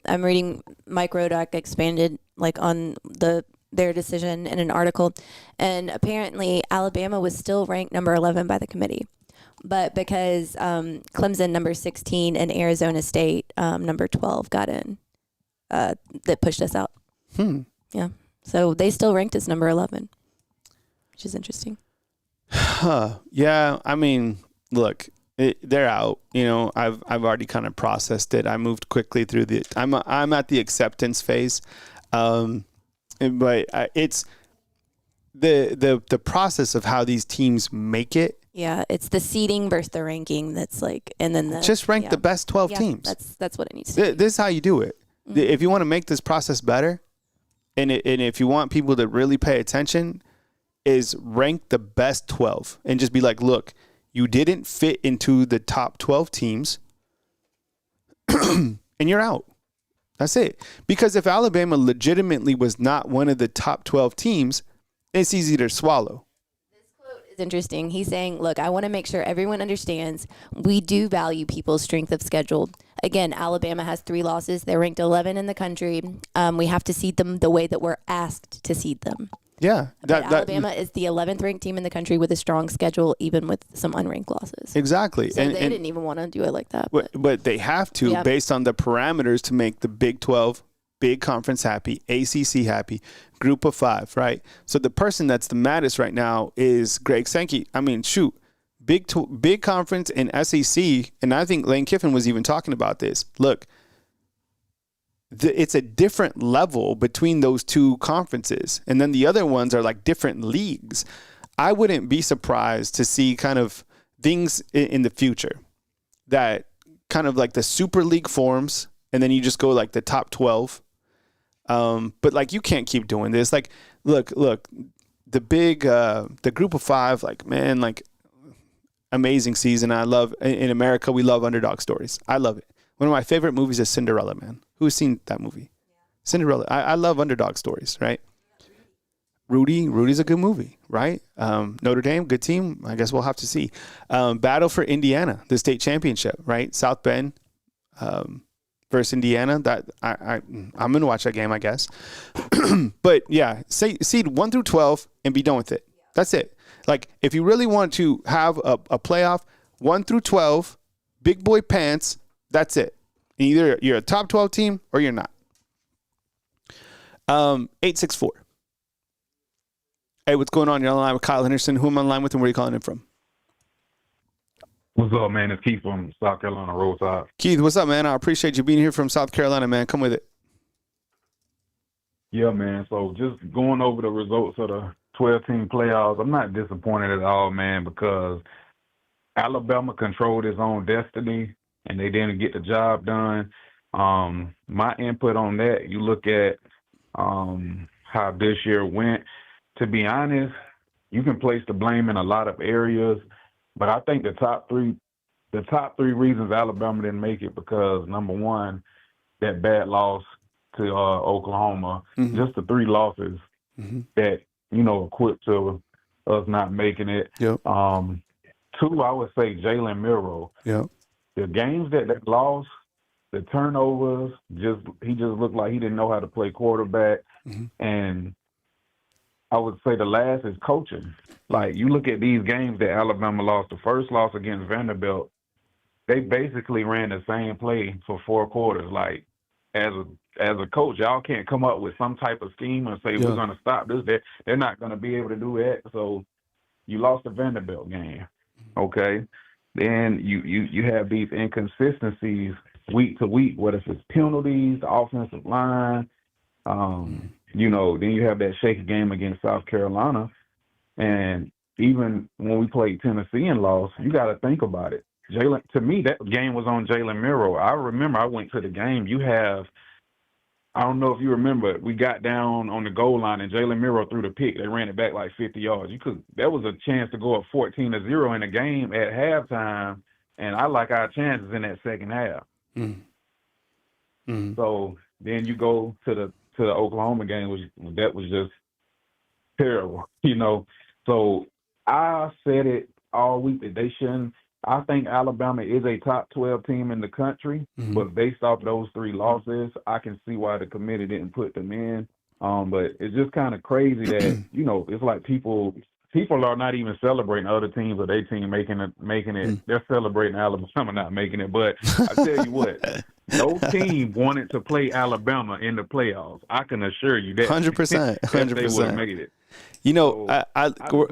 I'm reading Mike Rodak expanded on their decision in an article, and apparently Alabama was still ranked number 11 by the committee, but because Clemson number 16 and Arizona State number 12 got in, that pushed us out. Yeah, so they still ranked us number 11, which is interesting. Yeah, I mean, look. They're out. I've already kind of processed it. I moved quickly through I'm at the acceptance phase, but it's the process of how these teams make it. Yeah, it's the seeding versus the ranking. That's and then just rank the best 12 teams. That's what it needs to be. This is how you do it. Mm-hmm. If you want to make this process better, and if you want people to really pay attention, is rank the best 12 and just be like, look. You didn't fit into the top 12 teams, and you're out. That's it. Because if Alabama legitimately was not one of the top 12 teams, it's easy to swallow. This quote is interesting. He's saying, look, I want to make sure everyone understands we do value people's strength of schedule. Again, Alabama has 3 losses. They're ranked 11 in the country. We have to seed them the way that we're asked to seed them. Yeah. Alabama is the 11th ranked team in the country with a strong schedule, even with some unranked losses. Exactly. So they didn't even want to do it like that. But they have to, based on the parameters to make the Big 12, Big Conference happy, ACC happy, Group of 5, right? So the person that's the maddest right now is Greg Sankey. I mean, shoot, Big Conference and SEC, and I think Lane Kiffin was even talking about this. Look, it's a different level between those 2 conferences. And then the other ones are like different leagues. I wouldn't be surprised to see kind of things in the future that kind of like the Super League forms, and then you just go like the top 12. But you can't keep doing this. Look, the Group of 5, amazing season. I love, in America, we love underdog stories. I love it. One of my favorite movies is Cinderella, man. Who's seen that movie? Yeah. Cinderella. I love underdog stories, right? Rudy's a good movie, right? Notre Dame, good team. I guess we'll have to see. Battle for Indiana, the state championship, right? South Bend versus Indiana. That I'm going to watch that game, I guess. But yeah, say seed 1 through 12 and be done with it. That's it. Like if you really want to have a playoff, 1 through 12, big boy pants. That's it. Either you're a top 12 team or you're not. 864. Hey, what's going on? You're on the line with Kyle Henderson. Who am I on the line with and where are you calling in from? What's up, man? It's Keith from South Carolina Roadside. Keith, what's up, man? I appreciate you being here from South Carolina, man. Come with it. Yeah, man. So just going over the results of the 12-team playoffs, I'm not disappointed at all, man, because Alabama controlled its own destiny, and they didn't get the job done. My input on that, you look at how this year went. To be honest, you can place the blame in a lot of areas, but I think the top three reasons Alabama didn't make it because, number one, that bad loss to Oklahoma, just the 3 losses that, equipped to us not making it. Yep. 2, I would say Jalen Milroe. Yep. The games that they lost, the turnovers, he just looked like he didn't know how to play quarterback. And I would say the last is coaching. Like, you look at these games that Alabama lost. The first loss against Vanderbilt, they basically ran the same play for 4 quarters. Like, as a coach, y'all can't come up with some type of scheme and say, we're going to stop this. They're not going to be able to do that. So you lost the Vanderbilt game, okay? Then you have these inconsistencies week to week, whether it's penalties, the offensive line, then you have that shaky game against South Carolina. And even when we played Tennessee and lost, you got to think about it. To me, that game was on Jalen Milroe. I remember I went to the game. I don't know if you remember, we got down on the goal line and Jalen Milroe threw the pick. They ran it back like 50 yards. That was a chance to go up 14-0 in the game at halftime, and I like our chances in that second half. So then you go to the Oklahoma game, that was just terrible, So I said it all week that they shouldn't. I think Alabama is a top 12 team in the country, but based off those 3 losses, I can see why the committee didn't put them in. But it's just kind of crazy that, it's like people are not even celebrating other teams or their team making it. They're celebrating Alabama not making it. But I tell you what, no team wanted to play Alabama in the playoffs. I can assure you that. 100%. 100%. They would have made it.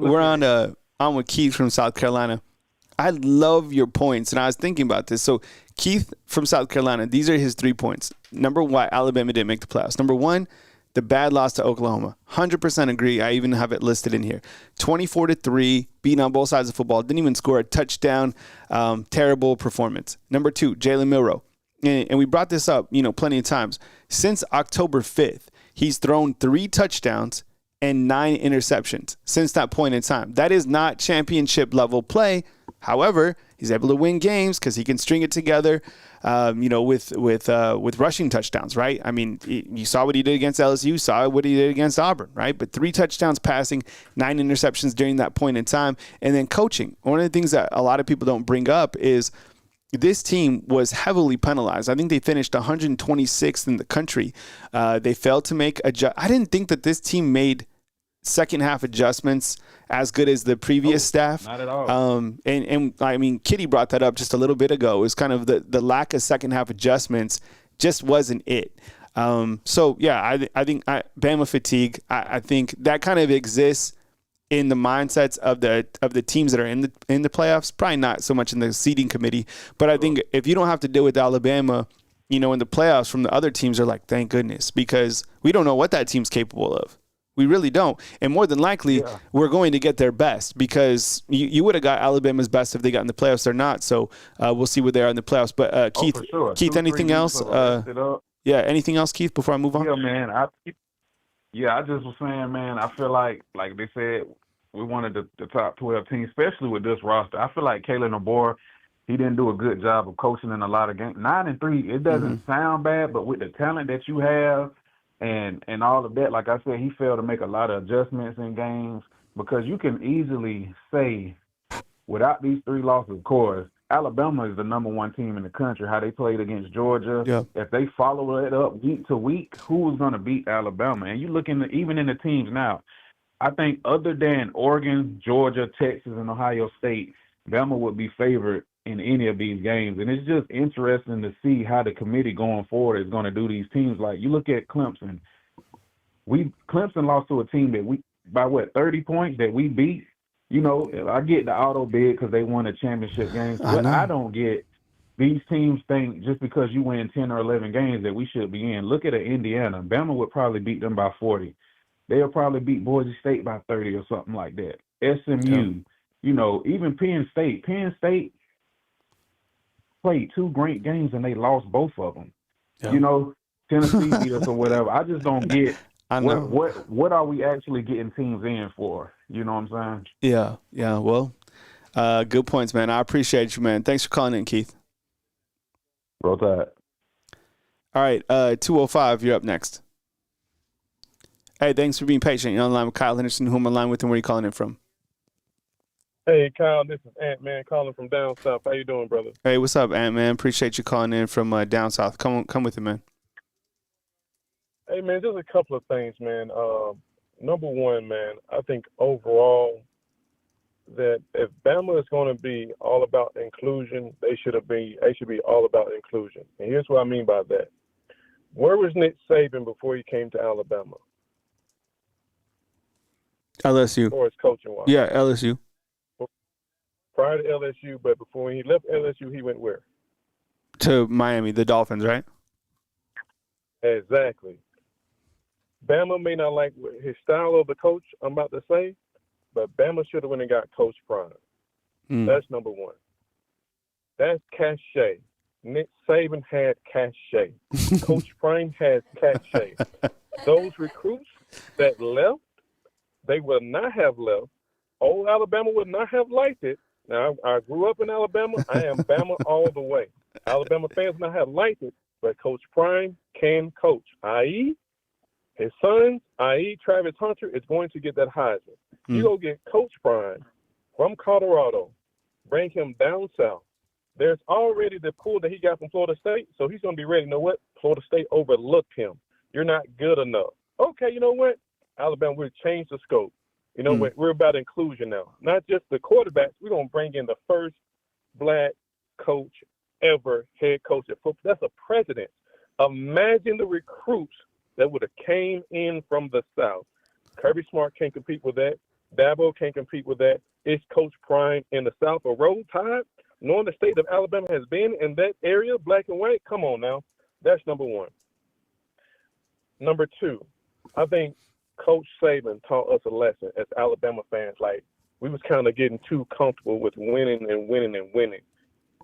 We're on with Keith from South Carolina. I love your points, and I was thinking about this. So Keith from South Carolina, these are his 3 points. Number one, Alabama didn't make the playoffs. Number one, the bad loss to Oklahoma. 100% agree. I even have it listed in here. 24-3, beating on both sides of football. Didn't even score a touchdown. Terrible performance. Number 2, Jalen Milroe. And we brought this up, plenty of times. Since October 5th, he's thrown 3 touchdowns and 9 interceptions since that point in time. That is not championship level play. However, he's able to win games because he can string it together, with rushing touchdowns, right? I mean, you saw what he did against LSU, saw what he did against Auburn, right? But 3 touchdowns passing, 9 interceptions during that point in time. And then coaching. One of the things that a lot of people don't bring up is this team was heavily penalized. I think they finished 126th in the country. They failed to make I didn't think that this team made second half adjustments as good as the previous staff. Not at all. And I mean, Kitty brought that up just a little bit ago. It was kind of the lack of second half adjustments just wasn't it. So yeah, I think Bama fatigue. I think that kind of exists in the mindsets of the teams that are in the playoffs. Probably not so much in the seeding committee, but I think if you don't have to deal with Alabama, in the playoffs from the other teams, are like, thank goodness, because we don't know what that team's capable of. We really don't. And more than likely, we're going to get their best because you would have got Alabama's best if they got in the playoffs or not. So we'll see where they are in the playoffs. But Keith, for sure. Keith, anything else? Anything else, Keith, before I move on? Yeah, man. I just was saying, man, I feel like they said, we wanted the top 12 team, especially with this roster. I feel like Kalen DeBoer, he didn't do a good job of coaching in a lot of games. 9-3, it doesn't sound bad, but with the talent that you have, and all of that, like I said, he failed to make a lot of adjustments in games because you can easily say, without these 3 losses, of course, Alabama is the number one team in the country. How they played against Georgia. Yeah. If they follow it up week to week, who is going to beat Alabama? And you look even in the teams now. I think other than Oregon, Georgia, Texas, and Ohio State, Bama would be favored in any of these games. And it's just interesting to see how the committee going forward is going to do these teams. Like, you look at Clemson. Clemson lost to a team that by 30 points that we beat. You know, I get the auto bid because they won a championship game. What I don't get, these teams think just because you win 10 or 11 games that we should be in. Look at Indiana. Bama would probably beat them by 40. They'll probably beat Boise State by 30 or something like that. SMU, you know, even Penn State. Penn State played 2 great games and they lost both of them. Yeah. You know, Tennessee beat us or whatever. I just don't get what are we actually getting teams in for? You know what I'm saying? Yeah. Well, good points, man. I appreciate you, man. Thanks for calling in, Keith. Roll Tide. All right, 205, you're up next. Hey, thanks for being patient. You're on the line with Kyle Henderson. Who am I on the line with and where are you calling in from? Hey, Kyle, this is Ant-Man calling from down south. How you doing, brother? Hey, what's up, Ant-Man? Appreciate you calling in from down south. Come with it, man. Hey, man, just a couple of things, man. Number one, man, I think overall that if Bama is going to be all about inclusion, they should be all about inclusion. And here's what I mean by that. Where was Nick Saban before he came to Alabama? LSU. Or his coaching wise? Yeah, LSU. Prior to LSU, but before he left LSU, he went where? To Miami, the Dolphins, right? Exactly. Bama may not like his style of the coach, I'm about to say, but Bama should have went and got Coach Prime. That's number one. That's cachet. Nick Saban had cachet. Coach Prime has cachet. Those recruits that left, they would not have left. Old Alabama would not have liked it. Now, I grew up in Alabama. I am Bama all the way. Alabama fans would not have liked it, but Coach Prime can coach, i.e., his son, i.e. Travis Hunter, is going to get that Heisman. You go get Coach Prime from Colorado, bring him down south. There's already the pool that he got from Florida State, so he's going to be ready. You know what? Florida State overlooked him. You're not good enough. Okay, you know what? Alabama, we'll change the scope. You know, we're about inclusion now. Not just the quarterbacks. We're going to bring in the first black coach ever, head coach at football. That's a precedent. Imagine the recruits that would have came in from the South. Kirby Smart can't compete with that. Dabo can't compete with that. It's Coach Prime in the South. A Roll Tide, knowing the state of Alabama has been in that area, black and white, come on now. That's number one. Number two, I think Coach Saban taught us a lesson as Alabama fans. Like, we was kind of getting too comfortable with winning and winning and winning.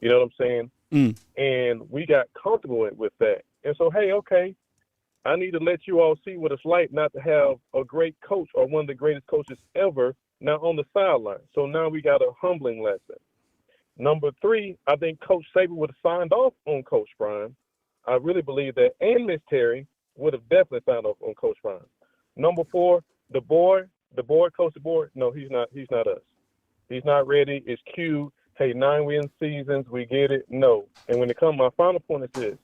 You know what I'm saying? And we got comfortable with that. And so, hey, okay, I need to let you all see what it's like not to have a great coach or one of the greatest coaches ever now on the sideline. So now we got a humbling lesson. Number three, I think Coach Saban would have signed off on Coach Prime. I really believe that. And Miss Terry would have definitely signed off on Coach Prime. Number four, the board, Coach DeBoer, no, he's not us. He's not ready. It's cute. Hey, 9-win seasons, we get it. No. And when it comes, my final point is this.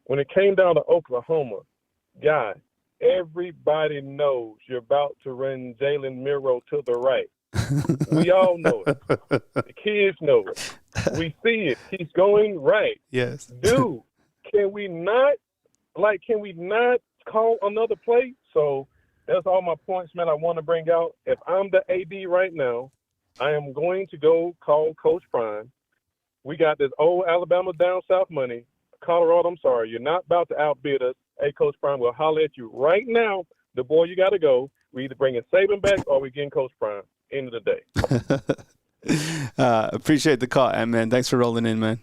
When it came down to Oklahoma, guy, everybody knows you're about to run Jalen Miro to the right. We all know it. The kids know it. We see it. He's going right. Yes. Dude, can we not call another play? So that's all my points, man, I want to bring out. If I'm the AD right now, I am going to go call Coach Prime. We got this old Alabama down south money. Colorado, I'm sorry, you're not about to outbid us. Hey, Coach Prime, we'll holler at you right now. The boy, you got to go. We either bringing Saban back or we getting Coach Prime. End of the day. Appreciate the call, man. Thanks for rolling in, man.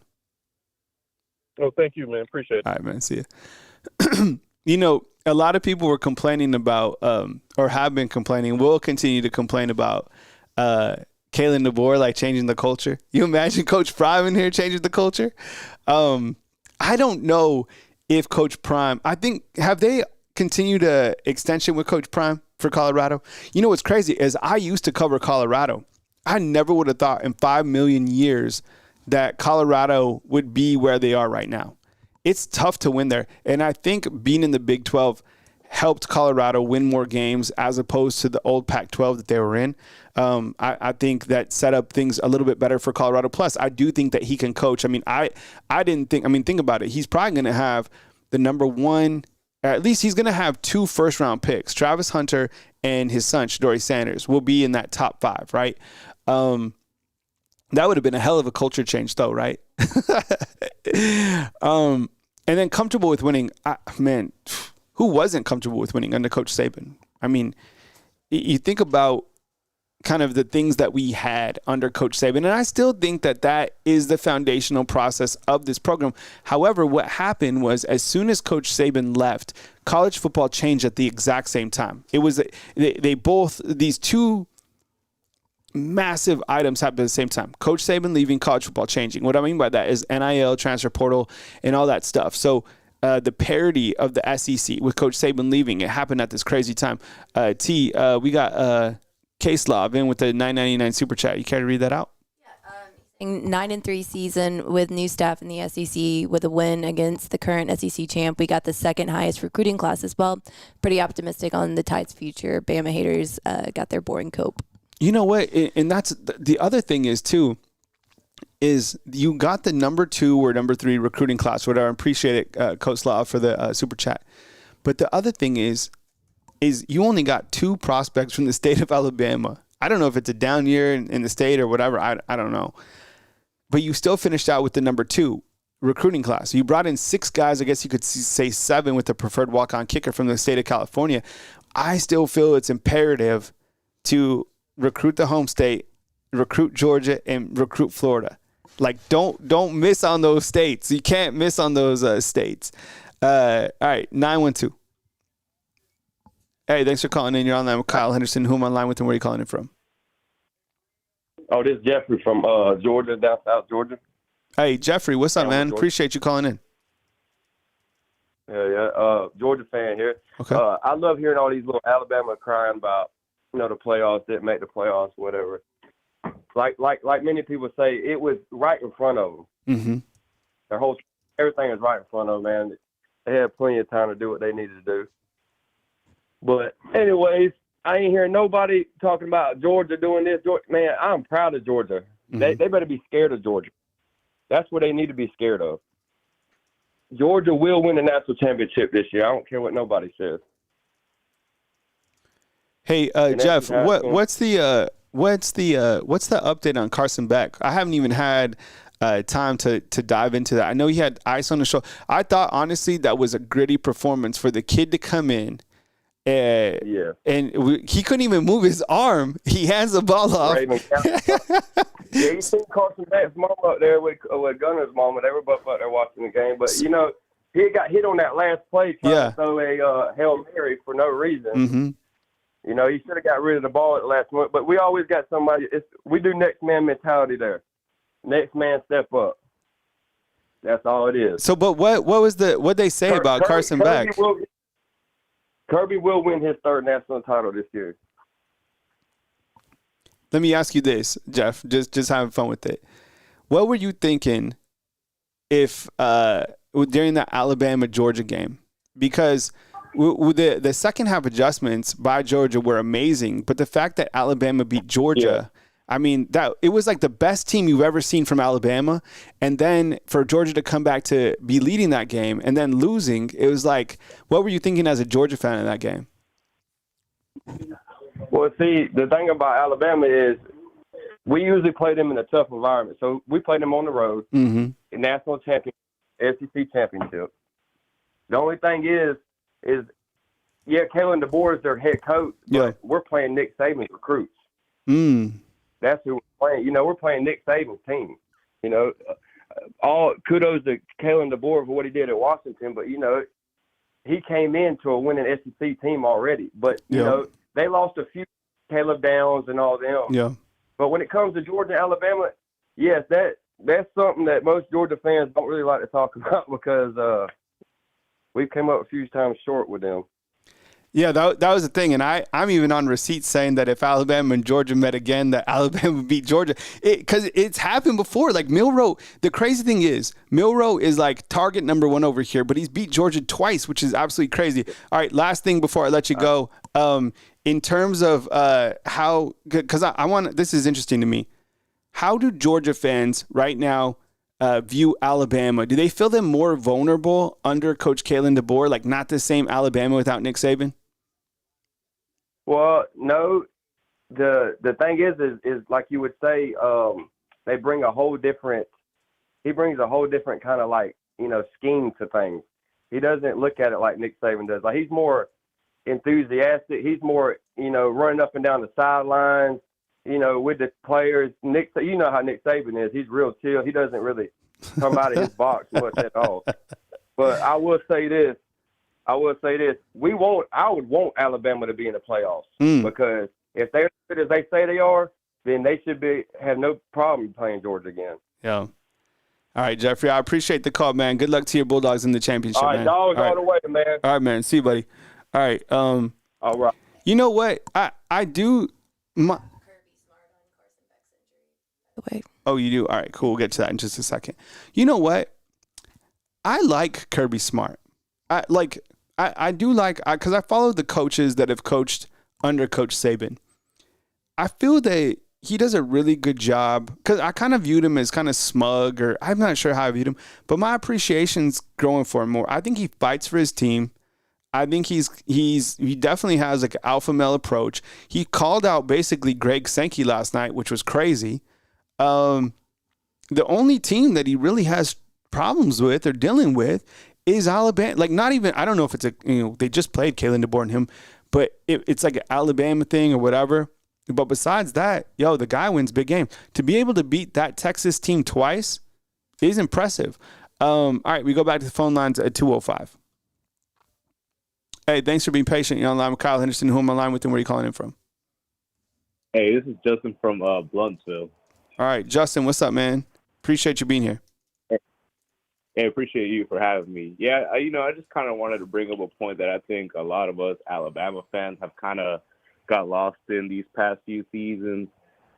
Oh, thank you, man. Appreciate it. All right, man. See you. You know, a lot of people were complaining about, or have been complaining, will continue to complain about Kalen DeBoer, like changing the culture. You imagine Coach Prime in here changing the culture? I don't know if Coach Prime, I think, have they continued an extension with Coach Prime for Colorado? You know what's crazy is I used to cover Colorado. I never would have thought in 5 million years that Colorado would be where they are right now. It's tough to win there. And I think being in the Big 12 helped Colorado win more games as opposed to the old Pac-12 that they were in. I think that set up things a little bit better for Colorado. Plus, I do think that he can coach. I mean, think about it. He's probably going to have the number one, at least he's going to have 2 first-round picks. Travis Hunter and his son, Shadori Sanders, will be in that top 5, right? That would have been a hell of a culture change, though, right? And then comfortable with winning. Man, who wasn't comfortable with winning under Coach Saban? I mean, you think about kind of the things that we had under Coach Saban, and I still think that that is the foundational process of this program. However, what happened was as soon as Coach Saban left, college football changed at the exact same time. It was these 2 massive items happened at the same time. Coach Saban leaving, college football changing. What I mean by that is NIL, transfer portal, and all that stuff. So the parity of the SEC with Coach Saban leaving, it happened at this crazy time. We got K-Slav in with the $9.99 super chat. You care to read that out? 9-3 season with new staff in the SEC with a win against the current SEC champ. We got the 2nd highest recruiting class as well. Pretty optimistic on the Tide's future. Bama haters got their boring cope. You know what? And that's the other thing is too, is you got the number 2 or number 3 recruiting class, whatever. I appreciate it, Coach Slav, for the super chat. But the other thing is you only got 2 prospects from the state of Alabama. I don't know if it's a down year in the state or whatever. I don't know. But you still finished out with the number 2 recruiting class. You brought in 6 guys. I guess you could say 7 with the preferred walk-on kicker from the state of California. I still feel it's imperative to recruit the home state, recruit Georgia, and recruit Florida. Like, don't miss on those states. You can't miss on those states. All right, 912. Hey, thanks for calling in. You're online with Kyle Henderson. Who am I online with, and where are you calling in from? Oh, this is Jeffrey from Georgia, down South Georgia. Hey, Jeffrey, what's up, man? Appreciate you calling in. Yeah. Georgia fan here. Okay. I love hearing all these little Alabama crying about, the playoffs, didn't make the playoffs, whatever. Like many people say, it was right in front of them. Mm-hmm. Everything is right in front of them, man. They had plenty of time to do what they needed to do. But anyways, I ain't hearing nobody talking about Georgia doing this. Man, I'm proud of Georgia. Mm-hmm. They better be scared of Georgia. That's what they need to be scared of. Georgia will win the national championship this year. I don't care what nobody says. Hey, Jeff, what's the update on Carson Beck? I haven't even had time to dive into that. I know he had ice on the show. I thought honestly that was a gritty performance for the kid to come in. And he couldn't even move his arm. He hands the ball off. Yeah, you seen Carson Beck's mom up there with Gunner's mom. They were both up there watching the game. But, he got hit on that last play trying to throw a Hail Mary for no reason. Mm-hmm. He should have got rid of the ball at the last moment. But we always got somebody. We do next man mentality there. Next man step up. That's all it is. So, but what they say about Carson Beck? Kirby will win his 3rd national title this year. Let me ask you this, Jeff. Just having fun with it. What were you thinking if during the Alabama-Georgia game? Because the second half adjustments by Georgia were amazing, but the fact that Alabama beat Georgia, I mean, that it was like the best team you've ever seen from Alabama, and then for Georgia to come back to be leading that game and then losing, it was like, what were you thinking as a Georgia fan in that game? Well, see, the thing about Alabama is we usually play them in a tough environment. So we play them on the road, in national championship, SEC championship. The only thing is Kalen DeBoer is their head coach, but we're playing Nick Saban's recruits. That's who we're playing. We're playing Nick Saban's team. All kudos to Kalen DeBoer for what he did at Washington, but, he came into a winning SEC team already. But, they lost a few Caleb Downs and all them. Yeah. But when it comes to Georgia and Alabama, yes, that's something that most Georgia fans don't really like to talk about because we've come up a few times short with them. Yeah, that was the thing, and I'm even on receipts saying that if Alabama and Georgia met again, that Alabama would beat Georgia, because it's happened before. Like Milroe, the crazy thing is Milroe is like target number 1 over here, but he's beat Georgia twice, which is absolutely crazy. All right, last thing before I let you go, in terms of how, because I want, this is interesting to me. How do Georgia fans right now view Alabama? Do they feel them more vulnerable under Coach Kalen DeBoer, like not the same Alabama without Nick Saban? Well, no. The thing is like you would say, they bring a whole different. He brings a whole different kind of like scheme to things. He doesn't look at it like Nick Saban does. Like he's more enthusiastic. He's more running up and down the sidelines. With the players. Nick, you know how Nick Saban is. He's real chill. He doesn't really come out of his box much at all. But I will say this. I would want Alabama to be in the playoffs because if they're as good as they say they are, then they should have no problem playing Georgia again. Yeah. All right, Jeffrey, I appreciate the call, man. Good luck to your Bulldogs in the championship, all right, man. Dogs all the way, man. All right, man. See you, buddy. All right. All right. You know what? I do. Wait. Oh, you do? All right, cool. We'll get to that in just a second. You know what? I like Kirby Smart. I do like, because I follow the coaches that have coached under Coach Saban. I feel that he does a really good job, because I kind of viewed him as kind of smug, or I'm not sure how I viewed him, but my appreciation's growing for him more. I think he fights for his team. I think he definitely has like an alpha male approach. He called out basically Greg Sankey last night, which was crazy. The only team that he really has problems with or dealing with is Alabama. Like, not even, I don't know if it's they just played Kalen DeBoer and him, but it's like an Alabama thing or whatever. But besides that, the guy wins big game. To be able to beat that Texas team twice is impressive. All right, we go back to the phone lines at 205. Hey, thanks for being patient. You're online with Kyle Henderson. Who am I online with, and where are you calling in from? Hey, this is Justin from Blunsville. All right, Justin, what's up, man? Appreciate you being here. Hey, appreciate you for having me. Yeah, I just kind of wanted to bring up a point that I think a lot of us Alabama fans have kind of got lost in these past few seasons.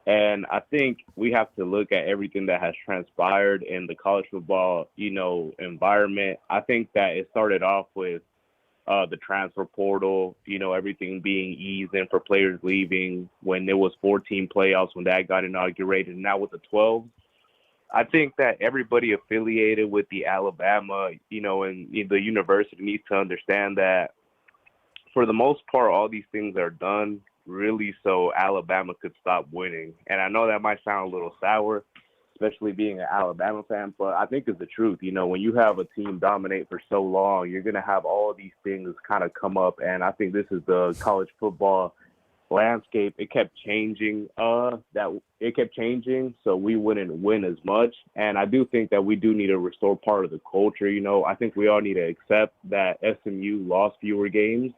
And I think we have to look at everything that has transpired in the college football, environment. I think that it started off with the transfer portal, everything being eased in for players leaving when there was 14 playoffs when that got inaugurated, and now with the 12. I think that everybody affiliated with the Alabama, and the university needs to understand that for the most part, all these things are done really so Alabama could stop winning. And I know that might sound a little sour, especially being an Alabama fan, but I think it's the truth. When you have a team dominate for so long, you're going to have all these things kind of come up. And I think this is the college football landscape. It kept changing, so we wouldn't win as much. And I do think that we do need to restore part of the culture. I think we all need to accept that SMU lost fewer games.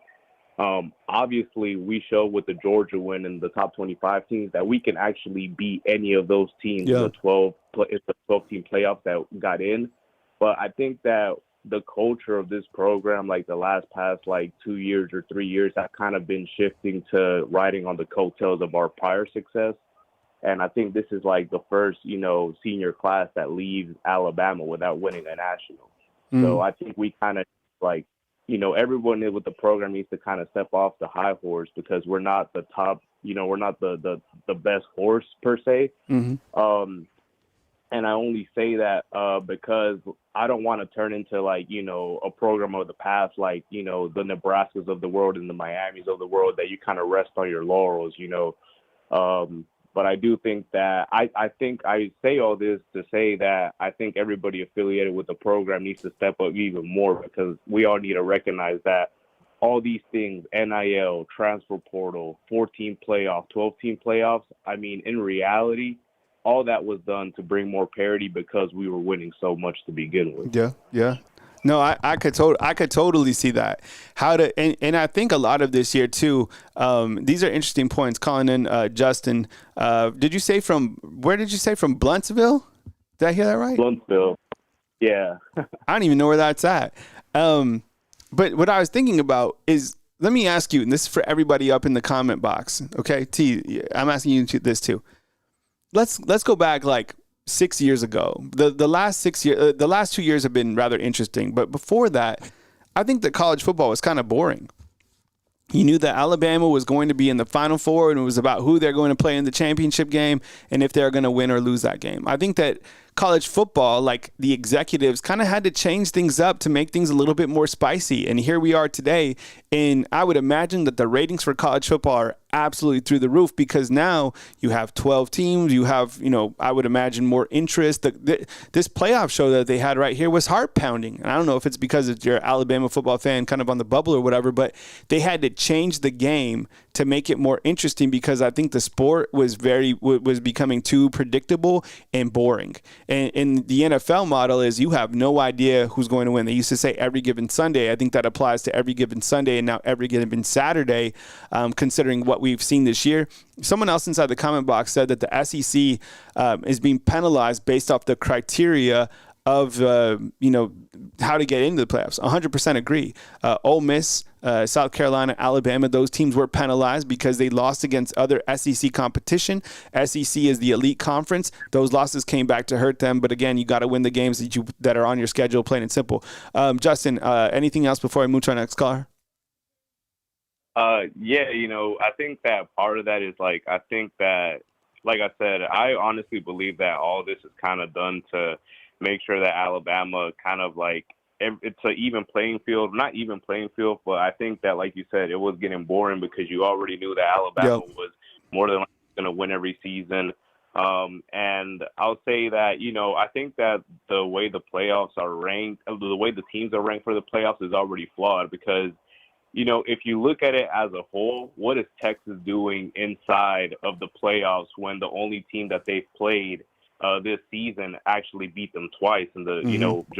Obviously, we show with the Georgia win and the top 25 teams that we can actually beat any of those teams in the 12-team playoffs that got in. But I think that the culture of this program, like the past 2 years or 3 years, have kind of been shifting to riding on the coattails of our prior success. And I think this is like the first, senior class that leaves Alabama without winning a national. So I think we kind of everyone with the program needs to kind of step off the high horse, because we're not the top, we're not the best horse per se. And I only say that because I don't want to turn into a program of the past, the Nebraskas of the world and the Miamis of the world that you kind of rest on your laurels, But I do think that I think I say all this to say that I think everybody affiliated with the program needs to step up even more, because we all need to recognize that all these things, NIL, transfer portal, 14 playoff, 12-team playoffs, I mean, in reality, all that was done to bring more parity because we were winning so much to begin with. Yeah. No, I could totally see that. And I think a lot of this year too. These are interesting points. Calling in Justin. Where did you say from Blunsville? Did I hear that right? Blunsville. Yeah. I don't even know where that's at. But what I was thinking about is let me ask you, and this is for everybody up in the comment box. Okay, T, I'm asking you this too. Let's go back like 6 years ago. The last 6 years, the last 2 years have been rather interesting, but before that, I think that college football was kind of boring. You knew that Alabama was going to be in the Final Four, and it was about who they're going to play in the championship game and if they're going to win or lose that game. I think that college football, like the executives, kind of had to change things up to make things a little bit more spicy. And here we are today, and I would imagine that the ratings for college football are absolutely through the roof because now you have 12 teams. You have, I would imagine more interest. This playoff show that they had right here was heart pounding. And I don't know if it's because you're an Alabama football fan kind of on the bubble or whatever, but they had to change the game to make it more interesting because I think the sport was becoming too predictable and boring. And the NFL model is you have no idea who's going to win. They used to say every given Sunday. I think that applies to every given Sunday and now every given Saturday, considering what we've seen this year. Someone else inside the comment box said that the SEC is being penalized based off the criteria of, how to get into the playoffs. 100% agree. Ole Miss, South Carolina, Alabama, those teams were penalized because they lost against other SEC competition. SEC is the elite conference. Those losses came back to hurt them. But again, you got to win the games that are on your schedule, plain and simple. Justin, anything else before I move to our next caller? I think that part of that is like I said, I honestly believe that all this is kind of done to make sure that Alabama kind of like it's an even playing field, not even playing field, but I think that, like you said, it was getting boring because you already knew that Alabama was more than likely going to win every season. And I'll say that, I think that the way the playoffs are ranked, the way the teams are ranked for the playoffs is already flawed because, if you look at it as a whole, what is Texas doing inside of the playoffs when the only team that they've played this season actually beat them twice in the,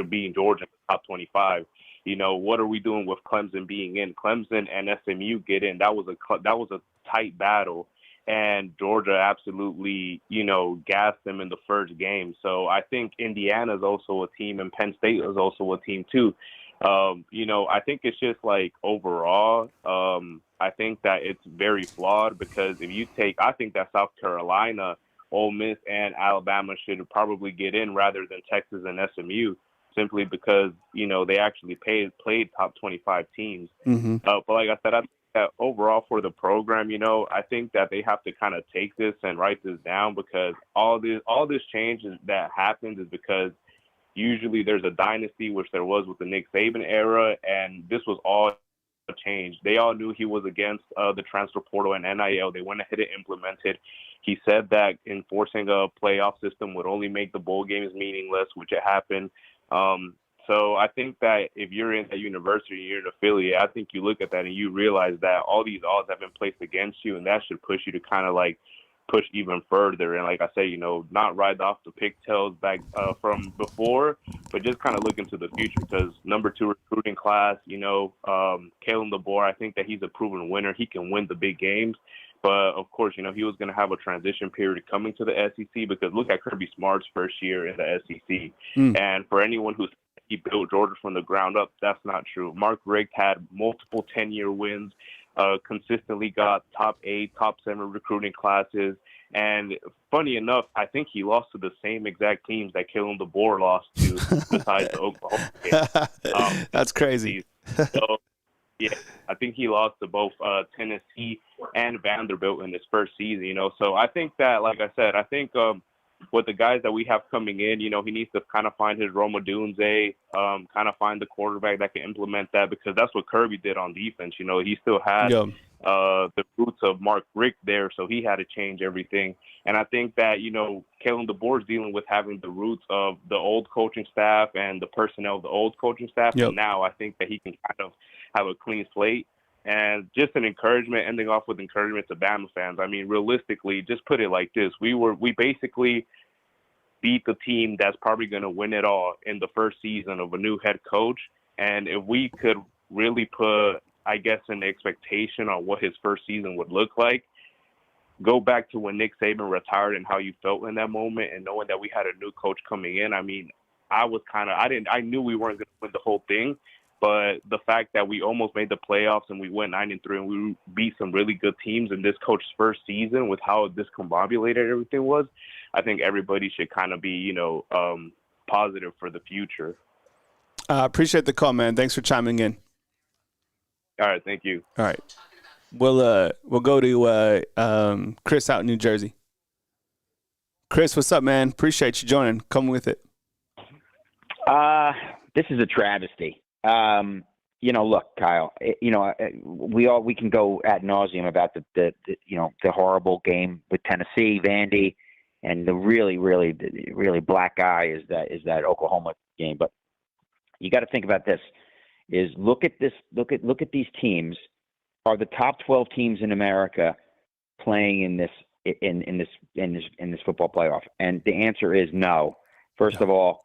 beating Georgia in the top 25. What are we doing with Clemson being in? Clemson and SMU get in. That was a tight battle, and Georgia absolutely, gassed them in the first game. So I think Indiana is also a team, and Penn State is also a team too. I think it's just like overall, I think that it's very flawed because I think that South Carolina, Ole Miss, and Alabama should probably get in rather than Texas and SMU simply because, they actually played top 25 teams. But like I said, I think that overall for the program, I think that they have to kind of take this and write this down because all this change that happens is because usually there's a dynasty, which there was with the Nick Saban era, and this was all changed. They all knew he was against the transfer portal and NIL. They went ahead and implemented. He said that enforcing a playoff system would only make the bowl games meaningless, which it happened. So I think that if you're in a university, you're an affiliate, I think you look at that and you realize that all these odds have been placed against you, and that should push you to kind of like push even further. And like I say, not ride off the pigtails back from before, but just kind of look into the future because number 2 recruiting class, Kalen DeBoer, I think that he's a proven winner. He can win the big games. But, of course, he was going to have a transition period coming to the SEC because look at Kirby Smart's first year in the SEC. And for anyone who's he built Georgia from the ground up, that's not true. Mark Richt had multiple 10-year wins, consistently got top 8, top 7 recruiting classes. And funny enough, I think he lost to the same exact teams that Kalen DeBoer lost to besides the Oklahoma game. That's crazy. So, yeah, I think he lost to both Tennessee and Vanderbilt in his first season, So I think that, like I said, with the guys that we have coming in, he needs to kind of find his Roma Dunze, kind of find the quarterback that can implement that because that's what Kirby did on defense. He still had the roots of Mark Richt there, so he had to change everything. And I think that, Kalen DeBoer's dealing with having the roots of the old coaching staff and the personnel of the old coaching staff. And now I think that he can kind of have a clean slate. And just an encouragement, ending off with encouragement to Bama fans. I mean, realistically, just put it like this. We basically beat the team that's probably going to win it all in the first season of a new head coach. And if we could really put, I guess, an expectation on what his first season would look like, go back to when Nick Saban retired and how you felt in that moment and knowing that we had a new coach coming in. I mean, I knew we weren't going to win the whole thing, But the fact that we almost made the playoffs and we went 9-3 and we beat some really good teams in this coach's first season with how discombobulated everything was, I think everybody should kind of be, positive for the future. Appreciate the call, man. Thanks for chiming in. All right, thank you. All right. We'll go to Chris out in New Jersey. Chris, what's up, man? Appreciate you joining. Come with it. This is a travesty. Look, Kyle, we can go ad nauseum about the horrible game with Tennessee, Vandy, and the really black eye is that Oklahoma game. But you got to think about this: is look at these teams. Are the top 12 teams in America playing in this football playoff? And the answer is no. First of all,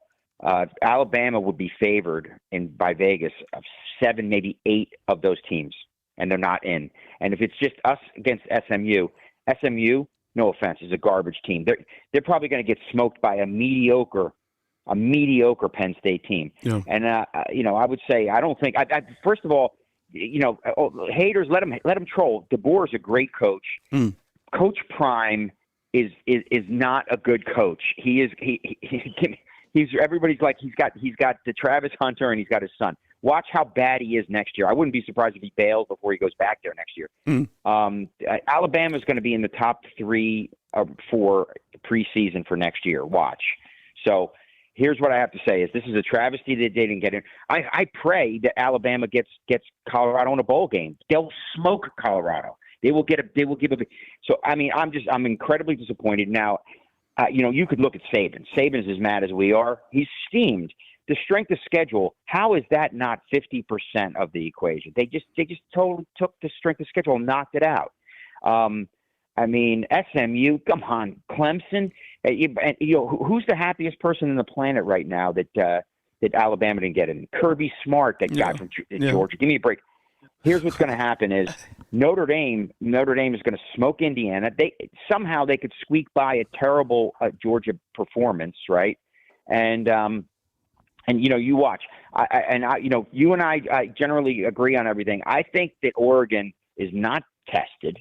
Alabama would be favored by Vegas of 7, maybe 8 of those teams, and they're not in. And if it's just us against SMU, no offense, is a garbage team. They're probably going to get smoked by a mediocre Penn State team. Yeah. And I would say I don't think. First of all, haters let them troll. DeBoer is a great coach. Coach Prime is not a good coach. He's everybody's like he's got the Travis Hunter and he's got his son. Watch how bad he is next year. I wouldn't be surprised if he bails before he goes back there next year. Alabama's going to be in the top 3 for preseason for next year. Watch. So here's what I have to say: is this is a travesty that they didn't get in. I pray that Alabama gets Colorado in a bowl game. They'll smoke Colorado. They will give a. So I mean, I'm incredibly disappointed now. You could look at Saban. Saban's as mad as we are. He's steamed. The strength of schedule, how is that not 50% of the equation? They just totally took the strength of schedule and knocked it out. SMU, come on, Clemson. Who's the happiest person on the planet right now that Alabama didn't get in? Kirby Smart, that guy from Georgia. Give me a break. Here's what's going to happen is Notre Dame is going to smoke Indiana. Somehow they could squeak by a terrible Georgia performance, right? And you watch. You and I generally agree on everything. I think that Oregon is not tested,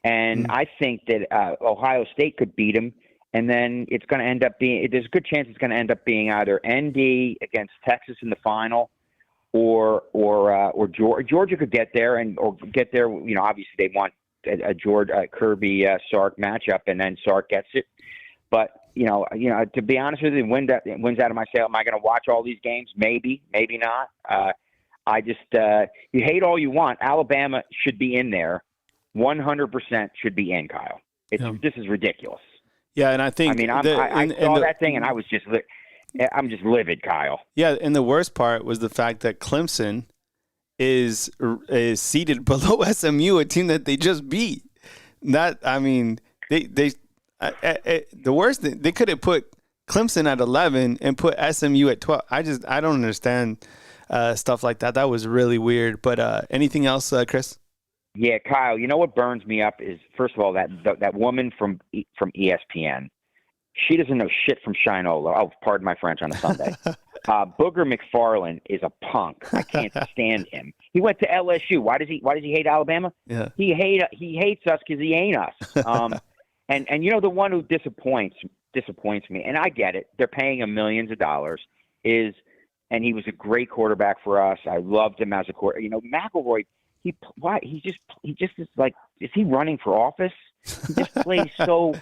and I think that Ohio State could beat them. And then it's going to end up being. There's a good chance it's going to end up being either ND against Texas in the final. Or Georgia could get there or get there. Obviously they want a Kirby Sark matchup, and then Sark gets it. But to be honest with you, wins out of my sail. Am I going to watch all these games? Maybe, maybe not. You hate all you want. Alabama should be in there. 100% should be in, Kyle. This is ridiculous. Yeah, and I think I saw that thing, and I was just. I'm just livid, Kyle. Yeah, and the worst part was the fact that Clemson is seated below SMU, a team that they just beat. The worst thing, they could have put Clemson at 11 and put SMU at 12. I don't understand stuff like that. That was really weird. But anything else, Chris? Yeah, Kyle. You know what burns me up is, first of all, that woman from ESPN. She doesn't know shit from Shinola. Oh, pardon my French on a Sunday. Booger McFarland is a punk. I can't stand him. He went to LSU. Why does he hate Alabama? Yeah. He hates us because he ain't us. And the one who disappoints me, and I get it. They're paying him millions of dollars. And he was a great quarterback for us. I loved him as a quarterback. McElroy. He just is like, is he running for office? He just plays so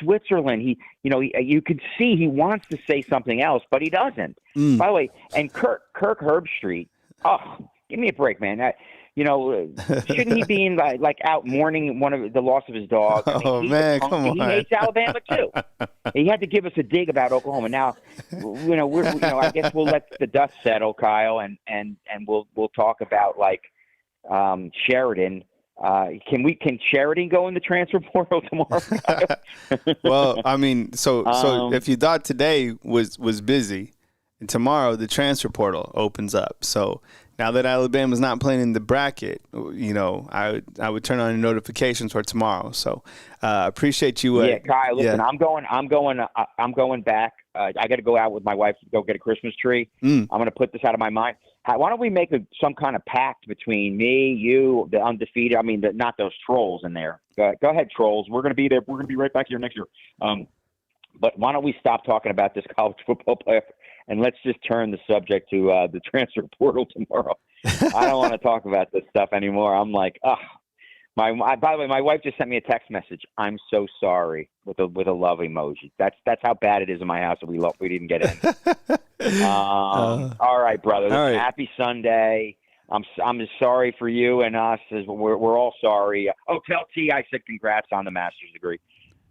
Switzerland. You could see he wants to say something else, but he doesn't. By the way, and Kirk Herbstreit. Oh, give me a break, man. Shouldn't he be in like out mourning the loss of his dog? Man, come on. He hates Alabama too. He had to give us a dig about Oklahoma. Now, I guess we'll let the dust settle, Kyle, and we'll talk about Sheridan. Can Sheridan go in the transfer portal tomorrow? Well, so if you thought today was busy, and tomorrow the transfer portal opens up. So now that Alabama's not playing in the bracket, I would turn on the notifications for tomorrow. So appreciate you. Yeah, Kyle. Listen, I'm going back. I got to go out with my wife to go get a Christmas tree. I'm going to put this out of my mind. Why don't we make some kind of pact between me, you, the undefeated? I mean, not those trolls in there. Go ahead, trolls. We're going to be there. We're going to be right back here next year. But why don't we stop talking about this college football player and let's just turn the subject to the transfer portal tomorrow. I don't want to talk about this stuff anymore. I'm like, ugh. By the way, my wife just sent me a text message. I'm so sorry with a love emoji. That's how bad it is in my house that we didn't get in. All right, brother. All right. Happy Sunday. I'm just sorry for you and us. We're all sorry. Oh, tell T I said congrats on the master's degree.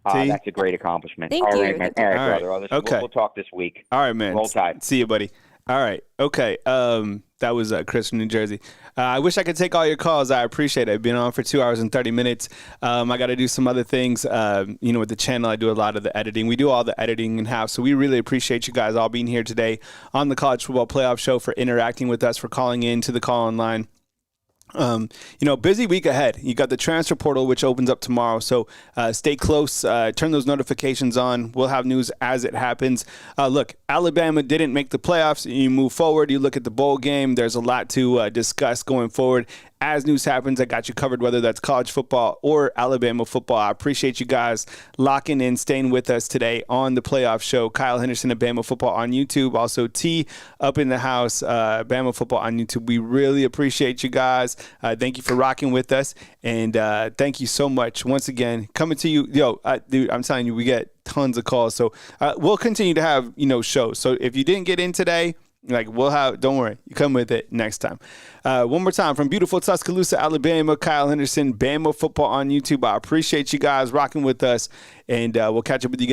That's a great accomplishment. Thank you. All right, man. All right, brother. Okay. We'll talk this week. All right, man. Roll Tide. See you, buddy. All right. Okay. That was Chris from New Jersey. I wish I could take all your calls. I appreciate it. I've been on for 2 hours and 30 minutes. I got to do some other things. With the channel, I do a lot of the editing. We do all the editing in-house. So we really appreciate you guys all being here today on the College Football Playoff Show, for interacting with us, for calling in to the call online. Busy week ahead. You got the transfer portal, which opens up tomorrow. So stay close. Turn those notifications on. We'll have news as it happens. Look, Alabama didn't make the playoffs. You move forward. You look at the bowl game. There's a lot to discuss going forward. As news happens, I got you covered, whether that's college football or Alabama football. I appreciate you guys locking in, staying with us today on the playoff show. Kyle Henderson of Bama Football on YouTube. Also, T up in the house, Bama Football on YouTube. We really appreciate you guys. Thank you for rocking with us. And thank you so much once again. Coming to you. Dude, I'm telling you, we get tons of calls. So we'll continue to have, shows. So if you didn't get in today, don't worry, you come with it next time. One more time, from beautiful Tuscaloosa, Alabama, Kyle Henderson, Bama Football on YouTube. I appreciate you guys rocking with us, and we'll catch up with you guys.